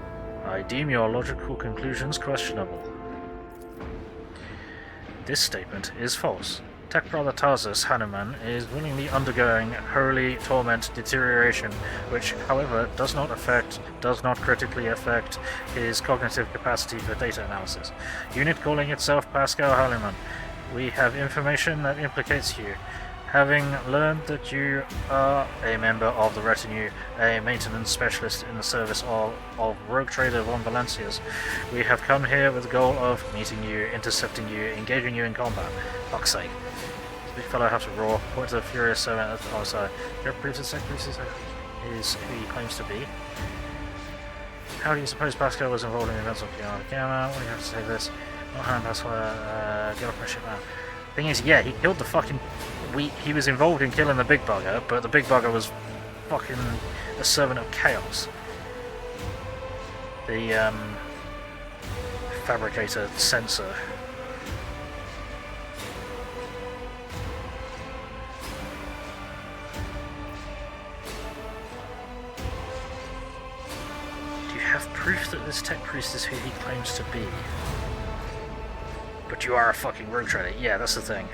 I deem your logical conclusions questionable. This statement is false. Tech brother Tarsus Hanuman is willingly undergoing holy torment deterioration, which, however, does not critically affect his cognitive capacity for data analysis. Unit calling itself Pascal Hanuman. We have information that implicates you. Having learned that you are a member of the retinue, a maintenance specialist in the service of rogue trader von Valencius, we have come here with the goal of meeting you, intercepting you, engaging you in combat. Fuck's sake. Big fellow has to roar, point to the furious servant at the side. Your proof that Priest is who he claims to be. How do you suppose Pascal was involved in the events of Kiava Gamma? What do you have to say this? Not hand Pascal, get off my ship now. Thing is, yeah, he killed the fucking... He was involved in killing the big bugger, but the big bugger was fucking a servant of chaos. The, Fabricator-Censor. Do you have proof that this tech priest is who he claims to be? But you are a fucking rogue trader. Yeah, that's the thing.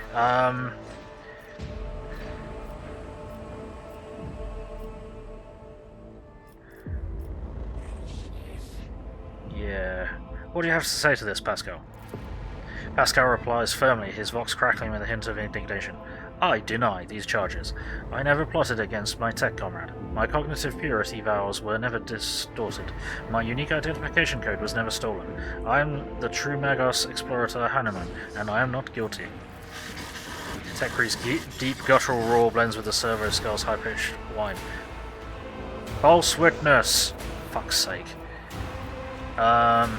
Yeah. What do you have to say to this, Pascal? Pascal replies firmly, his vox crackling with a hint of indignation. I deny these charges. I never plotted against my tech comrade. My cognitive purity vows were never distorted. My unique identification code was never stolen. I am the true Magos Explorator Hanuman, and I am not guilty. Tech priest's deep guttural roar blends with the servo skull's high-pitched whine. False witness! Fuck's sake. How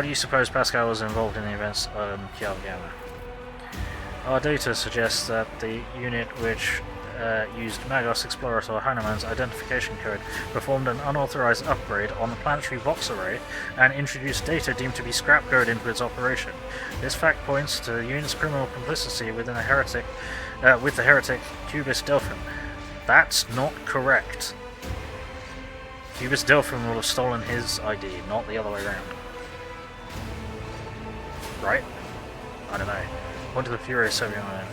do you suppose Pascal was involved in the events of Kiava Gamma? Our data suggests that the unit which used Magos Explorator Hanuman's identification code performed an unauthorized upgrade on the planetary Vox array and introduced data deemed to be scrap code into its operation. This fact points to the unit's criminal complicity with the heretic Cubis Delphin. That's not correct. Cubis Delphin will have stolen his ID, not the other way around. Right? I don't know. Point to the Furious Soviet Union.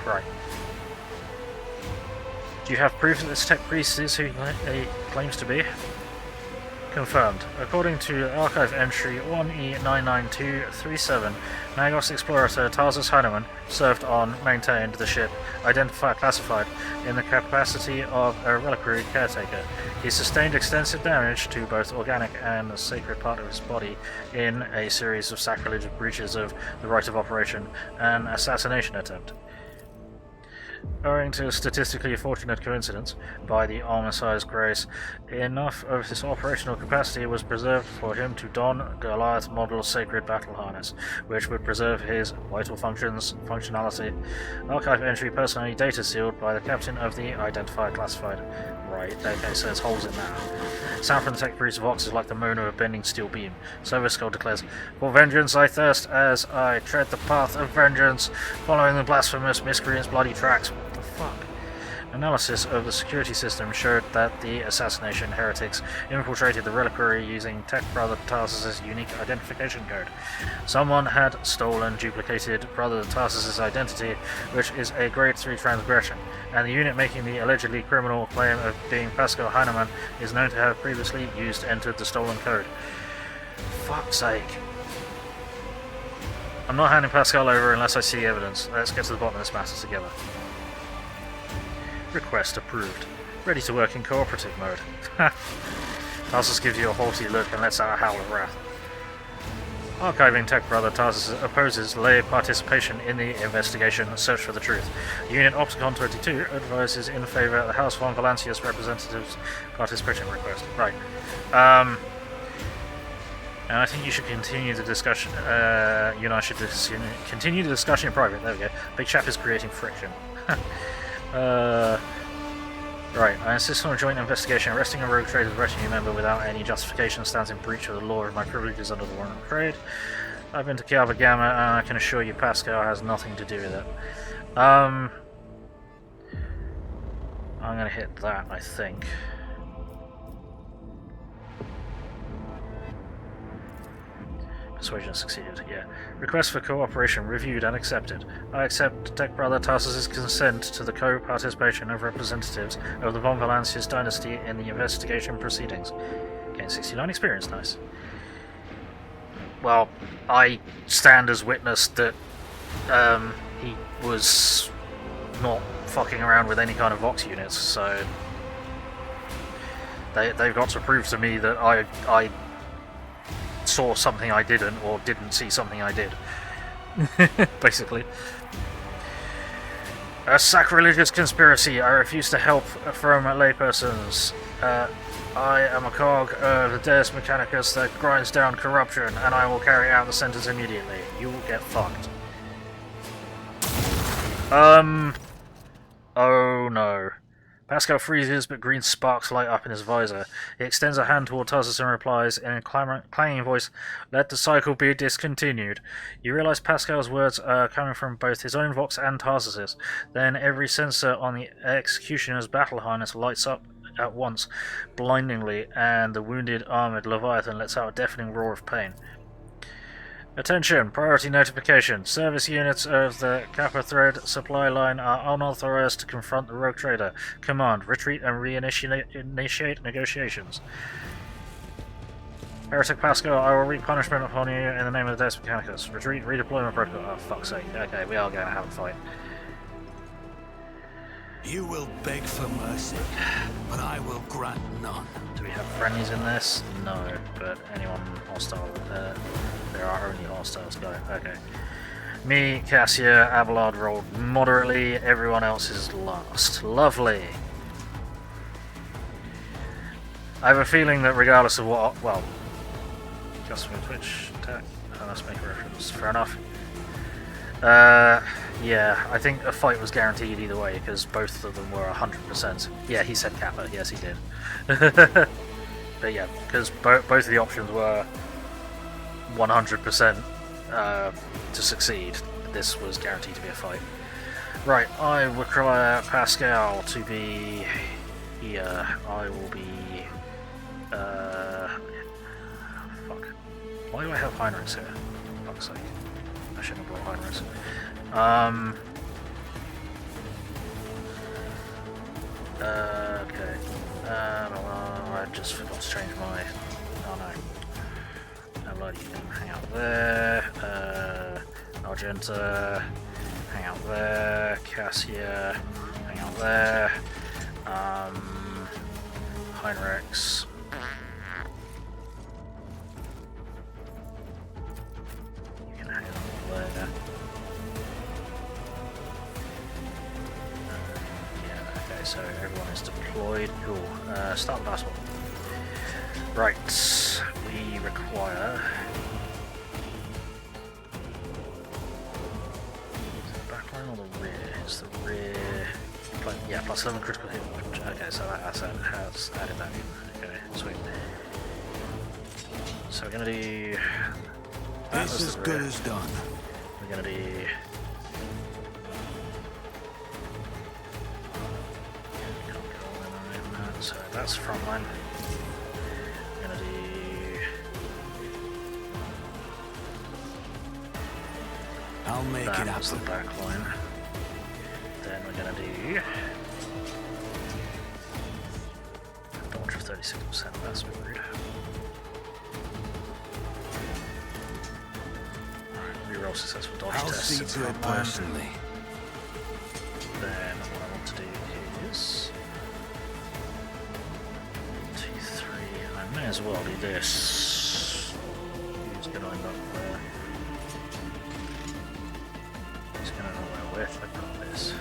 Right. Do you have proof that this tech priest is who he claims to be? Confirmed. According to archive entry 1E99237, Magos Explorator Tarsus Hanuman served on, maintained the ship, identified classified, in the capacity of a reliquary caretaker. He sustained extensive damage to both organic and the sacred part of his body in a series of sacrilegious breaches of the right of operation and assassination attempt. Owing to a statistically fortunate coincidence, by the Omnissiah's grace, enough of his operational capacity was preserved for him to don Goliath model sacred battle harness, which would preserve his vital functionality. Archive entry personally data sealed by the captain of the identified classified. Right, okay, so there's holes in that. Sound from the tech priest Vox is like the moan of a bending steel beam. Silver Skull declares, For vengeance I thirst as I tread the path of vengeance, following the blasphemous miscreants' bloody tracks. What the fuck? Analysis of the security system showed that the assassination heretics infiltrated the reliquary using Tech Brother Tarsus' unique identification code. Someone had stolen, duplicated Brother Tarsus' identity, which is a grade 3 transgression, and the unit making the allegedly criminal claim of being Pascal Hanuman is known to have previously entered the stolen code. Fuck's sake. I'm not handing Pascal over unless I see evidence. Let's get to the bottom of this matter together. Request approved. Ready to work in cooperative mode. Tarsus gives you a haughty look and lets out a howl of wrath. Archiving Tech Brother Tarsus opposes lay participation in the investigation and search for the truth. Unit Opticon 22 advises in favour of the House von Valencius representatives' participation request. Right. And I think you should continue the discussion. You and I should continue the discussion in private. There we go. Big chap is creating friction. Right, I insist on a joint investigation. Arresting a rogue trader's retinue member without any justification stands in breach of the law of my privileges under the Warrant of Trade. I've been to Kiava Gamma, and I can assure you Pascal has nothing to do with it. I'm gonna hit that, I think. Persuasion succeeded, yeah. Request for cooperation reviewed and accepted. I accept Tech Brother Tarsus' consent to the co-participation of representatives of the von Valencius dynasty in the investigation proceedings. Gain 69 experience, nice. Well, I stand as witness that he was not fucking around with any kind of Vox units, so they've got to prove to me that I saw something I didn't, or didn't see something I did. Basically. A sacrilegious conspiracy. I refuse to help from laypersons. I am a cog of the Deus Mechanicus that grinds down corruption, and I will carry out the sentence immediately. You will get fucked. Oh no. Pascal freezes, but green sparks light up in his visor. He extends a hand toward Tarsus and replies in a clanging voice, "Let the cycle be discontinued." You realize Pascal's words are coming from both his own Vox and Tarsus's. Then every sensor on the executioner's battle harness lights up at once, blindingly, and the wounded, armored Leviathan lets out a deafening roar of pain. Attention! Priority notification. Service units of the Kappa Thread supply line are unauthorized to confront the rogue trader. Command, retreat and reinitiate negotiations. Heretic Pascal, I will wreak punishment upon you in the name of the Deus Mechanicus. Retreat, redeployment protocol. Oh, fuck's sake. Okay, we are going to have a fight. You will beg for mercy, but I will grant none. Do we have friendlies in this? No, but anyone hostile? There are only hostiles. Got it. Okay. Me, Cassia, Abelard rolled moderately. Everyone else is last. Lovely. I have a feeling that regardless of what... Well... Just with Twitch attack. Oh, let's make a reference. Fair enough. Yeah, I think a fight was guaranteed either way, because both of them were 100%. Yeah, he said Kappa. Yes, he did. But yeah, because both of the options were 100% to succeed. This was guaranteed to be a fight. Right, I require Pascal to be here. I will be... fuck. Why do I have Heinrix here? For fuck's sake. I shouldn't have brought Heinrix. Okay. I just forgot to change my... Oh no. Hello, you can hang out there. Argenta, hang out there. Cassia, hang out there. Heinrix. You can hang out there. So everyone is deployed. Cool. Start the last one. Right. We require... Is it the backline or the rear? It's the rear... Yeah, plus 11 critical hit. Okay, so that asset has added that in. Okay, sweet. So we're going to do... This is good as done. We're going to do... So that's front line. I'm gonna do... I'll make it that happen. was the back line. Then we're gonna do... Dodge of 36%, that's rude. Alright, reroll successful dodge I'll test. see to it personally. Then what I want to do is... as well do this. Who's going to end up there? Who's going to know where with? I got this.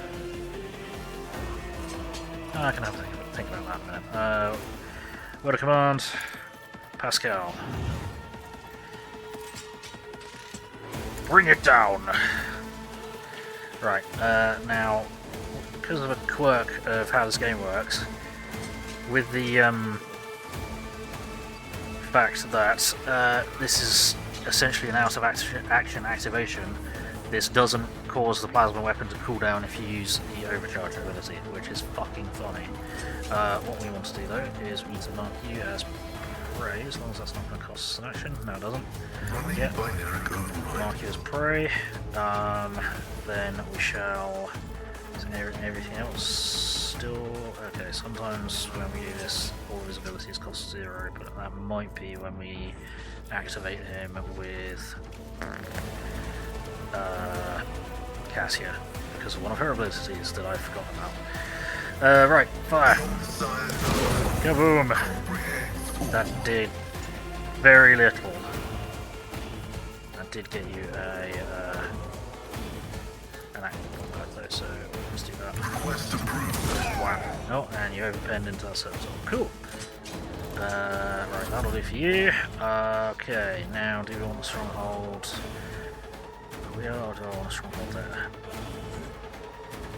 Oh, I can have to think about that in a minute. Word of command, Pascal. Bring it down! Right, now, because of a quirk of how this game works, with the fact that this is essentially an out of action activation, this doesn't cause the plasma weapon to cool down if you use the overcharge ability, which is fucking funny. What we want to do though is we need to mark you as prey, as long as that's not going to cost us an action. No, it doesn't. Yeah. Mark you as prey. Then we shall. Everything else still okay. Sometimes when we do this, all of his abilities cost 0, but that might be when we activate him with Cassia, because of one of her abilities that I forgot about. Right, fire. Kaboom! That did very little. That did get you an active combat though, so let's do that. Wow. Oh, and you overpenned into that service. Cool. Right, that'll do for you. Okay, now do we want the stronghold? We are, do I want a stronghold there?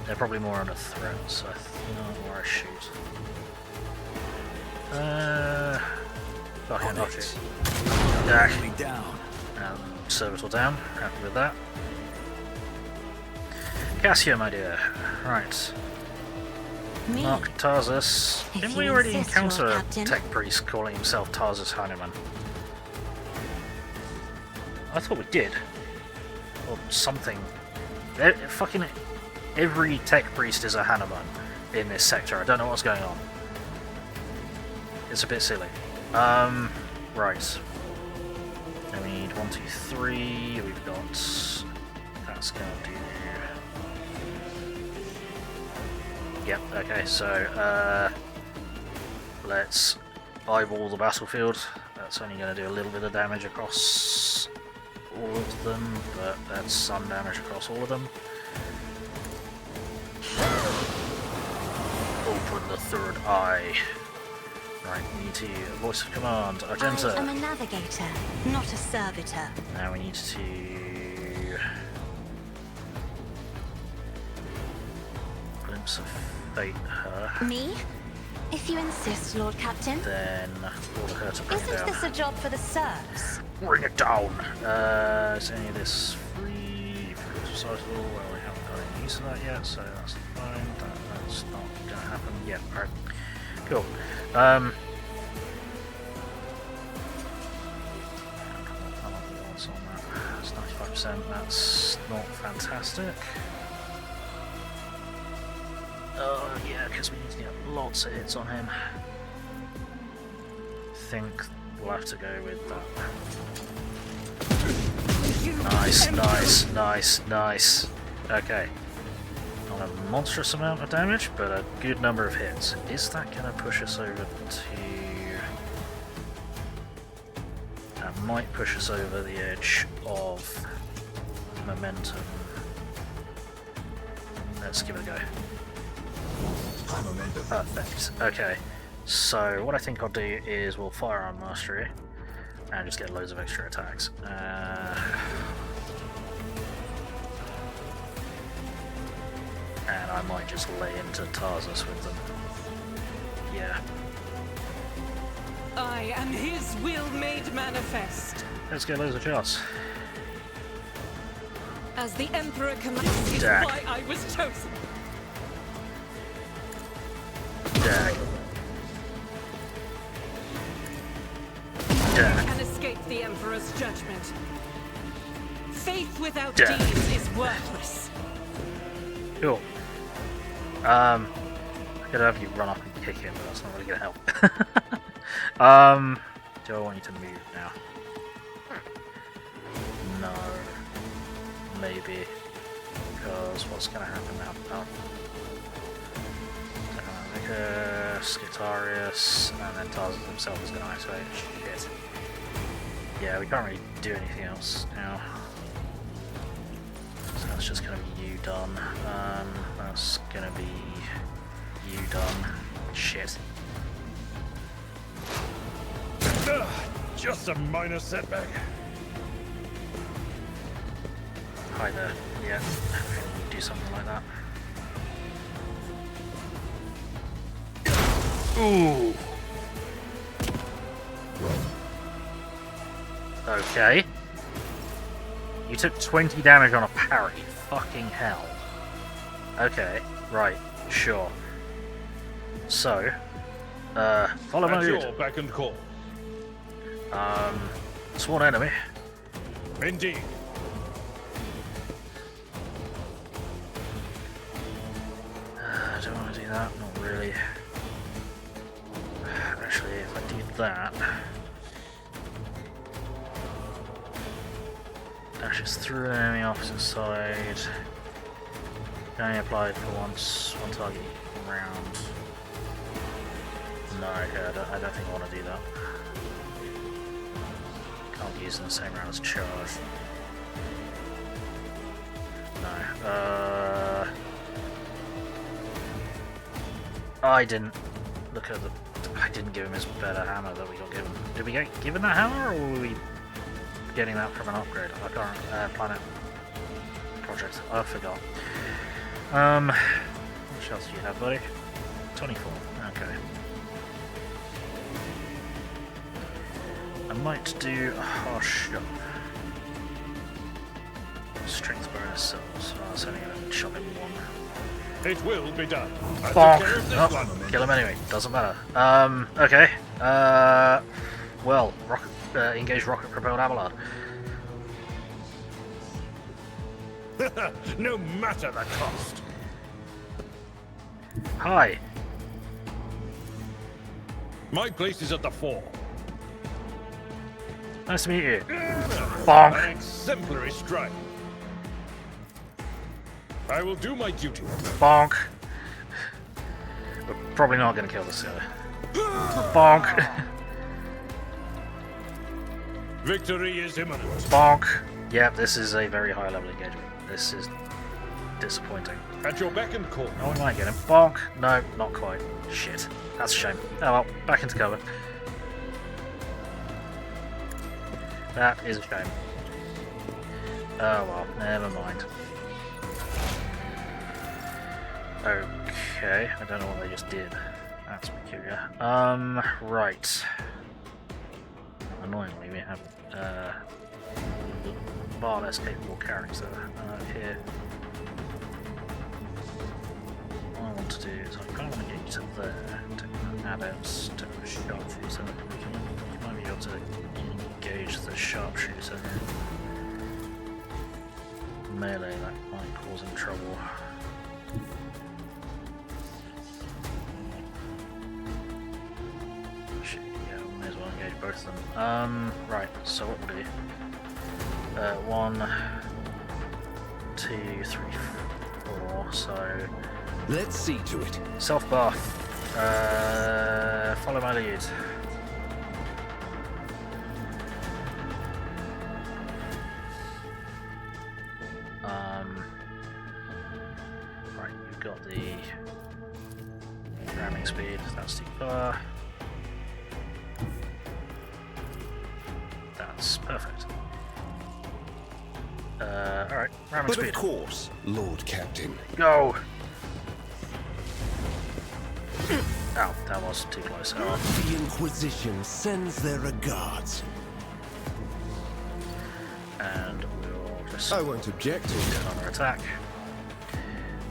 They're probably more under threat, so I think where I shoot. Fucking object. Down. Servitor down. Happy with that. Cassia, my dear. Right. Me? Mark Tarsus. If Didn't you we already insist, encounter Lord a Captain. tech priest calling himself Tarsus Heinemann? I thought we did. Or something. Fucking every tech priest is a Heinemann in this sector. I don't know what's going on. It's a bit silly. Right. Then we need 1, 2, 3. We've got. That's gonna do. Yep, okay, so let's eyeball the battlefield. That's only going to do a little bit of damage across all of them, but that's some damage across all of them. Open the third eye. Right, we need to voice of command, Argenta. I am a navigator, not a servitor. Now we need to glimpse of fate her. Me? If you insist, Lord Captain. Then order her to bring it Isn't down. this a job for the serfs? Bring it down! Is any of this free? Recital? Well, we haven't got any use of that yet, so that's fine. That's not going to happen yet. Alright. Cool. What's on that? It's 95%. That's not fantastic. Oh, yeah, because we need to get lots of hits on him. I think we'll have to go with that. Nice, nice, nice, nice. Okay. Not a monstrous amount of damage, but a good number of hits. Is that going to push us over to... That might push us over the edge of momentum. Let's give it a go. Perfect. Okay. So what I think I'll do is we'll fire on Mastery and just get loads of extra attacks. And I might just lay into Tarsus with them. Yeah. I am his will made manifest. Let's get loads of shots. As the Emperor commands is Jack. why I was chosen. Dag. Dag. Can escape the Emperor's judgment. Faith without Dag. deeds is worthless. Cool. I could have you run up and kick him, but that's not really gonna help. Do I want you to move now? No. Maybe. Because what's gonna happen now? Oh. Scutarius, and then Tarzan himself is going to activate. Shit. Yeah, we can't really do anything else now. So that's just going to be you done. That's going to be you done. Shit. Just a minor setback. Hi there. Yeah, do something like that. Ooh. Okay. You took 20 damage on a parry. Fucking hell. Okay, right, sure. So, follow my lead. Your beck and call. Sworn enemy. Indeed. Do I want to do that? Not really. Actually, if I do that, dashes through an enemy opposite side. Only applied for one target round. No, okay, I don't think I want to do that. Can't be used in the same round as charge. No. I didn't look at the. I didn't give him his better hammer that we got given. Did we get given that hammer, or were we getting that from an upgrade? I can't. Planet project. I forgot. What else do you have, buddy? 24. Okay. I might do a harsh shot. Strength bonus cells. So that's only going to chop him one. It will be done. Bonk. Oh, kill him anyway. Doesn't matter. Okay. Well, engage rocket propelled Abelard. No matter the cost. Hi. My place is at the fore. Nice to meet you. Bonk. An exemplary strike. I will do my duty. Bonk. We're probably not going to kill this guy. Bonk. Victory is imminent. Bonk. Yep, this is a very high level engagement. This is disappointing. At your beck and call. Oh, we might get him. Bonk. No, not quite. Shit. That's a shame. Oh well, back into cover. That is a shame. Oh well, never mind. Okay, I don't know what they just did. That's peculiar. Right. Annoyingly, we have far less capable character here. What I want to do is I kind of want to get you to there, to add out to sharpshooter, so you might be able to engage the sharpshooter. Melee, that might cause him trouble. Shit, yeah, we may as well engage both of them. Right, so what we'll do. 1, 2, 3, 4, so... Let's see to it. Self-bath. Follow my lead. Right, you've got the ramming speed, that's too far. That's perfect. Alright, ramming But speed. of course, Lord Captain. Go! Ow, that was too close. Oh. The Inquisition sends their regards. And we'll just I won't object to it. another attack.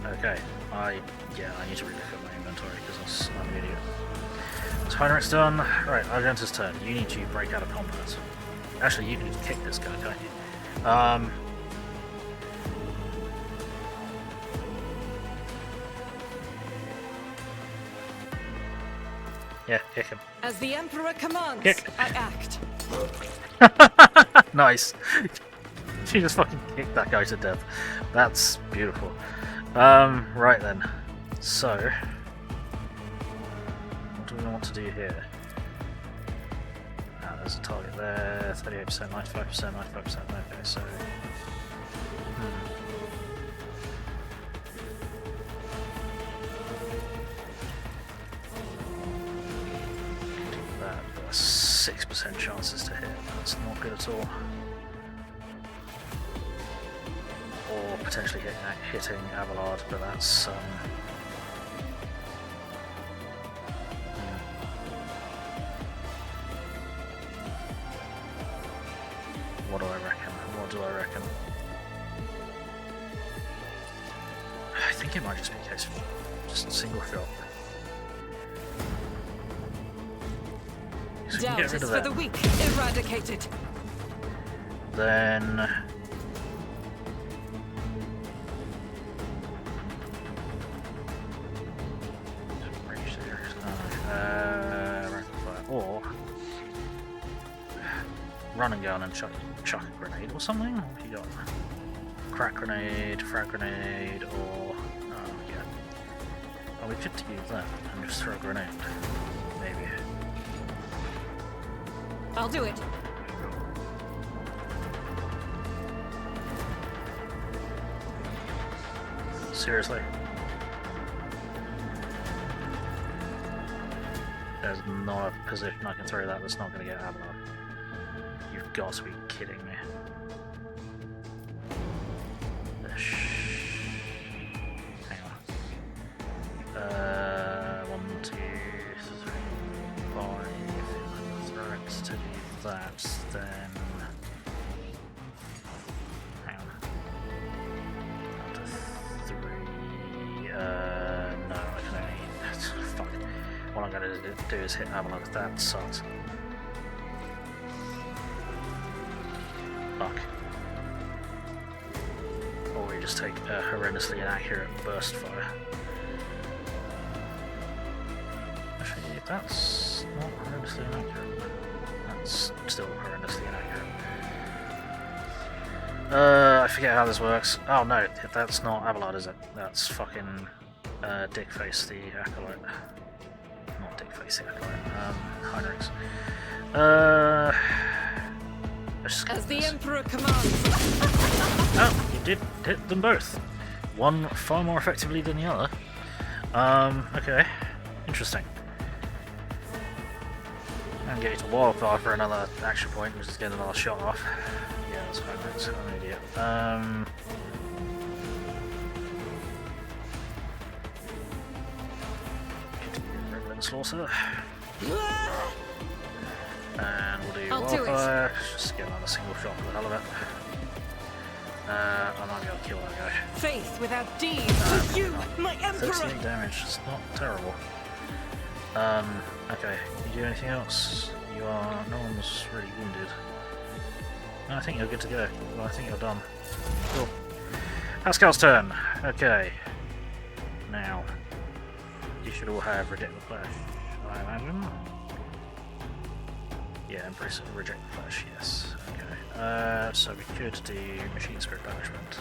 Okay, I need to relook at my inventory because I'm an idiot. Is Heinrix done? Right, Argento's turn. You need to break out of combat. Actually, you need to kick this guy, can't you? Yeah, kick him. As the Emperor commands, Kick. I act. Nice. She just fucking kicked that guy to death. That's beautiful. Right then. So do we want to do here? Ah, there's a target there, 38%, 95%, 95%, okay, so... That, 6% chances to hit, that's not good at all. Or potentially hitting Abelard, but that's... What do I reckon? What do I reckon? I think it might just be a case of just a single shot. So we can get rid of for that. the weak, eradicated. Then... or run and gun and chuck a grenade or something. What have you got? Crack grenade, frag grenade, or yeah. Oh, we could use that and just throw a grenade. Maybe. I'll do it. Seriously? There's not a position I can throw that that's not going to get Avalon. You've got to be kidding me. Hang on. 1, 2, 3, 5. Throw it to do that, then... Hang on. 1 to 3... no, I can only... Fuck. What I'm going to do is hit Avalon. That sucks. Fuck. Or we just take a horrendously inaccurate burst fire. Actually, that's not horrendously inaccurate. That's still horrendously inaccurate. I forget how this works. Oh no, that's not Abelard, is it? That's fucking Dickface the Acolyte. Not Dickface the Acolyte, Heinrix. As the Emperor commands. Oh, you did hit them both. One far more effectively than the other. Okay. Interesting. And get you to wildfire for another action point, and just get another shot off. Yeah, that's fine, that's an idiot. Regular slaughter. And we'll do wildfire, just get another single shot for the hell of it. I might be able to kill that guy. Faith without deeds. You, my Emperor! 13 damage, it's not terrible. Okay, you do anything else? You are... no one's really wounded. No, I think you're good to go. Well, I think you're done. Cool. Pascal's turn. Okay. Now, you should all have Reject the Flesh, I imagine. Yeah, embrace it, Reject the Flesh, yes. Okay. So we could do Machine Spirit Banishment.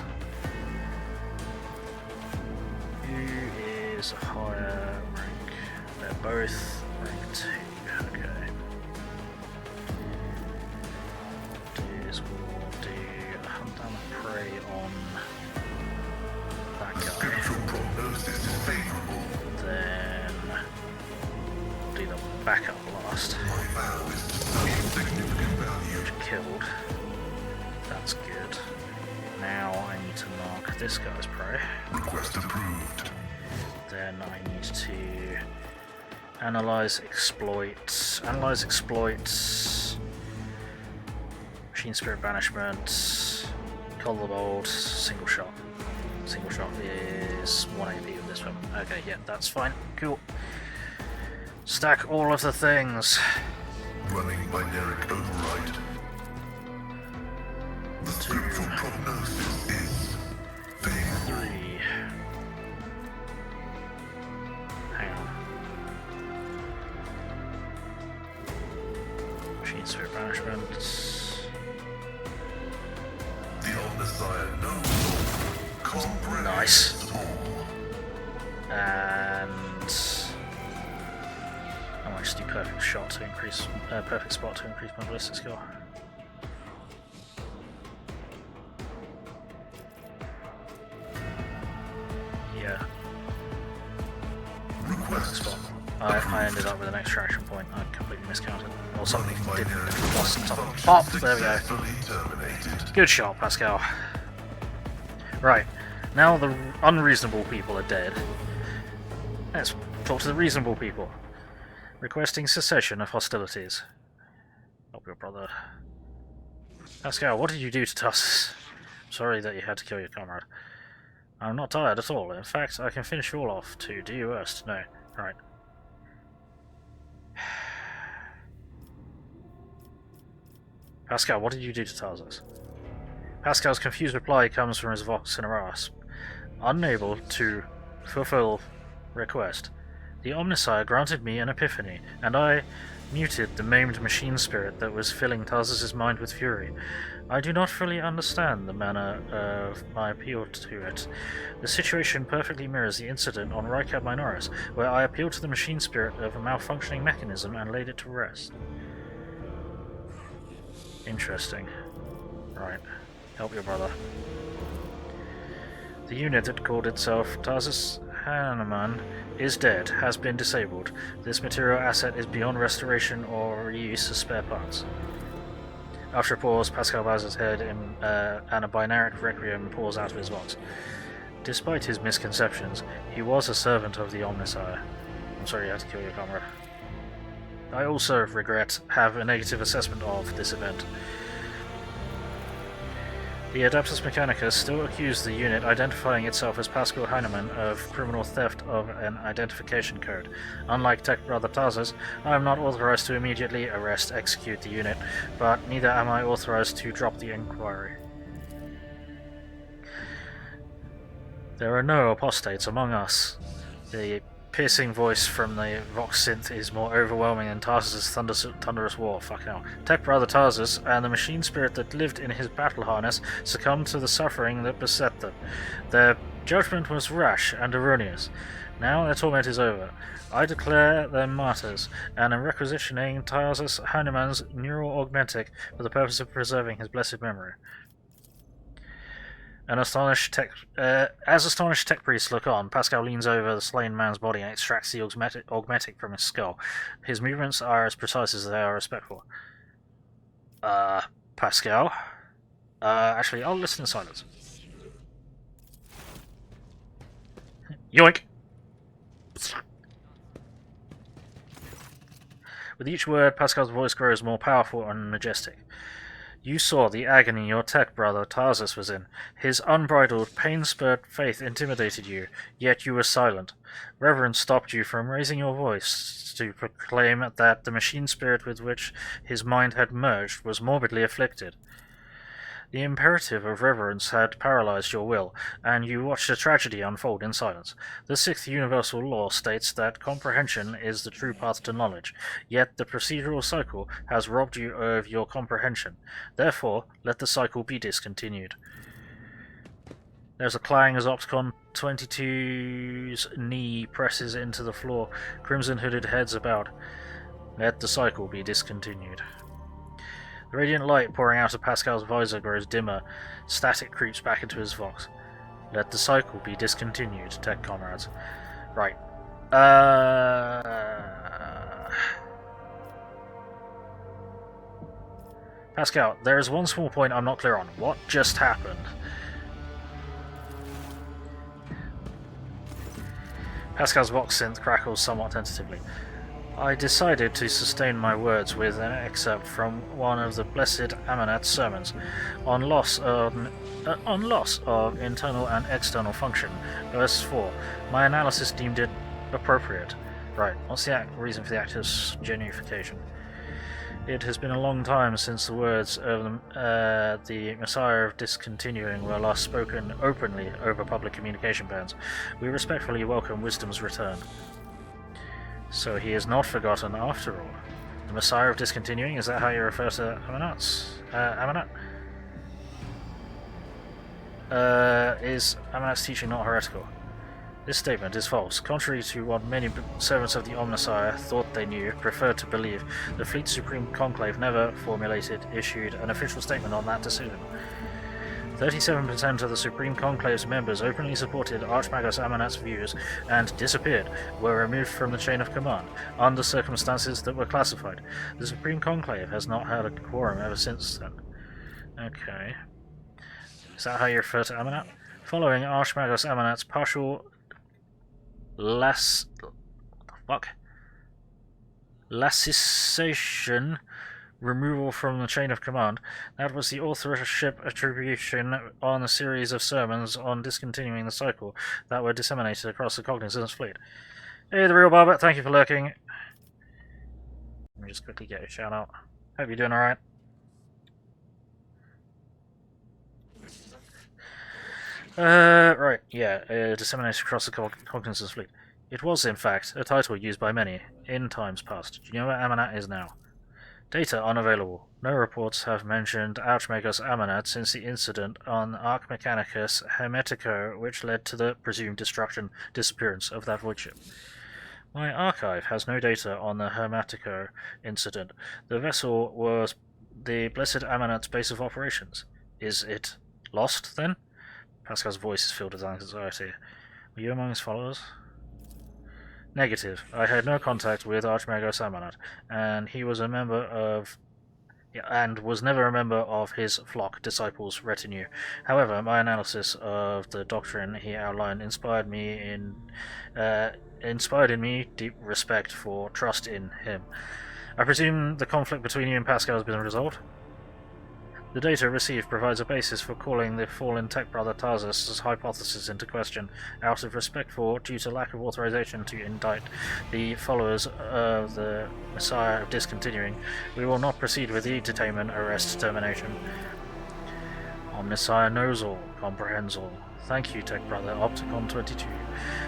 Who is a higher rank? They're both rank 2. Okay. We'll do a hunt down the prey on that guy. Scriptural prognosis is favorable. Then we'll do the backup blast. My vow is to such significant value. Which killed. That's good. Now I need to mark this guy's prey. Request approved. Then I need to analyze exploit. Analyze exploit. Machine Spirit Banishment. Call the Bold. Single shot. Single shot is 1 AP with this weapon. Okay, yeah, that's fine. Cool. Stack all of the things. Running binaric override. The scriptural prognosis is favorable. 3. Hang on. Machine Spirit Banishment. The Omnissiah knows all. Nice. Comprehends all. And... oh, might just do perfect shot to increase, perfect spot to increase my ballistic skill. Yeah. Request. Spot. I ended up with an extraction point. I completely miscounted. Or something didn't lost something. Oh, there we go. Terminated. Good shot, Pascal. Right. Now the unreasonable people are dead. Let's talk to the reasonable people. Requesting cessation of hostilities. Help your brother. Pascal, what did you do to Tussus? Sorry that you had to kill your comrade. I'm not tired at all. In fact, I can finish you all off too. Do you worst? No. Right. Pascal, what did you do to Tarsus? Pascal's confused reply comes from his vox in a rasp. Unable to fulfill request. The Omnissiah granted me an epiphany, and I muted the maimed machine spirit that was filling Tarsus's mind with fury. I do not fully understand the manner of my appeal to it. The situation perfectly mirrors the incident on Rycab Minoris, where I appealed to the machine spirit of a malfunctioning mechanism and laid it to rest. Interesting. Right. Help your brother. The unit that called itself Tarsus Hanneman is dead, has been disabled. This material asset is beyond restoration or reuse as spare parts. After a pause, Pascal bows his head and a binaric requiem pours out of his vox. Despite his misconceptions, he was a servant of the Omnissiah. I'm sorry you had to kill your comrade. I also have a negative assessment of this event. The Adeptus Mechanicus still accused the unit identifying itself as Pascal Heinemann of criminal theft of an identification code. Unlike Tech Brother Tarsus, I am not authorized to immediately execute the unit, but neither am I authorized to drop the inquiry. There are no apostates among us. The piercing voice from the Vox synth is more overwhelming than Tarsus' thunderous war. Fuck hell. Tech Brother Tarsus and the machine spirit that lived in his battle harness succumbed to the suffering that beset them. Their judgment was rash and erroneous. Now their torment is over. I declare them martyrs, and am requisitioning Tarsus Heinemann's neural augmentic for the purpose of preserving his blessed memory. As astonished tech priests look on, Pascal leans over the slain man's body and extracts the augmetic from his skull. His movements are as precise as they are respectful. Pascal? Actually, I'll listen in silence. Yoink! With each word, Pascal's voice grows more powerful and majestic. You saw the agony your tech brother Tarsus was in. His unbridled, pain-spurred faith intimidated you, yet you were silent. Reverence stopped you from raising your voice to proclaim that the machine spirit with which his mind had merged was morbidly afflicted. The imperative of reverence had paralyzed your will, and you watched a tragedy unfold in silence. The sixth universal law states that comprehension is the true path to knowledge, yet the procedural cycle has robbed you of your comprehension. Therefore, let the cycle be discontinued. There's a clang as Opticon 22's knee presses into the floor. Crimson hooded heads about. Let the cycle be discontinued. The radiant light pouring out of Pascal's visor grows dimmer. Static creeps back into his vox. Let the cycle be discontinued, tech comrades. Right. Pascal, there is one small point I'm not clear on. What just happened? Pascal's vox synth crackles somewhat tentatively. I decided to sustain my words with an excerpt from one of the Blessed Amanat's sermons on loss of internal and external function. Verse 4. My analysis deemed it appropriate. Right, what's the reason for the actor's genuification? It has been a long time since the words of the Messiah of Discontinuing were last spoken openly over public communication bands. We respectfully welcome wisdom's return. So he is not forgotten after all. The Messiah of Discontinuing, is that how you refer to Amanat? Is Amanat's teaching not heretical? This statement is false. Contrary to what many servants of the Omnissiah thought they knew, preferred to believe, the Fleet Supreme Conclave never issued an official statement on that decision. 37% of the Supreme Conclave's members openly supported Archmagos Amanat's views and disappeared, were removed from the chain of command, under circumstances that were classified. The Supreme Conclave has not had a quorum ever since then. Okay. Is that how you refer to Amanat? Following Archmagos Amanat's partial laicization, removal from the chain of command, that was the authorship attribution on a series of sermons on discontinuing the cycle that were disseminated across the Cognizance fleet. Hey, the real Barbet, thank you for lurking. Let me just quickly get a shout out. Hope you're doing alright. Right, yeah, disseminated across the Cognizance fleet. It was, in fact, a title used by many in times past. Do you know where Amanat is now? Data unavailable. No reports have mentioned Archmagos Amanat since the incident on Arch Mechanicus Hermetico, which led to the presumed disappearance of that void ship. My archive has no data on the Hermetico incident. The vessel was the Blessed Amanat's base of operations. Is it lost, then? Pascal's voice is filled with anxiety. Were you among his followers? Negative. I had no contact with Archmagos Amanat, and he was a member of, and was never a member of his flock disciples' retinue. However, my analysis of the doctrine he outlined inspired in me deep respect for trust in him. I presume the conflict between you and Pascal has been resolved? The data received provides a basis for calling the fallen tech brother Tarsus' hypothesis into question, out of respect for, due to lack of authorization to indict the followers of the Messiah of discontinuing. We will not proceed with the detainment, arrest, termination. Omnissiah knows all, comprehends all. Thank you, tech brother, Opticon 22.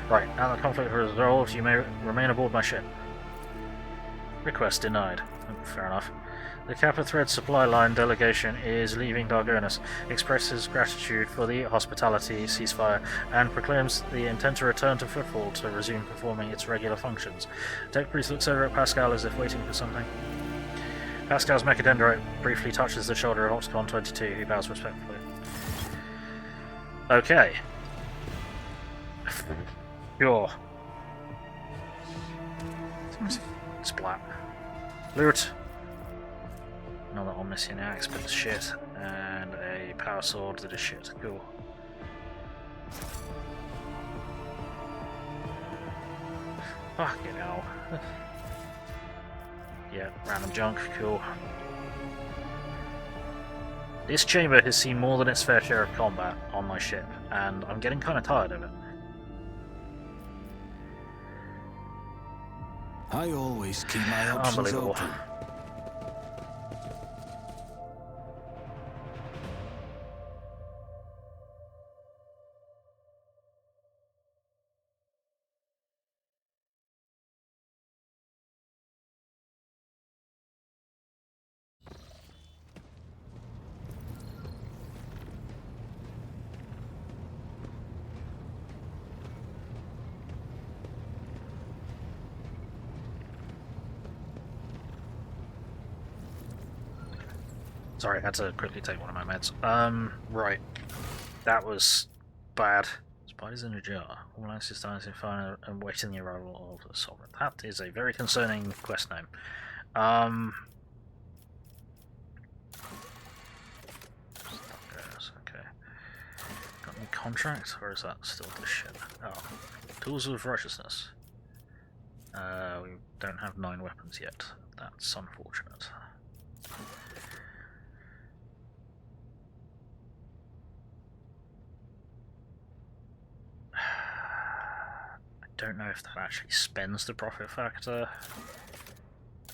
Right, now the conflict is resolved, you may remain aboard my ship. Request denied. Fair enough. The Kappa Thread supply line delegation is leaving Dargonus, expresses gratitude for the hospitality ceasefire, and proclaims the intent to return to Footfall to resume performing its regular functions. Tech Priest looks over at Pascal as if waiting for something. Pascal's mechadendrite briefly touches the shoulder of Opticon 22, who bows respectfully. Okay. Sure. Splat. Loot. Another omniscient axe, but it's shit, and a power sword that is shit. Cool. Fucking hell. Yeah, random junk, cool. This chamber has seen more than its fair share of combat on my ship, and I'm getting kind of tired of it. I always keep my options Unbelievable. open. Sorry, I had to quickly take one of my meds. Right. That was bad. Spiders in a jar. Valencius dies in fire and waiting the arrival of the Sovereign. That is a very concerning quest name. Okay. Got any contracts, or is that still the shit? Oh. Tools of Righteousness. We don't have 9 weapons yet. That's unfortunate. I don't know if that actually spends the profit factor.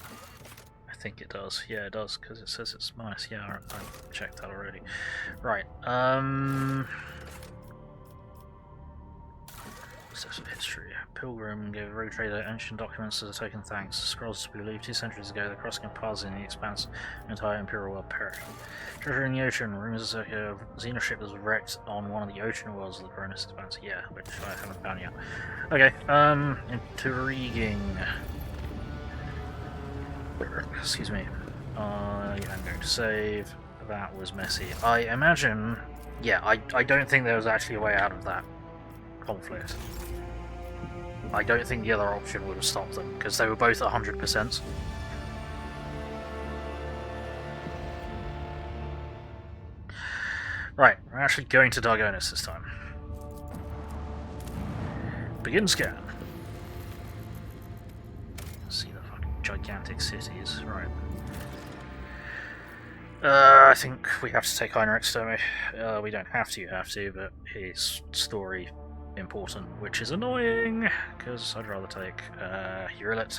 I think it does. Yeah, it does, because it says it's minus. Yeah, I checked that already. Right. Steps of history. Pilgrim gave a rogue trader ancient documents as a token of thanks. Scrolls to be believed 2 centuries ago, the crossing of paths in the expanse, the entire imperial world perished. Treasure in the ocean. Rumors of a xenoship was wrecked on one of the ocean worlds of the Dargonus expanse. Yeah, which I haven't found yet. Okay, intriguing. Excuse me. I'm going to save. That was messy. I imagine... Yeah, I don't think there was actually a way out of that conflict. I don't think the other option would have stopped them, because they were both 100%. Right, we're actually going to Dargonus this time. Begin scan. See the fucking gigantic cities. Right. I think we have to take Heinrix, don't we? We don't have to, but his story important, which is annoying, because I'd rather take Hurlet.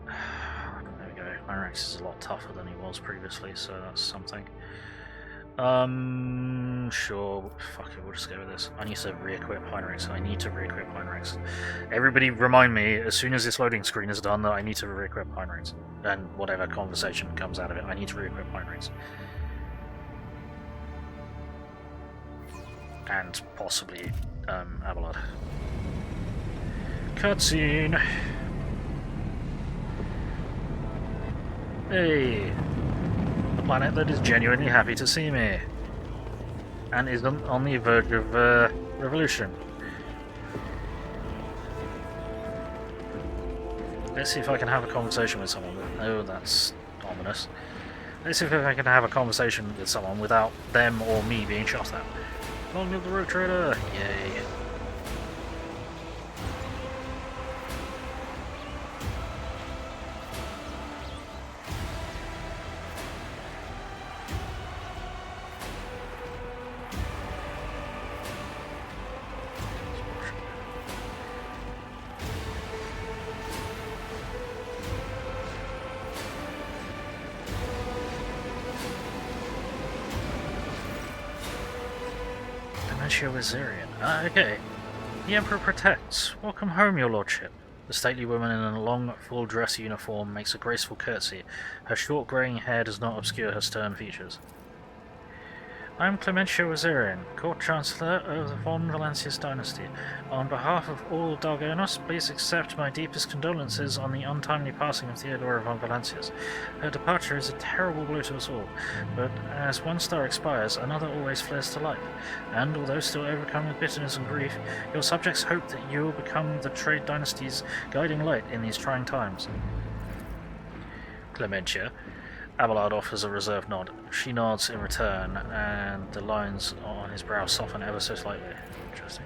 There we go. Heinrix is a lot tougher than he was previously, so that's something. Sure, fuck it, we'll just go with this. I need to re-equip Heinrix. I need to re-equip Heinrix. Everybody remind me, as soon as this loading screen is done, that I need to re-equip Heinrix. And whatever conversation comes out of it, I need to re-equip Heinrix. And possibly, Abelard. Cutscene! Hey! A planet that is genuinely happy to see me. And is on the verge of revolution. Let's see if I can have a conversation with someone. Oh, that's ominous. Let's see if I can have a conversation with someone without them or me being shot at. Long live the rogue trader! Yay. Wizarian. Ah, okay. The Emperor protects. Welcome home, your lordship. The stately woman in a long, full-dress uniform makes a graceful curtsy. Her short greying hair does not obscure her stern features. I am Clementia Wizarian, Court Chancellor of the von Valencius dynasty. On behalf of all Dargonus, please accept my deepest condolences on the untimely passing of Theodora von Valencius. Her departure is a terrible blow to us all, but as one star expires, another always flares to life. And although still overcome with bitterness and grief, your subjects hope that you will become the Trade dynasty's guiding light in these trying times. Clementia. Abelard offers a reserved nod. She nods in return, and the lines on his brow soften ever so slightly. Interesting.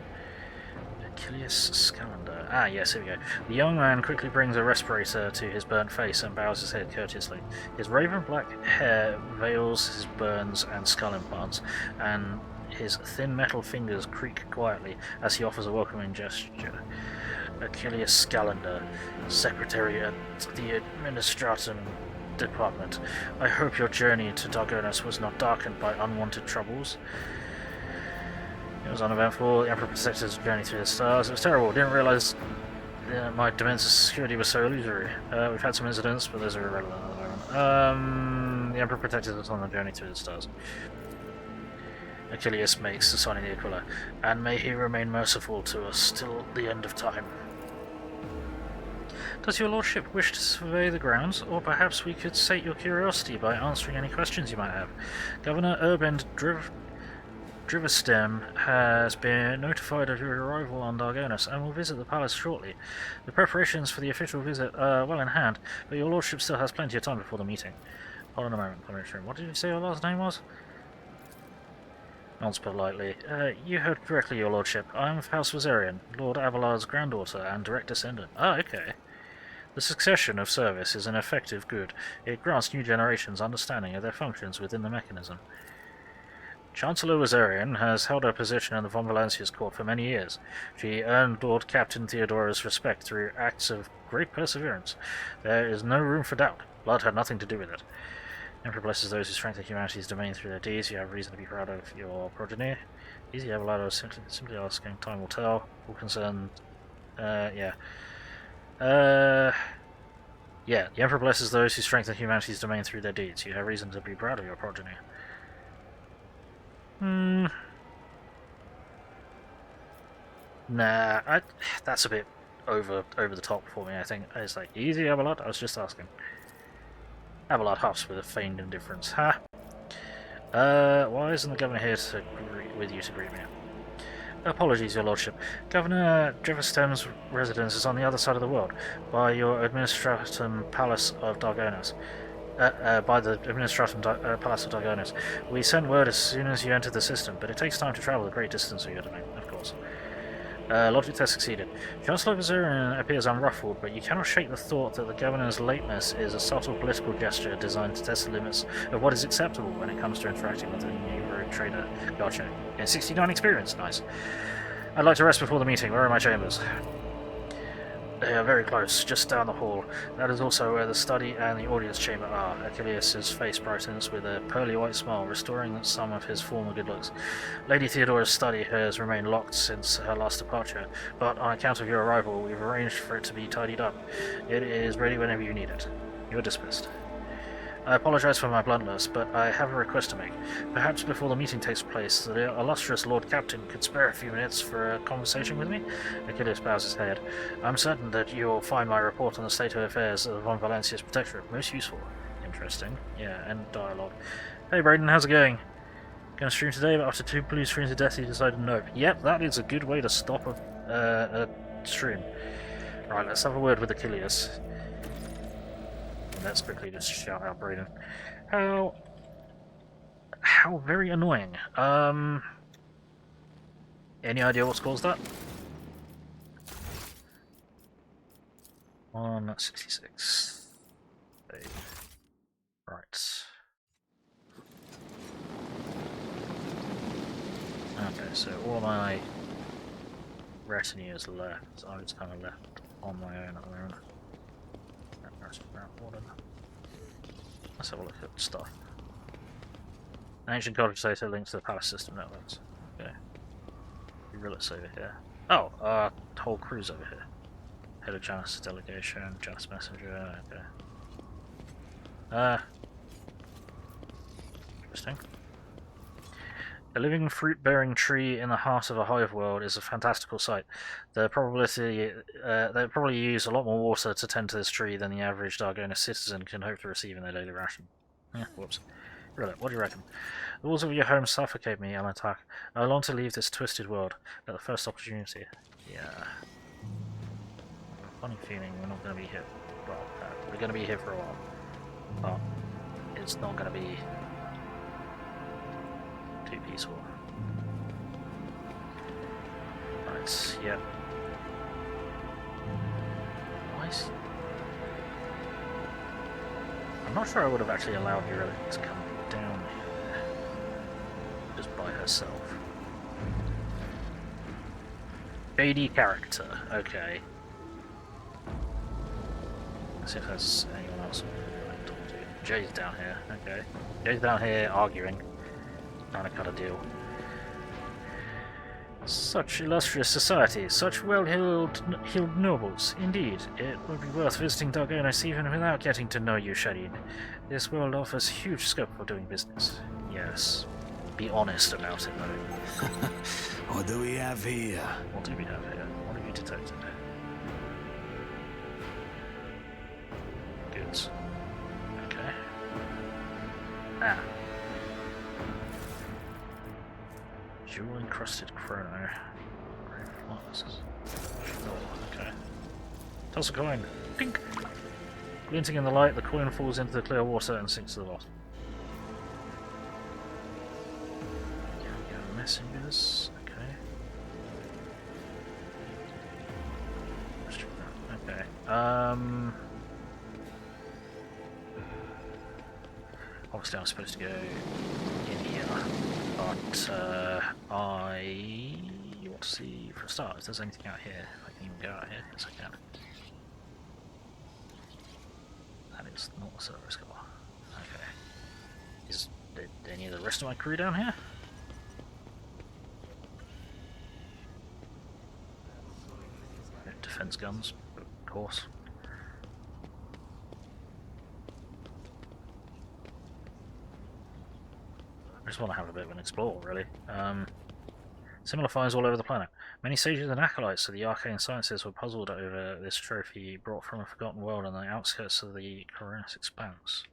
Achilles Scamander. Ah, yes, here we go. The young man quickly brings a respirator to his burnt face and bows his head courteously. His raven black hair veils his burns and skull implants, and his thin metal fingers creak quietly as he offers a welcoming gesture. Achilles Scamander, Secretary at the Administratum Department. I hope your journey to Dargonus was not darkened by unwanted troubles. It was uneventful. The Emperor protected his journey through the stars. It was terrible. Didn't realize my demands of security were so illusory. We've had some incidents, but those are irrelevant at the moment. The Emperor protected us on the journey through the stars. Achilles makes the sign of the Aquila, and may he remain merciful to us till the end of time. Does your lordship wish to survey the grounds, or perhaps we could sate your curiosity by answering any questions you might have? Governor Urban Drivestem has been notified of your arrival on Dargonus and will visit the palace shortly. The preparations for the official visit are well in hand, but your lordship still has plenty of time before the meeting. Hold on a moment, what did you say your last name was? Nods politely. You heard correctly, your lordship. I am of House Wizarian, Lord Abelard's granddaughter and direct descendant. Ah, okay. The succession of service is an effective good. It grants new generations understanding of their functions within the mechanism. Chancellor Wizarian has held her position in the von Valencius court for many years. She earned Lord Captain Theodora's respect through acts of great perseverance. There is no room for doubt. Blood had nothing to do with it. Emperor blesses those who strengthen humanity's domain through their deeds. You have reason to be proud of your progeny. Easy Abelardo, simply asking. Time will tell. All concerned. Yeah. Yeah, the Emperor blesses those who strengthen humanity's domain through their deeds. You have reason to be proud of your progeny. Nah, that's a bit over the top for me, I think. It's like, easy, Abelard? I was just asking. Abelard huffs with a feigned indifference. Ha! Why isn't the governor here to with you to greet me? Apologies, your lordship. Governor Drevistem's residence is on the other side of the world, by your administratum palace of Dargonus. By the administratum palace of Dargonus. We sent word as soon as you entered the system, but it takes time to travel a great distance for your domain, of course. Logic test succeeded. Chancellor Vizurin appears unruffled, but you cannot shake the thought that the governor's lateness is a subtle political gesture designed to test the limits of what is acceptable when it comes to interacting with a new rogue trader. Gotcha. And 69 experience, nice. I'd like to rest before the meeting. Where are my chambers? They are very close, just down the hall. That is also where the study and the audience chamber are. Achilles' face brightens with a pearly white smile, restoring some of his former good looks. Lady Theodora's study has remained locked since her last departure, but on account of your arrival, we've arranged for it to be tidied up. It is ready whenever you need it. You are dismissed. I apologize for my bluntness, but I have a request to make. Perhaps before the meeting takes place, the illustrious Lord Captain could spare a few minutes for a conversation with me? Achilles bows his head. I'm certain that you'll find my report on the state of affairs of von Valencius Protectorate most useful. Interesting. Yeah, and dialogue. Hey Braden, how's it going? Gonna stream today, but after 2 blue screens of death, you decided no. Yep, that is a good way to stop a stream. Right, let's have a word with Achilles. Let's quickly just shout out Braden. How very annoying. Any idea what's caused that? 166. Right. Okay, so all my retinue is left. I was kind of left on my own at the moment. Let's have a look at stuff. Ancient College data links to the palace system networks. Okay. Relics over here. Oh, whole crew's over here. Head of Janus delegation, Janus messenger, okay. Interesting. A living fruit-bearing tree in the heart of a hive world is a fantastical sight. They probably use a lot more water to tend to this tree than the average Dargonus citizen can hope to receive in their daily ration. Yeah, whoops. Really, what do you reckon? The walls of your home suffocate me, Alatak. I long to leave this twisted world at the first opportunity. Yeah. Funny feeling we're not going to be here. Well, we're going to be here for a while. But it's not going to be too peaceful. Right, yep. Why is... I'm not sure I would have actually allowed Eurelic to come down here. Just by herself. JD character, okay. Let's see if there's anyone else I can talk to. Jay's down here, okay. Jay's down here arguing. Trying to cut a deal. Such illustrious society, such well-heeled nobles. Indeed, it would be worth visiting Dargonus even without getting to know you, Shadid. This world offers huge scope for doing business. Yes. Be honest about it, though. What do we have here? What do we have here? What have you detected? Goods. Okay. Ah. Jewel encrusted chrono. Okay. Toss a coin. Dink! Glinting in the light, the coin falls into the clear water and sinks to the bottom. Messengers. Okay. Okay. Obviously I'm supposed to go in here, but I want to see for a start if there's anything out here. If I can even go out here. Yes, I can. That is not a server score. Okay. Is any of the rest of my crew down here? Defense guns, of course. I just want to have a bit of an explore, really. Similar finds all over the planet. Many sages and acolytes of the arcane sciences were puzzled over this trophy brought from a forgotten world on the outskirts of the Corunus expanse.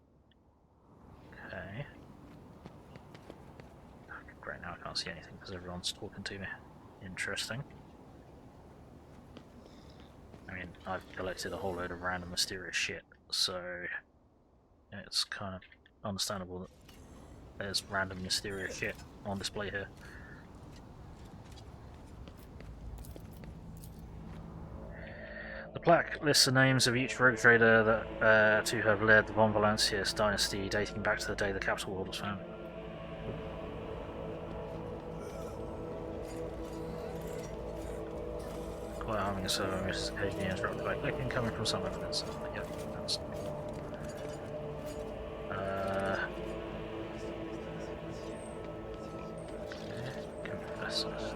Okay. Great, now I can't see anything because everyone's talking to me. Interesting. I mean, I've collected a whole load of random mysterious shit, so it's kind of understandable that there's random mysterious shit on display here. The plaque lists the names of each rogue trader that to have led the von Valencius dynasty dating back to the day the capital world was founded. Quite harming a server which is occasionally interrupted by clicking coming from some evidence. Yep, that's confessors.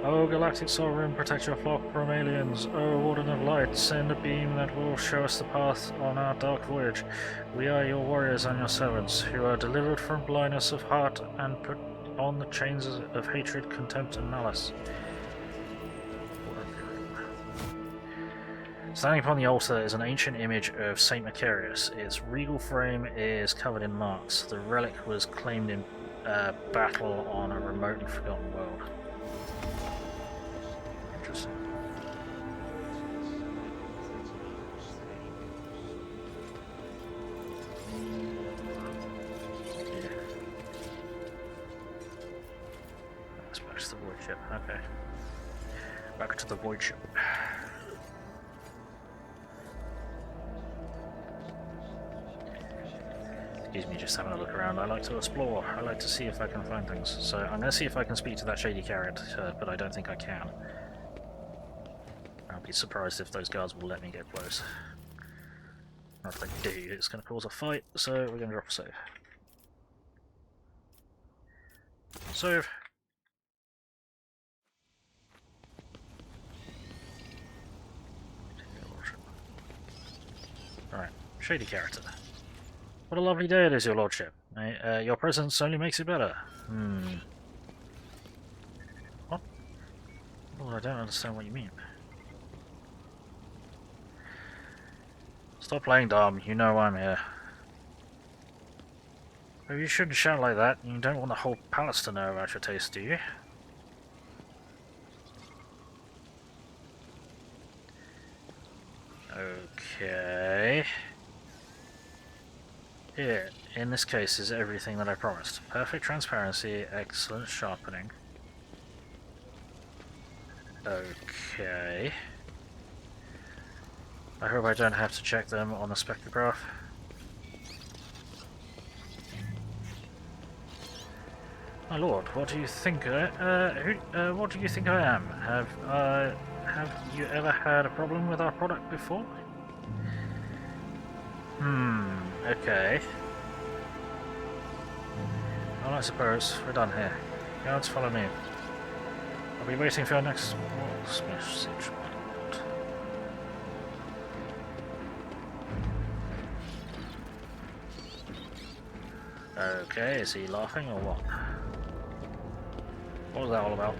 Oh, Galactic Sovereign, protect your flock from aliens. Oh, Warden of Light, send a beam that will show us the path on our dark voyage. We are your warriors and your servants, who are delivered from blindness of heart and put on the chains of hatred, contempt, and malice. Standing upon the altar is an ancient image of Saint Macarius. Its regal frame is covered in marks. The relic was claimed in battle on a remote and forgotten world. Interesting. Yeah. That's back to the void ship. Okay. Back to the void ship. Excuse me, just having a look around. I like to explore. I like to see if I can find things. So I'm going to see if I can speak to that shady character, but I don't think I can. I'll be surprised if those guards will let me get close. Or if they do, it's going to cause a fight, so we're going to drop a save. Save. Alright, shady character. What a lovely day it is, your lordship. Your presence only makes it better. What? Well, I don't understand what you mean. Stop playing dumb, you know I'm here. Oh, you shouldn't shout like that. You don't want the whole palace to know about your taste, do you? Okay. Here, in this case, is everything that I promised. Perfect transparency, excellent sharpening. Okay. I hope I don't have to check them on the spectrograph. My lord, what do you think? What do you think I am? Have you ever had a problem with our product before? Okay. Well, I suppose we're done here. Guards, follow me. I'll be waiting for your next message. Okay, is he laughing or what? What was that all about?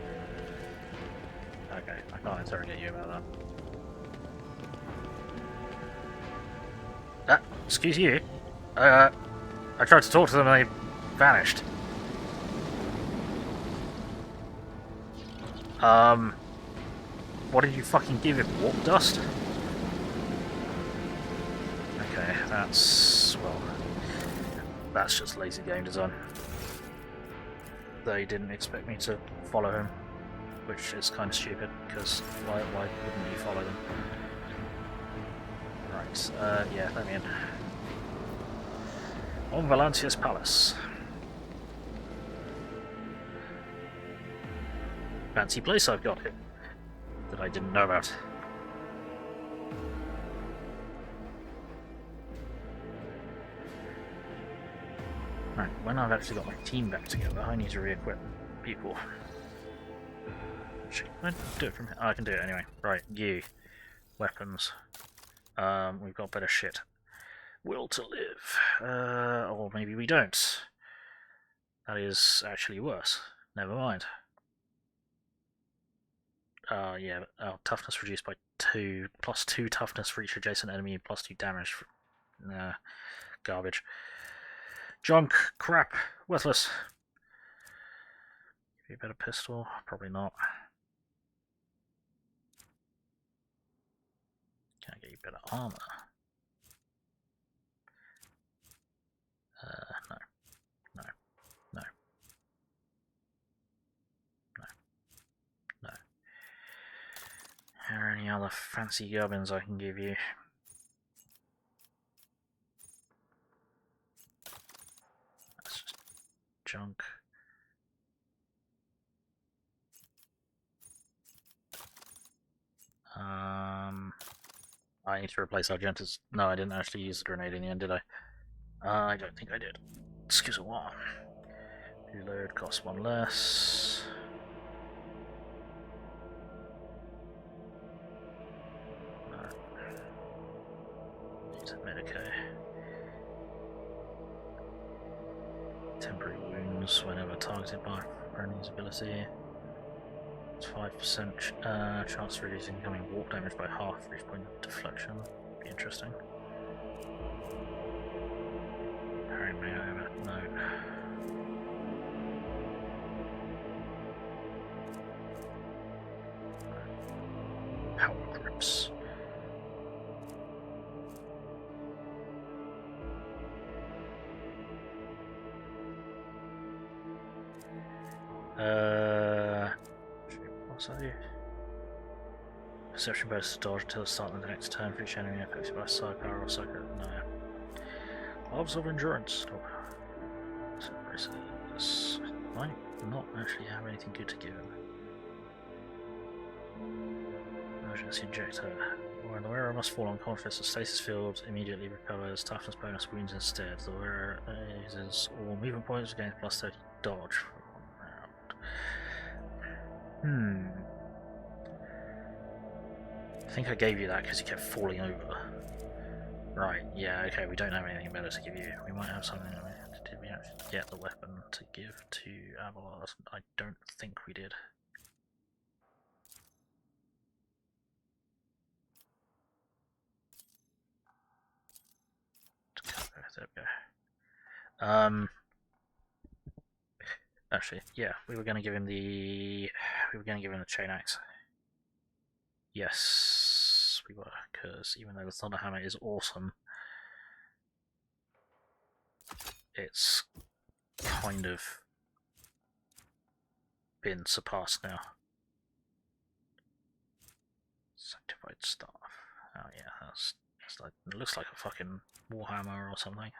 Okay, I can't interrogate you about that. Excuse you. I tried to talk to them and they vanished. What did you fucking give him? Warp dust? Okay, that's, well, that's just lazy game design. They didn't expect me to follow him, which is kind of stupid, because why wouldn't you follow them? Right, yeah, let me in. On Valencius Palace. Fancy place I've got here that I didn't know about. Right, when I've actually got my team back together, I need to re-equip people. Can I do it from here? Oh, I can do it anyway. Right, you. Weapons. We've got better shit. Will to live. Or maybe we don't. That is actually worse. Never mind. Yeah, toughness reduced by 2, plus 2 toughness for each adjacent enemy, plus 2 damage. Garbage. Junk. Crap. Worthless. Give you a better pistol? Probably not. Can I get you better armor? No. No. No. No. No. Are there any other fancy gubbins I can give you? That's just junk. I need to replace Argentus. No, I didn't actually use the grenade in the end, did I? I don't think I did. Excuse me. Reload costs 1 less. No. Need to medicate. Temporary wounds whenever targeted by Branding's ability. It's 5% chance of reducing incoming warp damage by half for each point of deflection. Be interesting. Parrying me over. No. Power grips. What's that do? Perception bonus to dodge until the start of the next turn for each enemy affected by side power or psychic. No. Gloves of endurance. Oh. So might not actually have anything good to give him. Emergency injector. When the wearer must fall unconscious, the stasis field immediately recovers toughness bonus wounds instead. The wearer uses all movement points against plus 30 dodge for 1 round. I think I gave you that because you kept falling over. Right, yeah, okay, we don't have anything better to give you. We might have something. Did we actually get the weapon to give to Abelard? I don't think we did. There we go. Actually, yeah, we were going to give him the chain axe. Yes, we were, because even though the Thunder Hammer is awesome, it's kind of been surpassed now. Sanctified Staff. Oh yeah, that's like, it looks like a fucking Warhammer or something.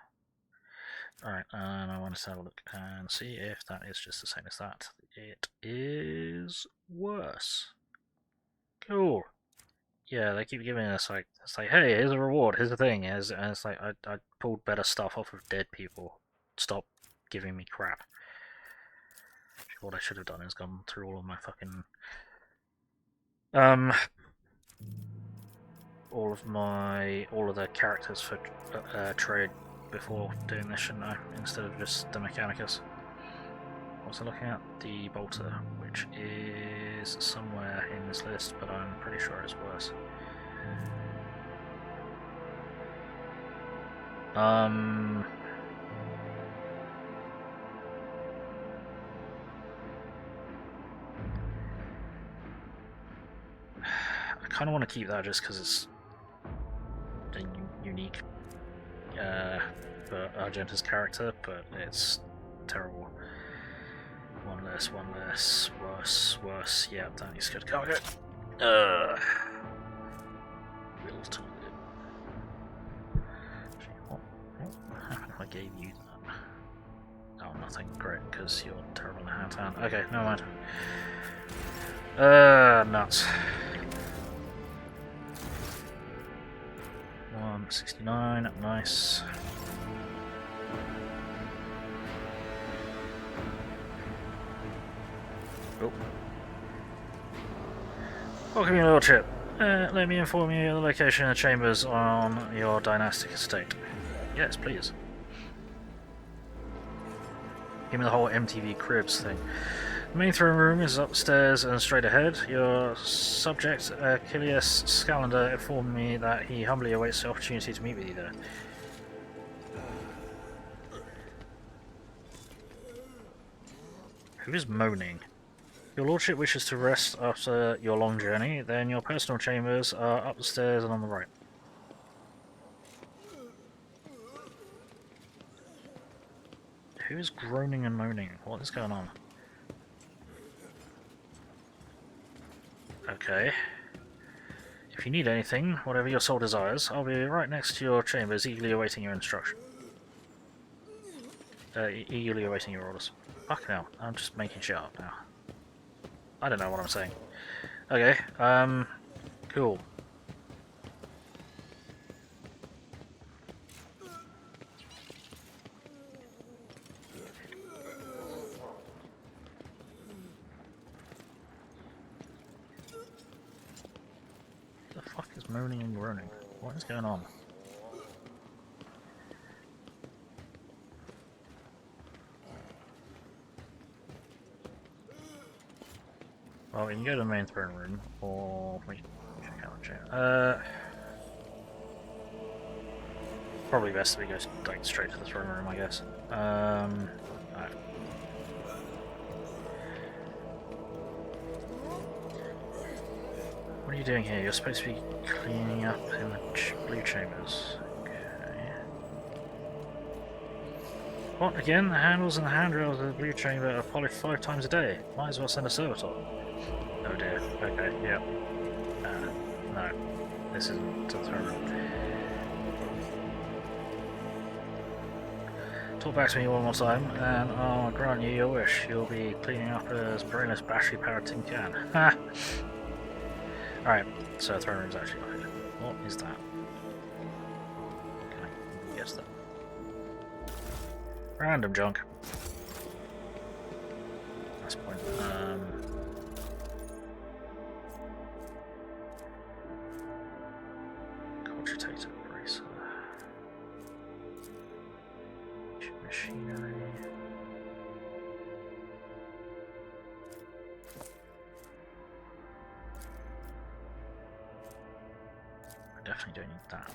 Alright, and I want to have a look and see if that is just the same as that. It is worse. Cool. Yeah, they keep giving us like, it's like, hey, here's a reward, here's the thing, and it's like, I pulled better stuff off of dead people. Stop giving me crap. What I should have done is gone through all of my fucking all of the characters for trade before doing this, shouldn't I? Instead of just the Mechanicus. What's I looking at? The Bolter, which is somewhere in this list, but I'm pretty sure it's worse. I kind of want to keep that just because it's unique for Argenta's character, but it's terrible. One less, worse. Yep, that needs to go to cargo. Will time it. What happened if I gave you that? Oh, nothing. Great, because you're terrible in the hand. Okay, never mind. Nuts. 169, nice. Oh. Welcome, your lordship. Let me inform you of the location of the chambers on your dynastic estate. Yes, please. Give me the whole MTV Cribs thing. The main throne room is upstairs and straight ahead. Your subject, Achilles Scalander, informed me that he humbly awaits the opportunity to meet with you there. Who is moaning? Your lordship wishes to rest after your long journey, then your personal chambers are up the stairs and on the right. Who is groaning and moaning? What is going on? Okay. If you need anything, whatever your soul desires, I'll be right next to your chambers, eagerly awaiting your instruction. Eagerly awaiting your orders. Fuck no, I'm just making shit up now. I don't know what I'm saying. Okay, cool. The fuck is moaning and groaning? What is going on? Well, we can go to the main throne room, or we can check out the chair. Probably best if we go like straight to the throne room, I guess. Alright. What are you doing here? You're supposed to be cleaning up in the blue chambers. Okay. What, again? The handles and the handrails of the blue chamber are polished 5 times a day. Might as well send a servitor. Oh dear. Okay, yeah. No. This isn't to the throne room. Talk back to me one more time, and I'll grant you your wish. You'll be cleaning up as brainless battery-powered tin can. Ha! Alright, so throne room's actually locked. What is that? Can I guess that? Random junk. That's the point. Cogitator bracer. Machinery. I definitely don't need that.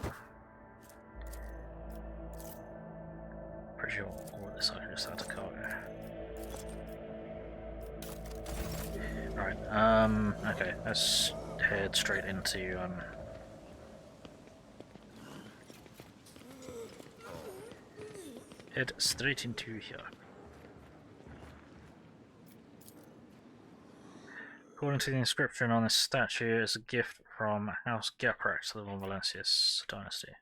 Pretty sure all of this I can just add to cargo. Right, okay, let's head straight into, head straight into here. According to the inscription on this statue, it's a gift from House Heinrix to the Valencius dynasty.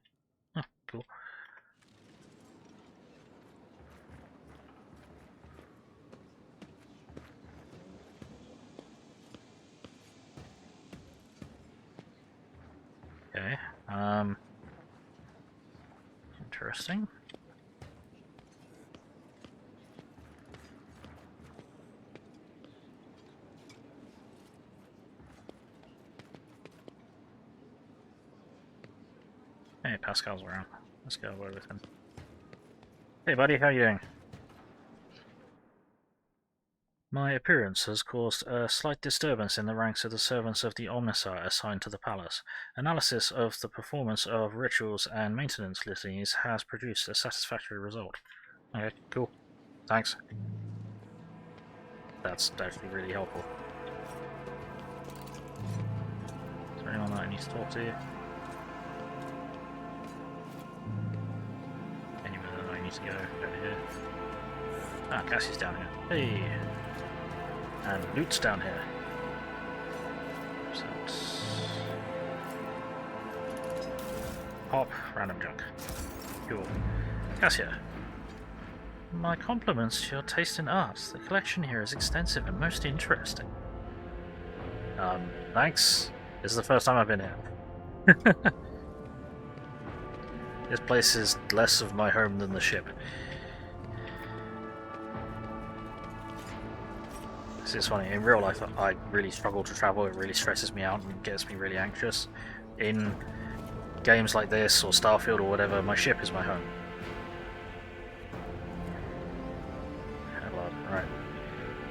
Oh, cool. Okay, interesting. Hey, Pascal's around. Let's go away with him. Hey buddy, how you doing? My appearance has caused a slight disturbance in the ranks of the servants of the Omnissiah assigned to the palace. Analysis of the performance of rituals and maintenance litanies has produced a satisfactory result. Okay, cool. Thanks. That's actually really helpful. Is there anyone that I need to talk to? Anyone that I need to go to here? Ah, Cassie's down here. Hey! And loot's down here. So it's... Pop, random junk. Cool. Cassia. My compliments to your taste in art. The collection here is extensive and most interesting. Thanks. This is the first time I've been here. This place is less of my home than the ship. It's funny, in real life I really struggle to travel, it really stresses me out and gets me really anxious. In games like this, or Starfield or whatever, my ship is my home.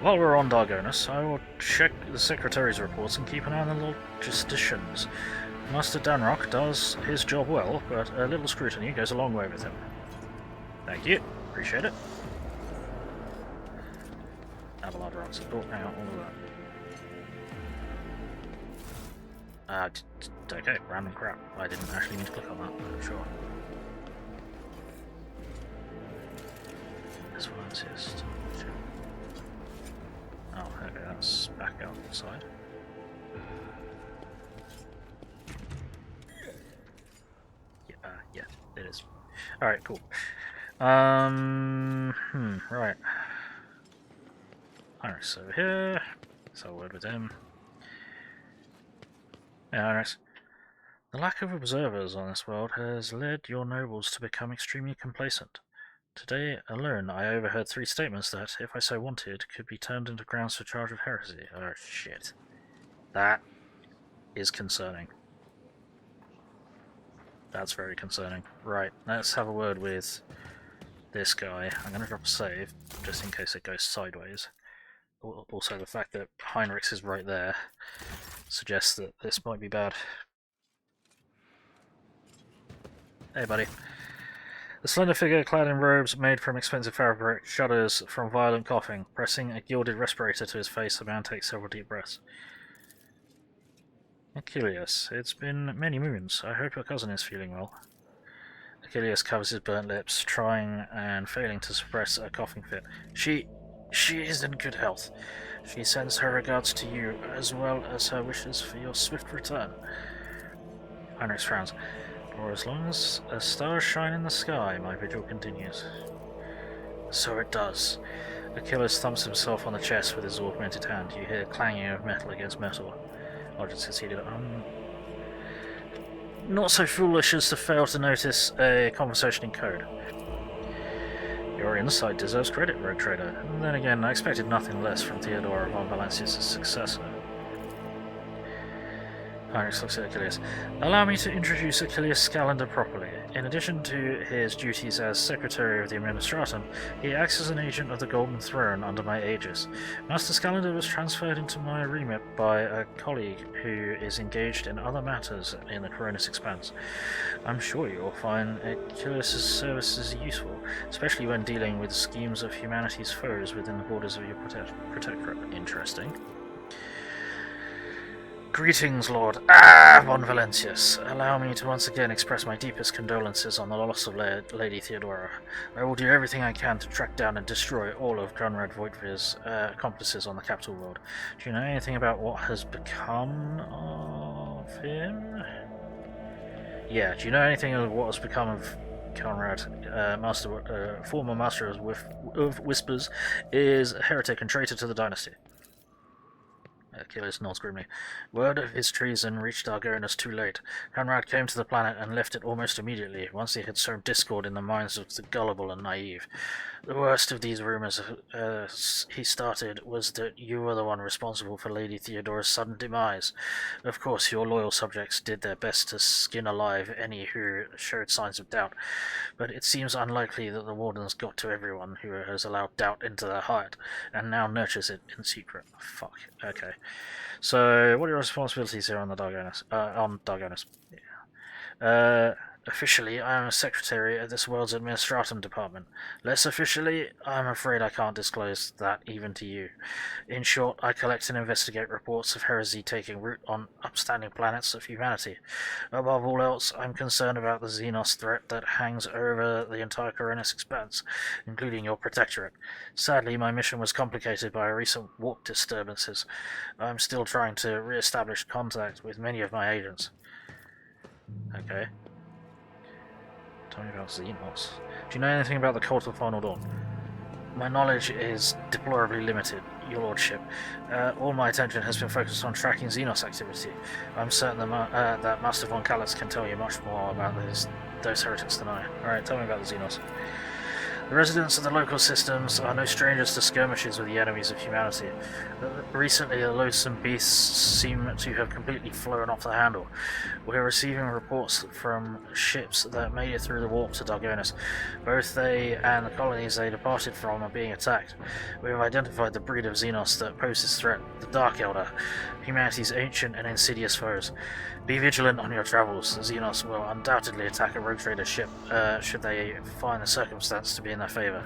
While we're on Dargonus, I will check the Secretary's reports and keep an eye on the logisticians. Master Danrock does his job well, but a little scrutiny goes a long way with him. Thank you. Appreciate it. Abelard rocks. Oh, hang on, all of that. Okay, random crap. I didn't actually mean to click on that, but sure. This one's just... Oh, okay, that's back outside. Yeah, it is. Alright, cool. Right. Heinrix over here. Let's have a word with him. Yeah, Heinrix. The lack of observers on this world has led your nobles to become extremely complacent. Today alone, I overheard 3 statements that, if I so wanted, could be turned into grounds for charge of heresy. Oh, shit. That is concerning. That's very concerning. Right, let's have a word with this guy. I'm going to drop a save, just in case it goes sideways. Also, the fact that Heinrix is right there suggests that this might be bad. Hey, buddy. The slender figure clad in robes made from expensive fabric shudders from violent coughing. Pressing a gilded respirator to his face, the man takes several deep breaths. Achilles, it's been many moons. I hope your cousin is feeling well. Achilles covers his burnt lips, trying and failing to suppress a coughing fit. She is in good health. She sends her regards to you, as well as her wishes for your swift return. Heinrix frowns. For as long as stars shine in the sky, my vigil continues. So it does. Achilles thumps himself on the chest with his augmented hand. You hear clanging of metal against metal. Logic's succeeded. Not so foolish as to fail to notice a conversation in code. Your insight deserves credit, Rogue Trader. And then again, I expected nothing less from Theodora von Valencius' successor. Heinrix looks at Achilles. Allow me to introduce Achilles Scalander properly. In addition to his duties as Secretary of the Administratum, he acts as an agent of the Golden Throne under my aegis. Master Scalander was transferred into my remit by a colleague who is engaged in other matters in the Coronis Expanse. I'm sure you'll find Achilles' services useful, especially when dealing with schemes of humanity's foes within the borders of your protectorate. Interesting. Greetings, Lord von Valencius. Allow me to once again express my deepest condolences on the loss of Lady Theodora. I will do everything I can to track down and destroy all of Conrad Voigtvir's accomplices on the capital world. Do you know anything about what has become of him? Yeah, do you know anything of what has become of Conrad? Former Master of Whispers is a heretic and traitor to the dynasty. Achilles nods grimly. Word of his treason reached Dargonus too late. Conrad came to the planet and left it almost immediately, once he had sown discord in the minds of the gullible and naive. The worst of these rumors he started was that you were the one responsible for Lady Theodora's sudden demise. Of course, your loyal subjects did their best to skin alive any who showed signs of doubt, but it seems unlikely that the Wardens got to everyone who has allowed doubt into their heart, and now nurtures it in secret. Fuck. Okay. So, what are your responsibilities here on the Dargonus? Yeah. Officially, I am a secretary at this world's administratum department. Less officially, I'm afraid I can't disclose that even to you. In short, I collect and investigate reports of heresy taking root on upstanding planets of humanity. Above all else, I'm concerned about the Xenos threat that hangs over the entire Coronis Expanse, including your protectorate. Sadly, my mission was complicated by recent warp disturbances. I'm still trying to re-establish contact with many of my agents. Okay. Tell me about Xenos. Do you know anything about the Cult of Final Dawn? My knowledge is deplorably limited, your lordship. All my attention has been focused on tracking Xenos activity. I'm certain that Master von Kallitz can tell you much more about those heretics than I. Alright, tell me about the Xenos. The residents of the local systems are no strangers to skirmishes with the enemies of humanity. Recently, the loathsome beasts seem to have completely flown off the handle. We're receiving reports from ships that made it through the warp to Dargonus. Both they and the colonies they departed from are being attacked. We have identified the breed of Xenos that poses threat, the Dark Elder, humanity's ancient and insidious foes. Be vigilant on your travels. The Xenos will undoubtedly attack a rogue trader ship should they find the circumstance to be in their favour.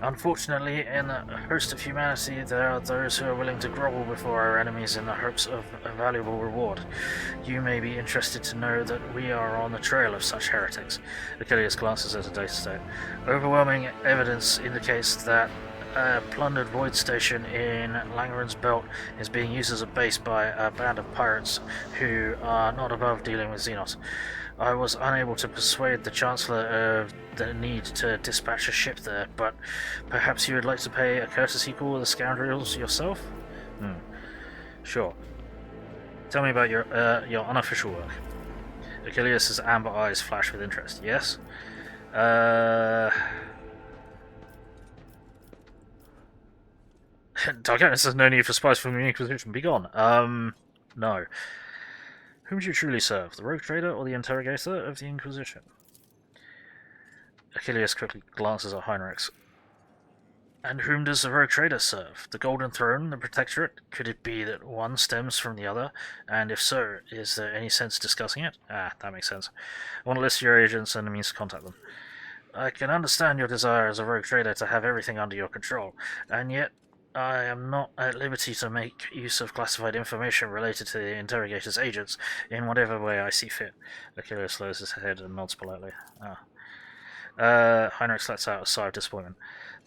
Unfortunately, in the host of humanity, there are those who are willing to grovel before our enemies in the hopes of a valuable reward. You may be interested to know that we are on the trail of such heretics. Achilles glances at a data state. Overwhelming evidence indicates that a plundered void station in Langren's Belt is being used as a base by a band of pirates who are not above dealing with Xenos. I was unable to persuade the Chancellor of the need to dispatch a ship there, but perhaps you would like to pay a courtesy call with the scoundrels yourself? Sure. Tell me about your unofficial work. Achilles' amber eyes flash with interest. Yes? Dargonus has no need for spies from the Inquisition. Be gone. No. Whom do you truly serve? The rogue trader or the interrogator of the Inquisition? Achilles quickly glances at Heinrix. And whom does the rogue trader serve? The Golden Throne, the Protectorate? Could it be that one stems from the other? And if so, is there any sense discussing it? Ah, that makes sense. I want to list your agents and the means to contact them. I can understand your desire as a rogue trader to have everything under your control, and yet I am not at liberty to make use of classified information related to the interrogator's agents in whatever way I see fit. Achilles slows his head and nods politely. Heinrich lets out a sigh of disappointment.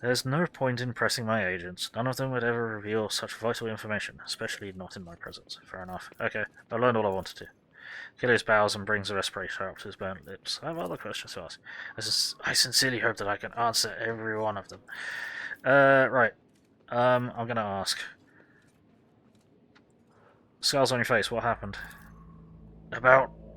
There's no point in pressing my agents. None of them would ever reveal such vital information, especially not in my presence. Fair enough. Okay, I learned all I wanted to. Achilles bows and brings the respirator up to his burnt lips. I have other questions to ask. I sincerely hope that I can answer every one of them. Right. I'm gonna ask. Scars on your face, what happened?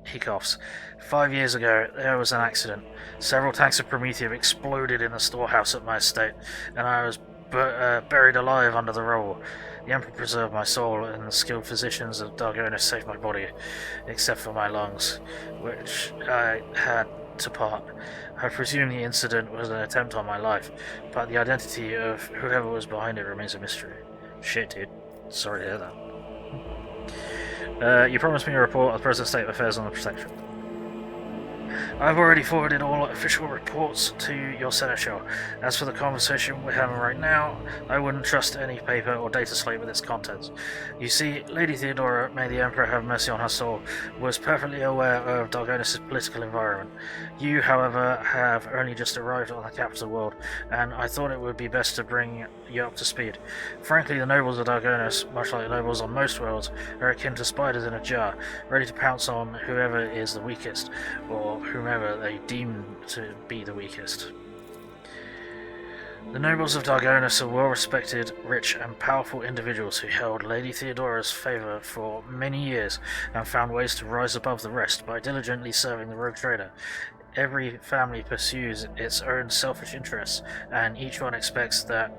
He coughs. 5 years ago, there was an accident. Several tanks of Promethium exploded in the storehouse at my estate, and I was buried alive under the rubble. The Emperor preserved my soul, and the skilled physicians of Dargonus saved my body, except for my lungs, which I had to part. I presume the incident was an attempt on my life, but the identity of whoever was behind it remains a mystery. Shit, dude. Sorry to hear that. You promised me a report of the present state of affairs on the Protectorate. I've already forwarded all official reports to your seneschal. As for the conversation we're having right now, I wouldn't trust any paper or data slate with its contents. You see, Lady Theodora, may the Emperor have mercy on her soul, was perfectly aware of Dargonus' political environment. You, however, have only just arrived on the capital world, and I thought it would be best to bring you up to speed. Frankly, the nobles of Dargonus, much like the nobles on most worlds, are akin to spiders in a jar, ready to pounce on whoever is the weakest, or whomever they deem to be the weakest. The nobles of Dargonus are well-respected, rich, and powerful individuals who held Lady Theodora's favour for many years and found ways to rise above the rest by diligently serving the rogue trader. Every family pursues its own selfish interests, and each one expects that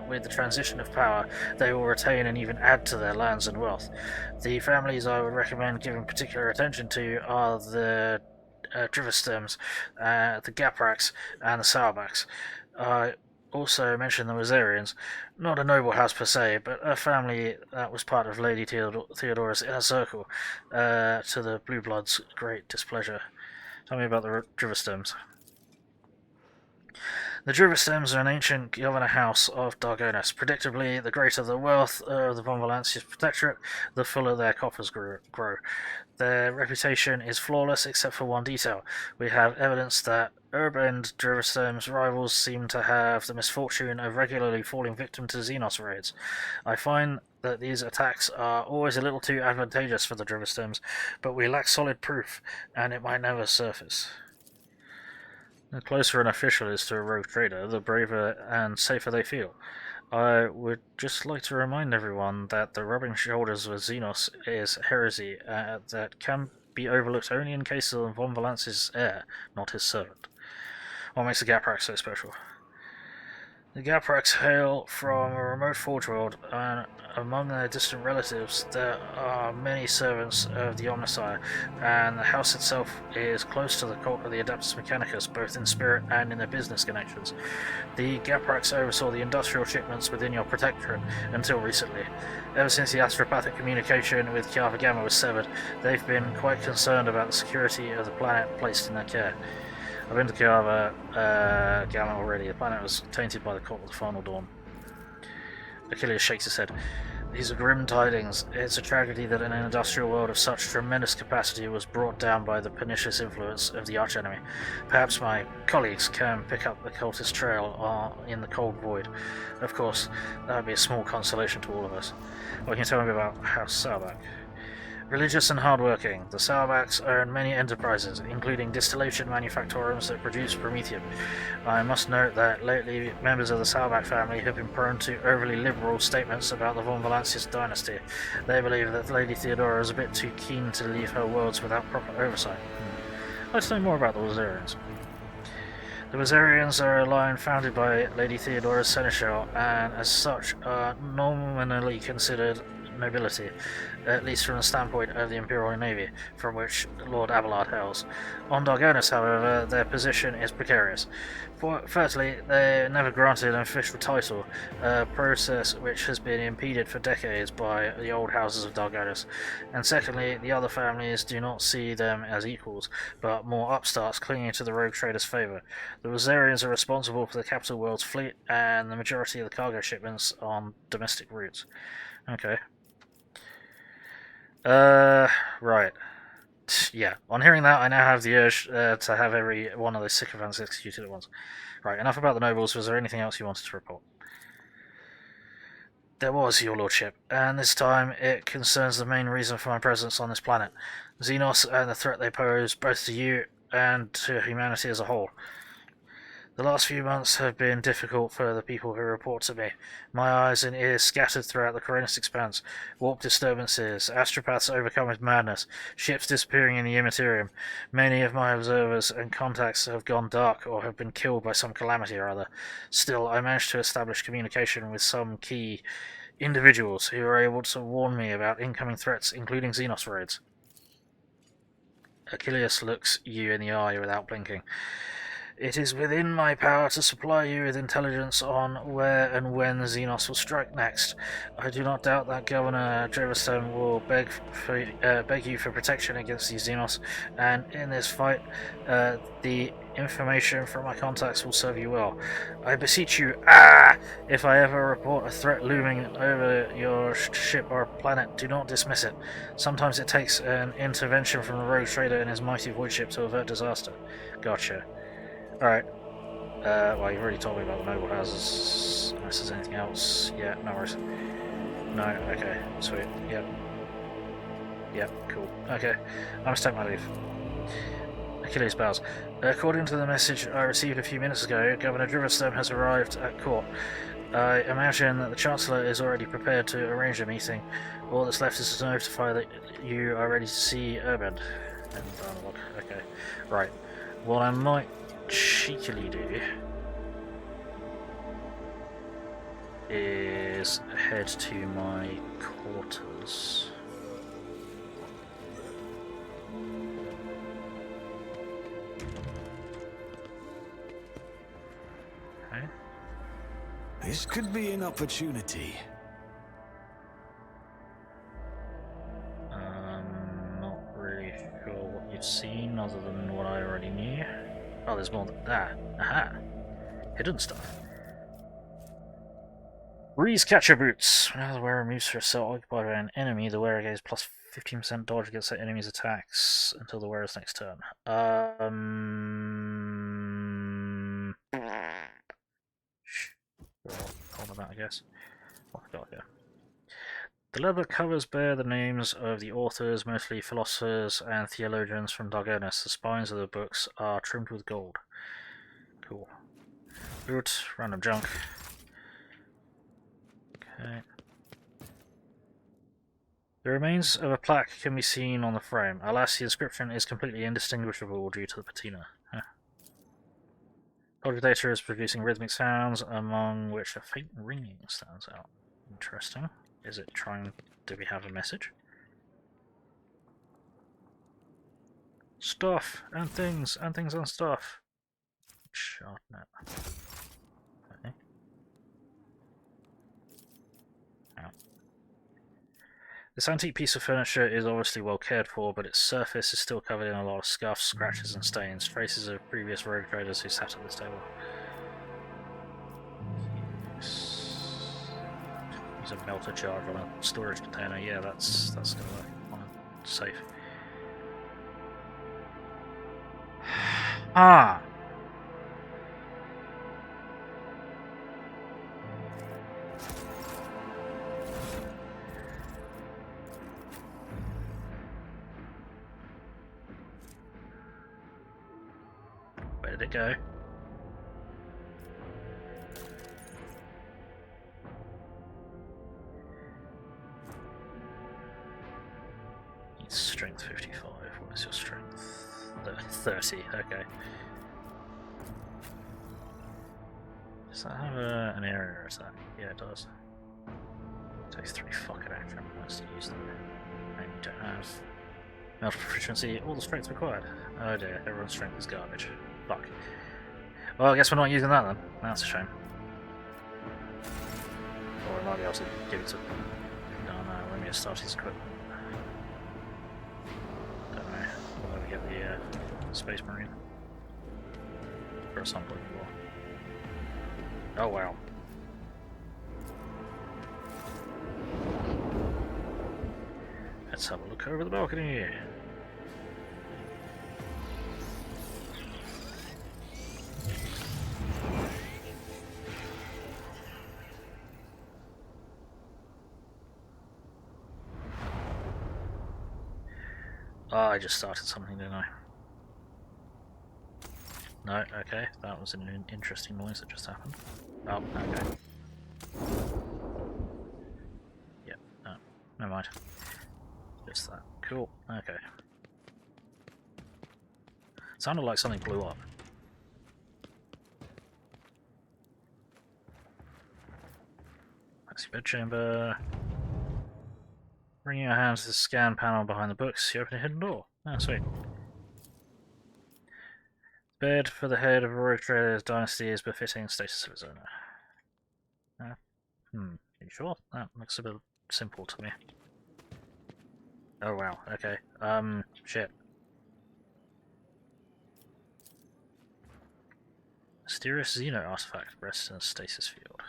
with the transition of power, they will retain and even add to their lands and wealth. The families I would recommend giving particular attention to are the Drivistems, the Gapraks, and the Sauerbachs. I also mentioned the Rosarians, not a noble house per se, but a family that was part of Lady Theodora's inner circle, to the Blue Bloods' great displeasure. Tell me about the Drivistems. The Drivistems are an ancient Kiava house of Dargonus. Predictably, the greater the wealth of the von Valencius Protectorate, the fuller their coffers grow. Their reputation is flawless except for one detail. We have evidence that urban Drivistem's rivals seem to have the misfortune of regularly falling victim to Xenos raids. I find that these attacks are always a little too advantageous for the Drivistems, but we lack solid proof, and it might never surface. The closer an official is to a rogue trader, the braver and safer they feel. I would just like to remind everyone that the rubbing shoulders with Xenos is heresy that can be overlooked only in case of von Valencius' heir, not his servant. What makes the Gapraks so special? The Gapraks hail from a remote forge world, and among their distant relatives there are many servants of the Omnissiah, and the house itself is close to the cult of the Adeptus Mechanicus, both in spirit and in their business connections. The Gapraks oversaw the industrial shipments within your protectorate until recently. Ever since the astropathic communication with Kiava Gamma was severed, they've been quite concerned about the security of the planet placed in their care. I've been to Kiava Gamma already. The planet was tainted by the cult of the Final Dawn. Achilles shakes his head. These are grim tidings. It's a tragedy that an industrial world of such tremendous capacity was brought down by the pernicious influence of the archenemy. Perhaps my colleagues can pick up the cultist trail in the cold void. Of course, that would be a small consolation to all of us. What can you tell me about House Sauerback? Religious and hardworking, the Sauerbachs own many enterprises, including distillation manufactorums that produce promethium. I must note that lately members of the Sauerbach family have been prone to overly liberal statements about the von Valencius dynasty. They believe that Lady Theodora is a bit too keen to leave her worlds without proper oversight. Let's know more about the Wazarians. The Wazarians are a line founded by Lady Theodora's seneschal, and as such are nominally considered nobility, at least from the standpoint of the Imperial Navy, from which Lord Abelard hails. On Dargonus, however, their position is precarious. Firstly, they are never granted an official title, a process which has been impeded for decades by the old houses of Dargonus. And secondly, the other families do not see them as equals, but more upstarts clinging to the rogue traders' favour. The Wazarians are responsible for the capital world's fleet and the majority of the cargo shipments on domestic routes. Okay. Right. Yeah, on hearing that, I now have the urge to have every one of those sycophants executed at once. Right, enough about the nobles. Was there anything else you wanted to report? There was, your lordship, and this time it concerns the main reason for my presence on this planet. Xenos and the threat they pose both to you and to humanity as a whole. The last few months have been difficult for the people who report to me. My eyes and ears scattered throughout the Coronus expanse, warp disturbances, astropaths overcome with madness, ships disappearing in the immaterium. Many of my observers and contacts have gone dark or have been killed by some calamity or other. Still, I managed to establish communication with some key individuals who were able to warn me about incoming threats, including Xenos raids. Achilles looks you in the eye without blinking. It is within my power to supply you with intelligence on where and when the Xenos will strike next. I do not doubt that Governor Dreverstone will beg you for protection against these Xenos, and in this fight, the information from my contacts will serve you well. I beseech you, if I ever report a threat looming over your ship or planet, do not dismiss it. Sometimes it takes an intervention from the rogue trader and his mighty void ship to avert disaster. Gotcha. Alright. Well, you've already told me about the noble houses. Unless there's anything else. Yeah, no worries. No, okay. Sweet. Yep. Yep, cool. Okay. I must take my leave. Achilles bows. According to the message I received a few minutes ago, Governor Driverstone has arrived at court. I imagine that the Chancellor is already prepared to arrange a meeting. All that's left is to notify that you are ready to see Urban. Okay. Right. What I might cheekily do is head to my quarters. Okay. This could be an opportunity. Not really sure what you've seen other than what I already knew. Oh, there's more than that. Aha! Hidden stuff. Breeze Catcher Boots. Whenever the wearer moves for a cell occupied by an enemy, the wearer gains plus 15% dodge against that enemy's attacks until the wearer's next turn. Hold on that, I guess. What have I got here? The leather covers bear the names of the authors, mostly philosophers and theologians from Dargonus. The spines of the books are trimmed with gold. Cool. Boot, random junk. Okay. The remains of a plaque can be seen on the frame. Alas, the inscription is completely indistinguishable due to the patina. Huh. Audio data is producing rhythmic sounds, among which a faint ringing stands out. Interesting. Is it trying... do we have a message? Stuff! And things on stuff! Sharpnet. Okay. Ow. This antique piece of furniture is obviously well cared for, but its surface is still covered in a lot of scuffs, scratches, and stains, traces of previous rogue traders who sat at this table. Use a melter charge on a storage container. Yeah, that's gonna work on a safe. Ah. Where did it go? It's strength 55. What is your strength? 30. Okay. Does that have an area or is that? Yeah, it does. It takes 3 fucking action points to use them. And you don't have mental proficiency or the strength required. Oh dear, everyone's strength is garbage. Fuck. Well, I guess we're not using that then. That's a shame. Or we might be able to give it to... No, let me start his equipment. Don't know. We'll never get the Space Marine. Or something more. Oh wow. Let's have a look over the balcony. Oh, I just started something, didn't I? No, okay, that was an interesting noise that just happened. Oh, okay. Yep, no, never mind. Just that. Cool, okay. Sounded like something blew up. That's your bedchamber. Bring your hands to the scan panel behind the books, you open a hidden door. Ah, sweet. Bed for the head of a rogue trader's dynasty is befitting status of its owner. Are you sure? That looks a bit simple to me. Oh wow, okay. Shit. Mysterious Xeno artifact rests in a stasis field.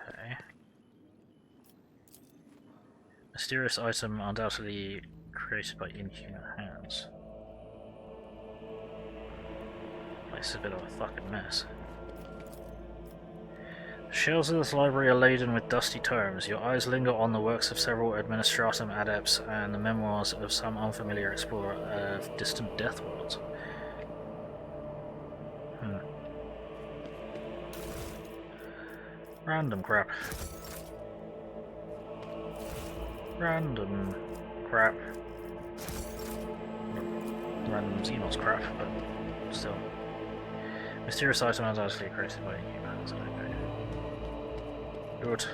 Okay. Mysterious item undoubtedly created by inhuman hands. Place is a bit of a fucking mess. The shelves of this library are laden with dusty tomes. Your eyes linger on the works of several administratum adepts and the memoirs of some unfamiliar explorer of distant death worlds. Random crap. Random crap. Random Xenos crap, but still. Mysterious item undoubtedly created by humans. Okay. Good.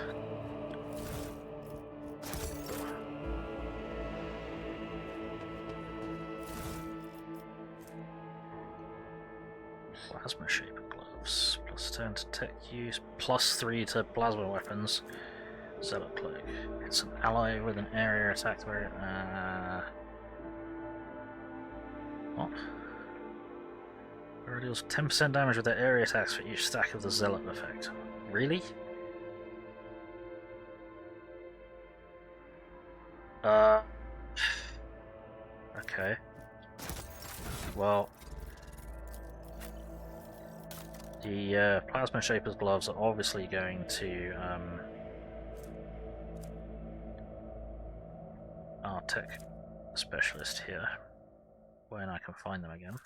Plasma shaper gloves. +10 to tech use, +3 to plasma weapons. Zealot cloak. It's an ally with an area attack where what? It deals 10% damage with their area attacks for each stack of the Zealot effect. Really? Okay. Well, the Plasma Shaper's gloves are obviously going to our tech specialist here, when I can find them again.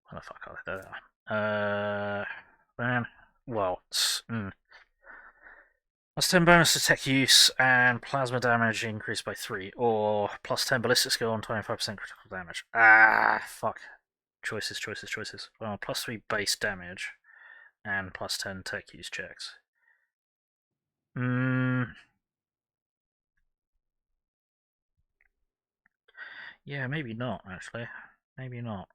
Where the fuck are they? There they are. Man, well, plus 10 bonus to tech use and plasma damage increased by 3, or plus 10 ballistic skill and 25% critical damage. Ah, fuck. Choices. Well, plus 3 base damage and plus 10 tech use checks. Yeah, maybe not, actually. Maybe not.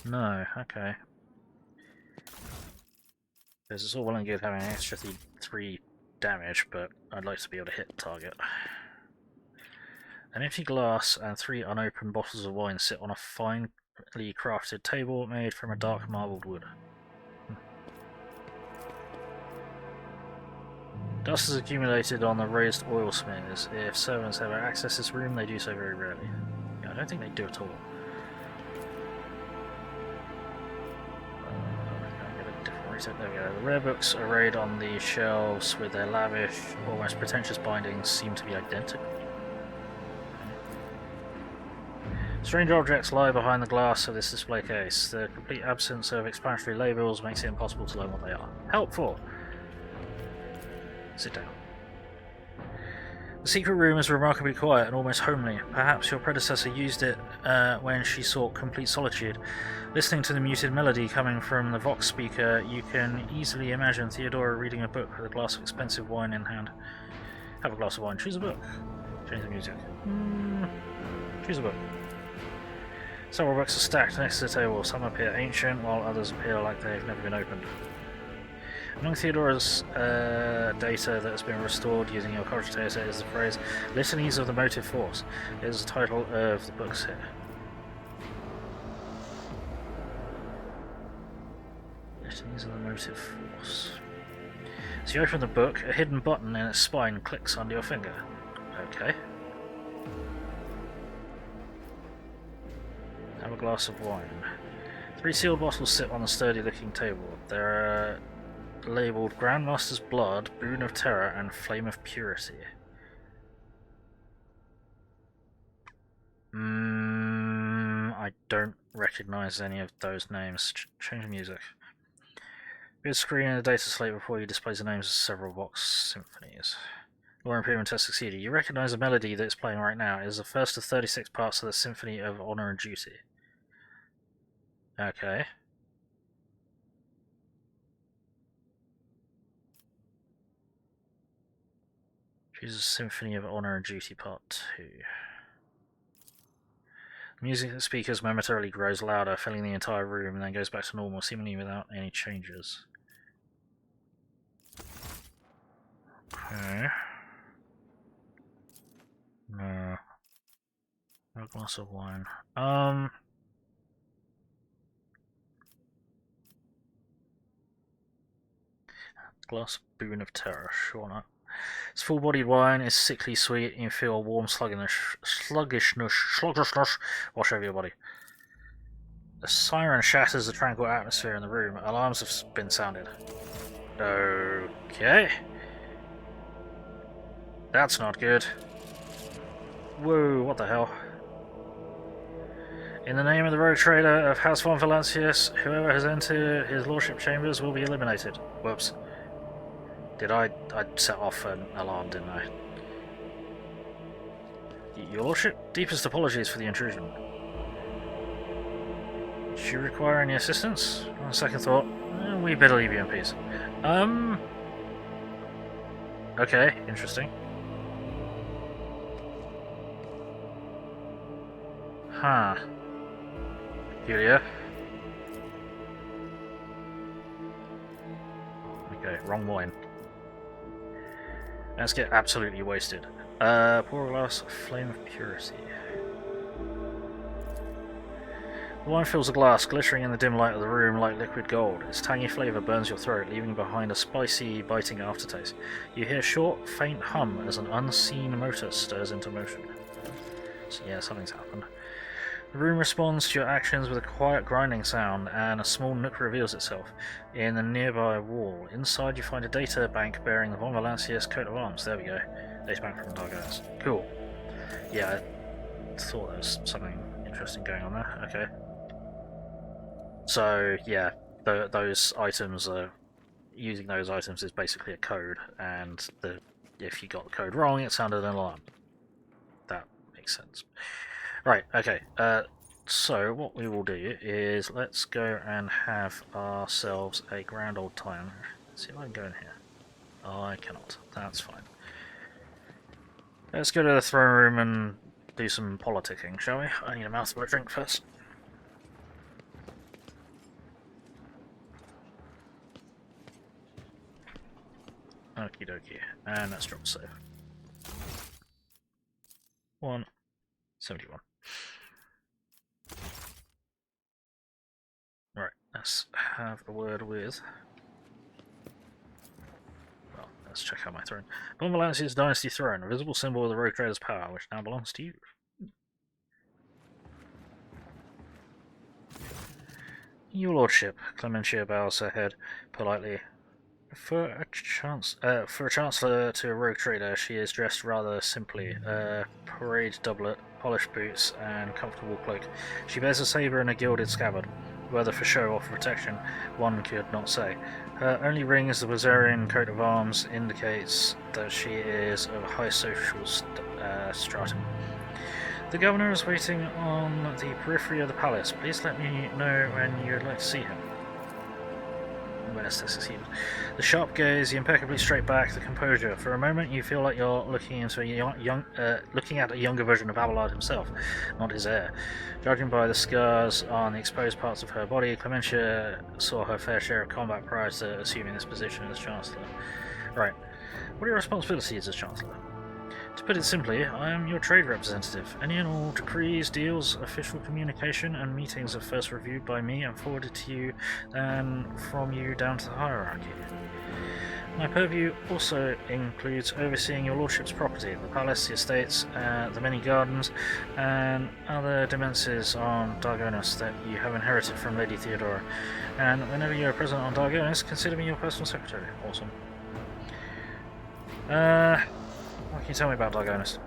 No, okay. Because it's all well and good having an extra 3 damage, but I'd like to be able to hit the target. An empty glass and 3 unopened bottles of wine sit on a finely crafted table made from a dark marbled wood. Dust has accumulated on the raised oil smears. If servants ever access this room, they do so very rarely. Yeah, I don't think they do at all. There we go. The rare books arrayed on the shelves with their lavish, almost pretentious bindings seem to be identical. Strange objects lie behind the glass of this display case. The complete absence of explanatory labels makes it impossible to learn what they are. Helpful! Sit down. The secret room is remarkably quiet and almost homely. Perhaps your predecessor used it when she sought complete solitude. Listening to the muted melody coming from the Vox speaker, you can easily imagine Theodora reading a book with a glass of expensive wine in hand. Have a glass of wine. Choose a book. Change the music. Choose a book. Several books are stacked next to the table. Some appear ancient, while others appear like they've never been opened. Among Theodora's data that has been restored using your culture data is the phrase Litanies of the Motive Force. It is the title of the books here. Litanies of the Motive Force. So you open the book, a hidden button in its spine clicks under your finger. Okay. Have a glass of wine. 3 sealed bottles sit on a sturdy looking table. There are labelled Grandmaster's Blood, Boon of Terror, and Flame of Purity. I don't recognise any of those names. Change the music. Good screen in the data slate before you displays the names of several Vox symphonies. Law Improvement test succeeded. You recognise the melody that is playing right now. It is the first of 36 parts of the Symphony of Honour and Duty. Okay. Choose a Symphony of Honour and Duty Part 2. The music at the speakers momentarily grows louder, filling the entire room, and then goes back to normal, seemingly without any changes. Okay. No. No glass of wine. Glass of Boon of Terror, sure not. It's full-bodied wine, it's sickly sweet, and you feel a warm sluggishness wash over your body. The siren shatters the tranquil atmosphere in the room. Alarms have been sounded. Okay. That's not good. Whoa, what the hell? In the name of the rogue trader of House von Valencius, whoever has entered his lordship chambers will be eliminated. Whoops. I set off an alarm, didn't I? Your lordship, deepest apologies for the intrusion. Do you require any assistance? On second thought, we better leave you in peace. Okay, interesting. Huh. Julia. Okay, wrong wine. Let's get absolutely wasted. Pour a glass of Flame of Purity. The wine fills the glass, glittering in the dim light of the room like liquid gold. Its tangy flavour burns your throat, leaving behind a spicy, biting aftertaste. You hear a short, faint hum as an unseen motor stirs into motion. So yeah, something's happened. The room responds to your actions with a quiet grinding sound, and a small nook reveals itself in the nearby wall. Inside you find a data bank bearing the von Valencius coat of arms. There we go. Data bank from Dargonus. Cool. Yeah, I thought there was something interesting going on there. Okay. So, yeah, those items are... Using those items is basically a code, and if you got the code wrong, it sounded an alarm. That makes sense. Right, okay. So what we will do is let's go and have ourselves a grand old time. Let's see if I can go in here. Oh, I cannot. That's fine. Let's go to the throne room and do some politicking, shall we? I need a mouthful of drink first. Okie dokie. And let's drop save. 171. Right, let's have a word with... Well, let's check out my throne. Upon Valencius' dynasty throne, a visible symbol of the Rogue Trader's power, which now belongs to you. Your lordship, Clementia bows her head politely. For a chancellor to a rogue trader, she is dressed rather simply. A parade doublet, polished boots, and comfortable cloak. She bears a saber and a gilded scabbard. Whether for show or for protection, one could not say. Her only ring is the Wazarian coat of arms, indicates that she is of high social stratum. The governor is waiting on the periphery of the palace. Please let me know when you would like to see him. The sharp gaze, the impeccably straight back, the composure. For a moment, you feel like you're looking into looking at a younger version of Abelard himself, not his heir. Judging by the scars on the exposed parts of her body, Clementia saw her fair share of combat prior to assuming this position as Chancellor. Right. What are your responsibilities as Chancellor? To put it simply, I am your trade representative. Any and all decrees, deals, official communication, and meetings are first reviewed by me and forwarded to you, and from you down to the hierarchy. My purview also includes overseeing your lordship's property, the palace, the estates, the many gardens, and other demesnes on Dargonus that you have inherited from Lady Theodora. And whenever you are present on Dargonus, consider me your personal secretary. Awesome. What can you tell me about Dargonus?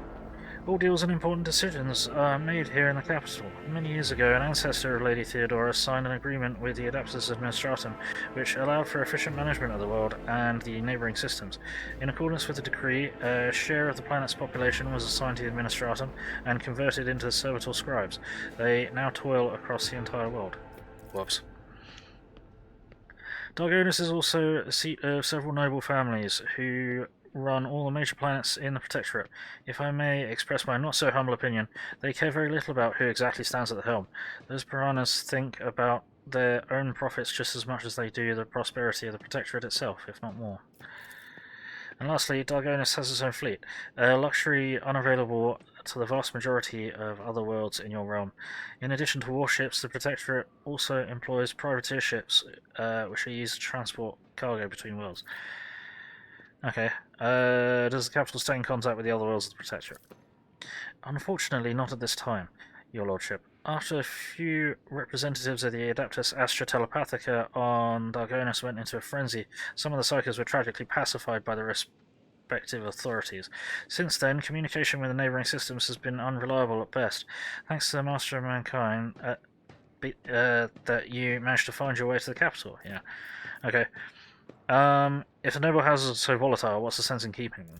All deals and important decisions are made here in the capital. Many years ago, an ancestor of Lady Theodora signed an agreement with the Adeptus Administratum, which allowed for efficient management of the world and the neighbouring systems. In accordance with the decree, a share of the planet's population was assigned to the Administratum and converted into servitor scribes. They now toil across the entire world. Whoops. Dargonus is also a seat of several noble families who run all the major planets in the Protectorate. If I may express my not so humble opinion, they care very little about who exactly stands at the helm. Those piranhas think about their own profits just as much as they do the prosperity of the Protectorate itself, if not more. And lastly, Dargonus has its own fleet, a luxury unavailable to the vast majority of other worlds in your realm. In addition to warships, the Protectorate also employs privateer ships, which are used to transport cargo between worlds. Okay. Does the capital stay in contact with the other worlds of the Protectorate? Unfortunately, not at this time, your lordship. After a few representatives of the Adeptus Astra Telepathica on Dargonus went into a frenzy, some of the psychers were tragically pacified by the respective authorities. Since then, communication with the neighbouring systems has been unreliable at best. Thanks to the Master of Mankind, that you managed to find your way to the capital. Yeah. Okay. If the noble houses are so volatile, what's the sense in keeping them?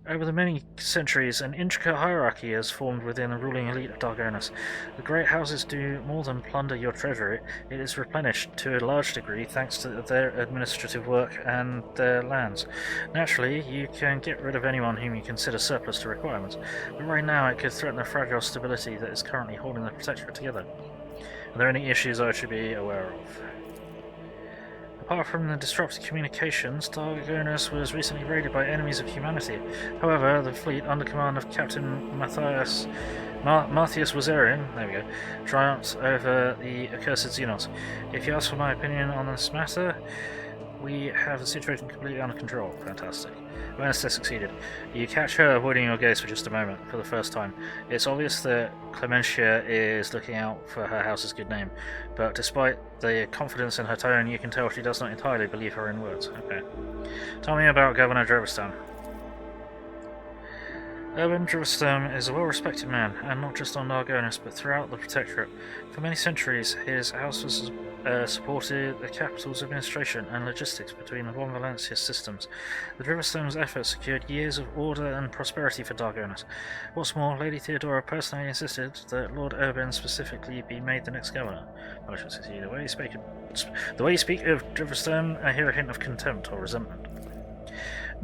Over the many centuries, an intricate hierarchy has formed within the ruling elite of Dargonus. The great houses do more than plunder your treasury, it is replenished to a large degree thanks to their administrative work and their lands. Naturally, you can get rid of anyone whom you consider surplus to requirements, but right now it could threaten the fragile stability that is currently holding the Protectorate together. Are there any issues I should be aware of? Apart from the disrupted communications, Dargonus was recently raided by enemies of humanity. However, the fleet under command of Captain Matthias Wazarian, there we go, triumphed over the accursed Xenos. If you ask for my opinion on this matter, we have the situation completely under control. Fantastic. Wednesday succeeded. You catch her avoiding your gaze for just a moment, for the first time. It's obvious that Clementia is looking out for her house's good name, but despite the confidence in her tone, you can tell she does not entirely believe her own words. Okay. Tell me about Governor Drebistan. Urban Drivestem is a well-respected man, and not just on Dargonus, but throughout the Protectorate. For many centuries, his house has supported the capital's administration and logistics between the one Valencius systems. The Drivestem's efforts secured years of order and prosperity for Dargonus. What's more, Lady Theodora personally insisted that Lord Urban specifically be made the next governor. Well, I should say, the way you speak of Drivestem, I hear a hint of contempt or resentment.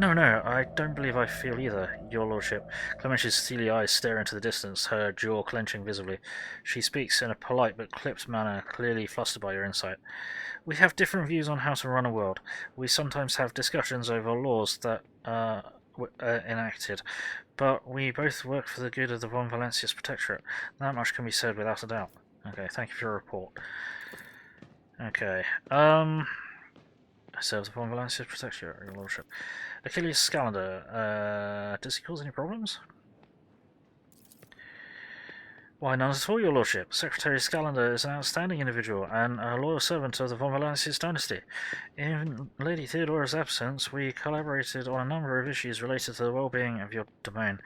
No, I don't believe I feel either, your lordship. Clementia's steely eyes stare into the distance, her jaw clenching visibly. She speaks in a polite but clipped manner, clearly flustered by your insight. We have different views on how to run a world. We sometimes have discussions over laws that enacted, but we both work for the good of the Von Valencius Protectorate. That much can be said without a doubt. Okay, thank you for your report. Okay, I serve the Von Valencius Protectorate, your lordship. Achilles Scalander, does he cause any problems? Why, none at all, your lordship. Secretary Scalander is an outstanding individual and a loyal servant of the Von Valencius dynasty. In Lady Theodora's absence, we collaborated on a number of issues related to the well-being of your domain,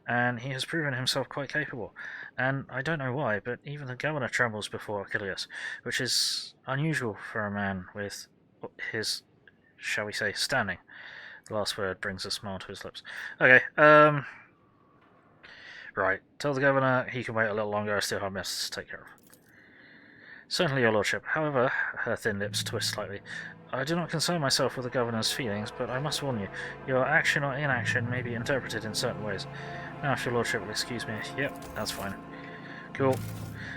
and he has proven himself quite capable. And I don't know why, but even the governor trembles before Achilles, which is unusual for a man with his, shall we say, standing. The last word brings a smile to his lips. Okay, right. Tell the governor he can wait a little longer. I still have matters to take care of. Certainly, your lordship. However, her thin lips twist slightly. I do not concern myself with the governor's feelings, but I must warn you, your action or inaction may be interpreted in certain ways. Now, if your lordship will excuse me. Yep, that's fine. Cool.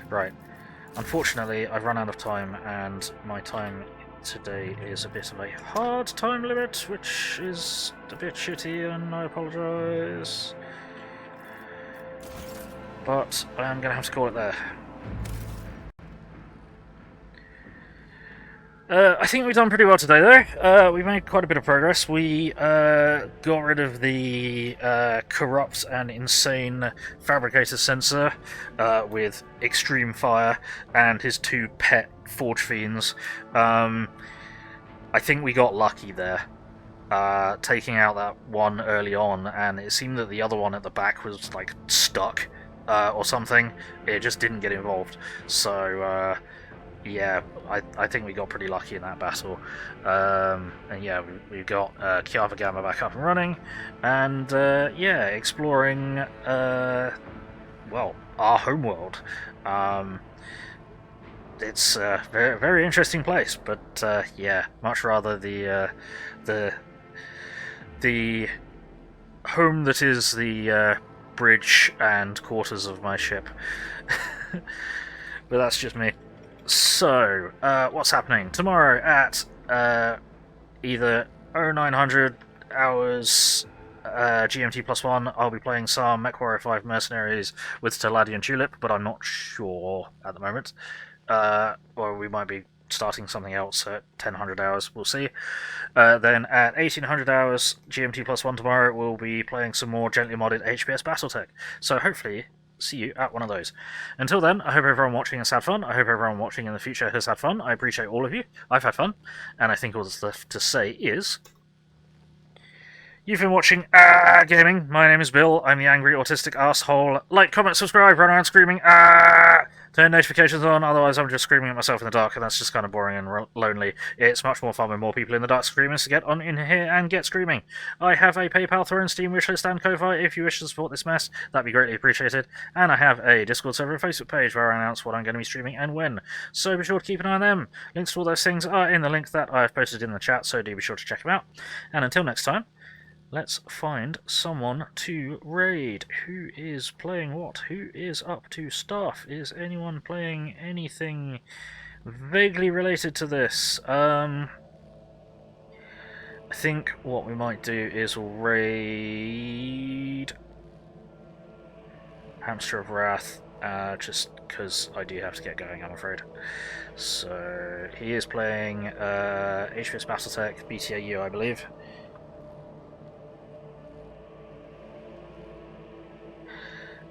Right. Unfortunately, I've run out of time, and my time today is a bit of a hard time limit, which is a bit shitty, and I apologise. But I am going to have to call it there. I think we've done pretty well today, though. We made quite a bit of progress. We got rid of the corrupt and insane Fabricator-Censor with extreme fire and his two pet forgefiends. I think we got lucky there, taking out that one early on, and it seemed that the other one at the back was like stuck or something. It just didn't get involved. So yeah, I think we got pretty lucky in that battle. And yeah, we got Kiava Gamma back up and running, and yeah, exploring well, our homeworld. It's a very, very interesting place, but yeah, much rather the home that is the bridge and quarters of my ship. But that's just me. So, what's happening? Tomorrow at either 0900 hours GMT +1, I'll be playing some MechWarrior 5 Mercenaries with Steladian Tulip, but I'm not sure at the moment. Or we might be starting something else at 1000 hours, we'll see. Then at 1800 hours GMT +1 tomorrow, we'll be playing some more gently modded HPS Battletech. So hopefully see you at one of those. Until then, I hope everyone watching has had fun. I hope everyone watching in the future has had fun. I appreciate all of you. I've had fun. And I think all that's left to say is, you've been watching Gaming. My name is Bill. I'm the angry autistic asshole. Like, comment, subscribe, run around screaming turn notifications on, otherwise I'm just screaming at myself in the dark, and that's just kind of boring and lonely. It's much more fun with more people in the dark screaming, so get on in here and get screaming. I have a PayPal, Thor, and Steam wishlist and Ko-Fi if you wish to support this mess. That'd be greatly appreciated. And I have a Discord server and Facebook page where I announce what I'm going to be streaming and when. So be sure to keep an eye on them. Links to all those things are in the link that I've posted in the chat, so do be sure to check them out. And until next time, let's find someone to raid. Who is playing what? Who is up to stuff? Is anyone playing anything vaguely related to this? I think what we might do is we'll raid Hamster of Wrath, just because I do have to get going, I'm afraid. So he is playing HPS Battletech, BTAU, I believe.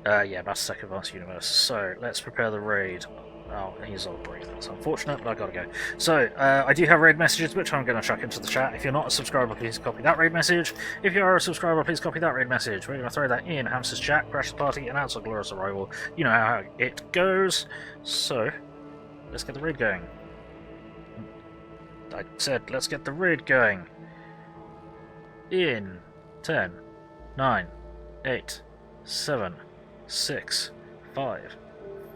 Yeah, Mass Tech Advanced Universe. So, let's prepare the raid. Oh, he's on raid. That's unfortunate, but I gotta go. So, I do have raid messages, which I'm gonna chuck into the chat. If you're not a subscriber, please copy that raid message. If you are a subscriber, please copy that raid message. We're gonna throw that in Hamster's chat, crash the party, announce our glorious arrival. You know how it goes. So, let's get the raid going. I said, let's get the raid going. In 10, 9, 8, 7, 6, 5,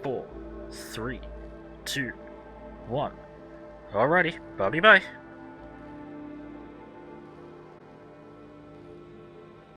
4, 3, 2, 1. Alrighty, bye bye.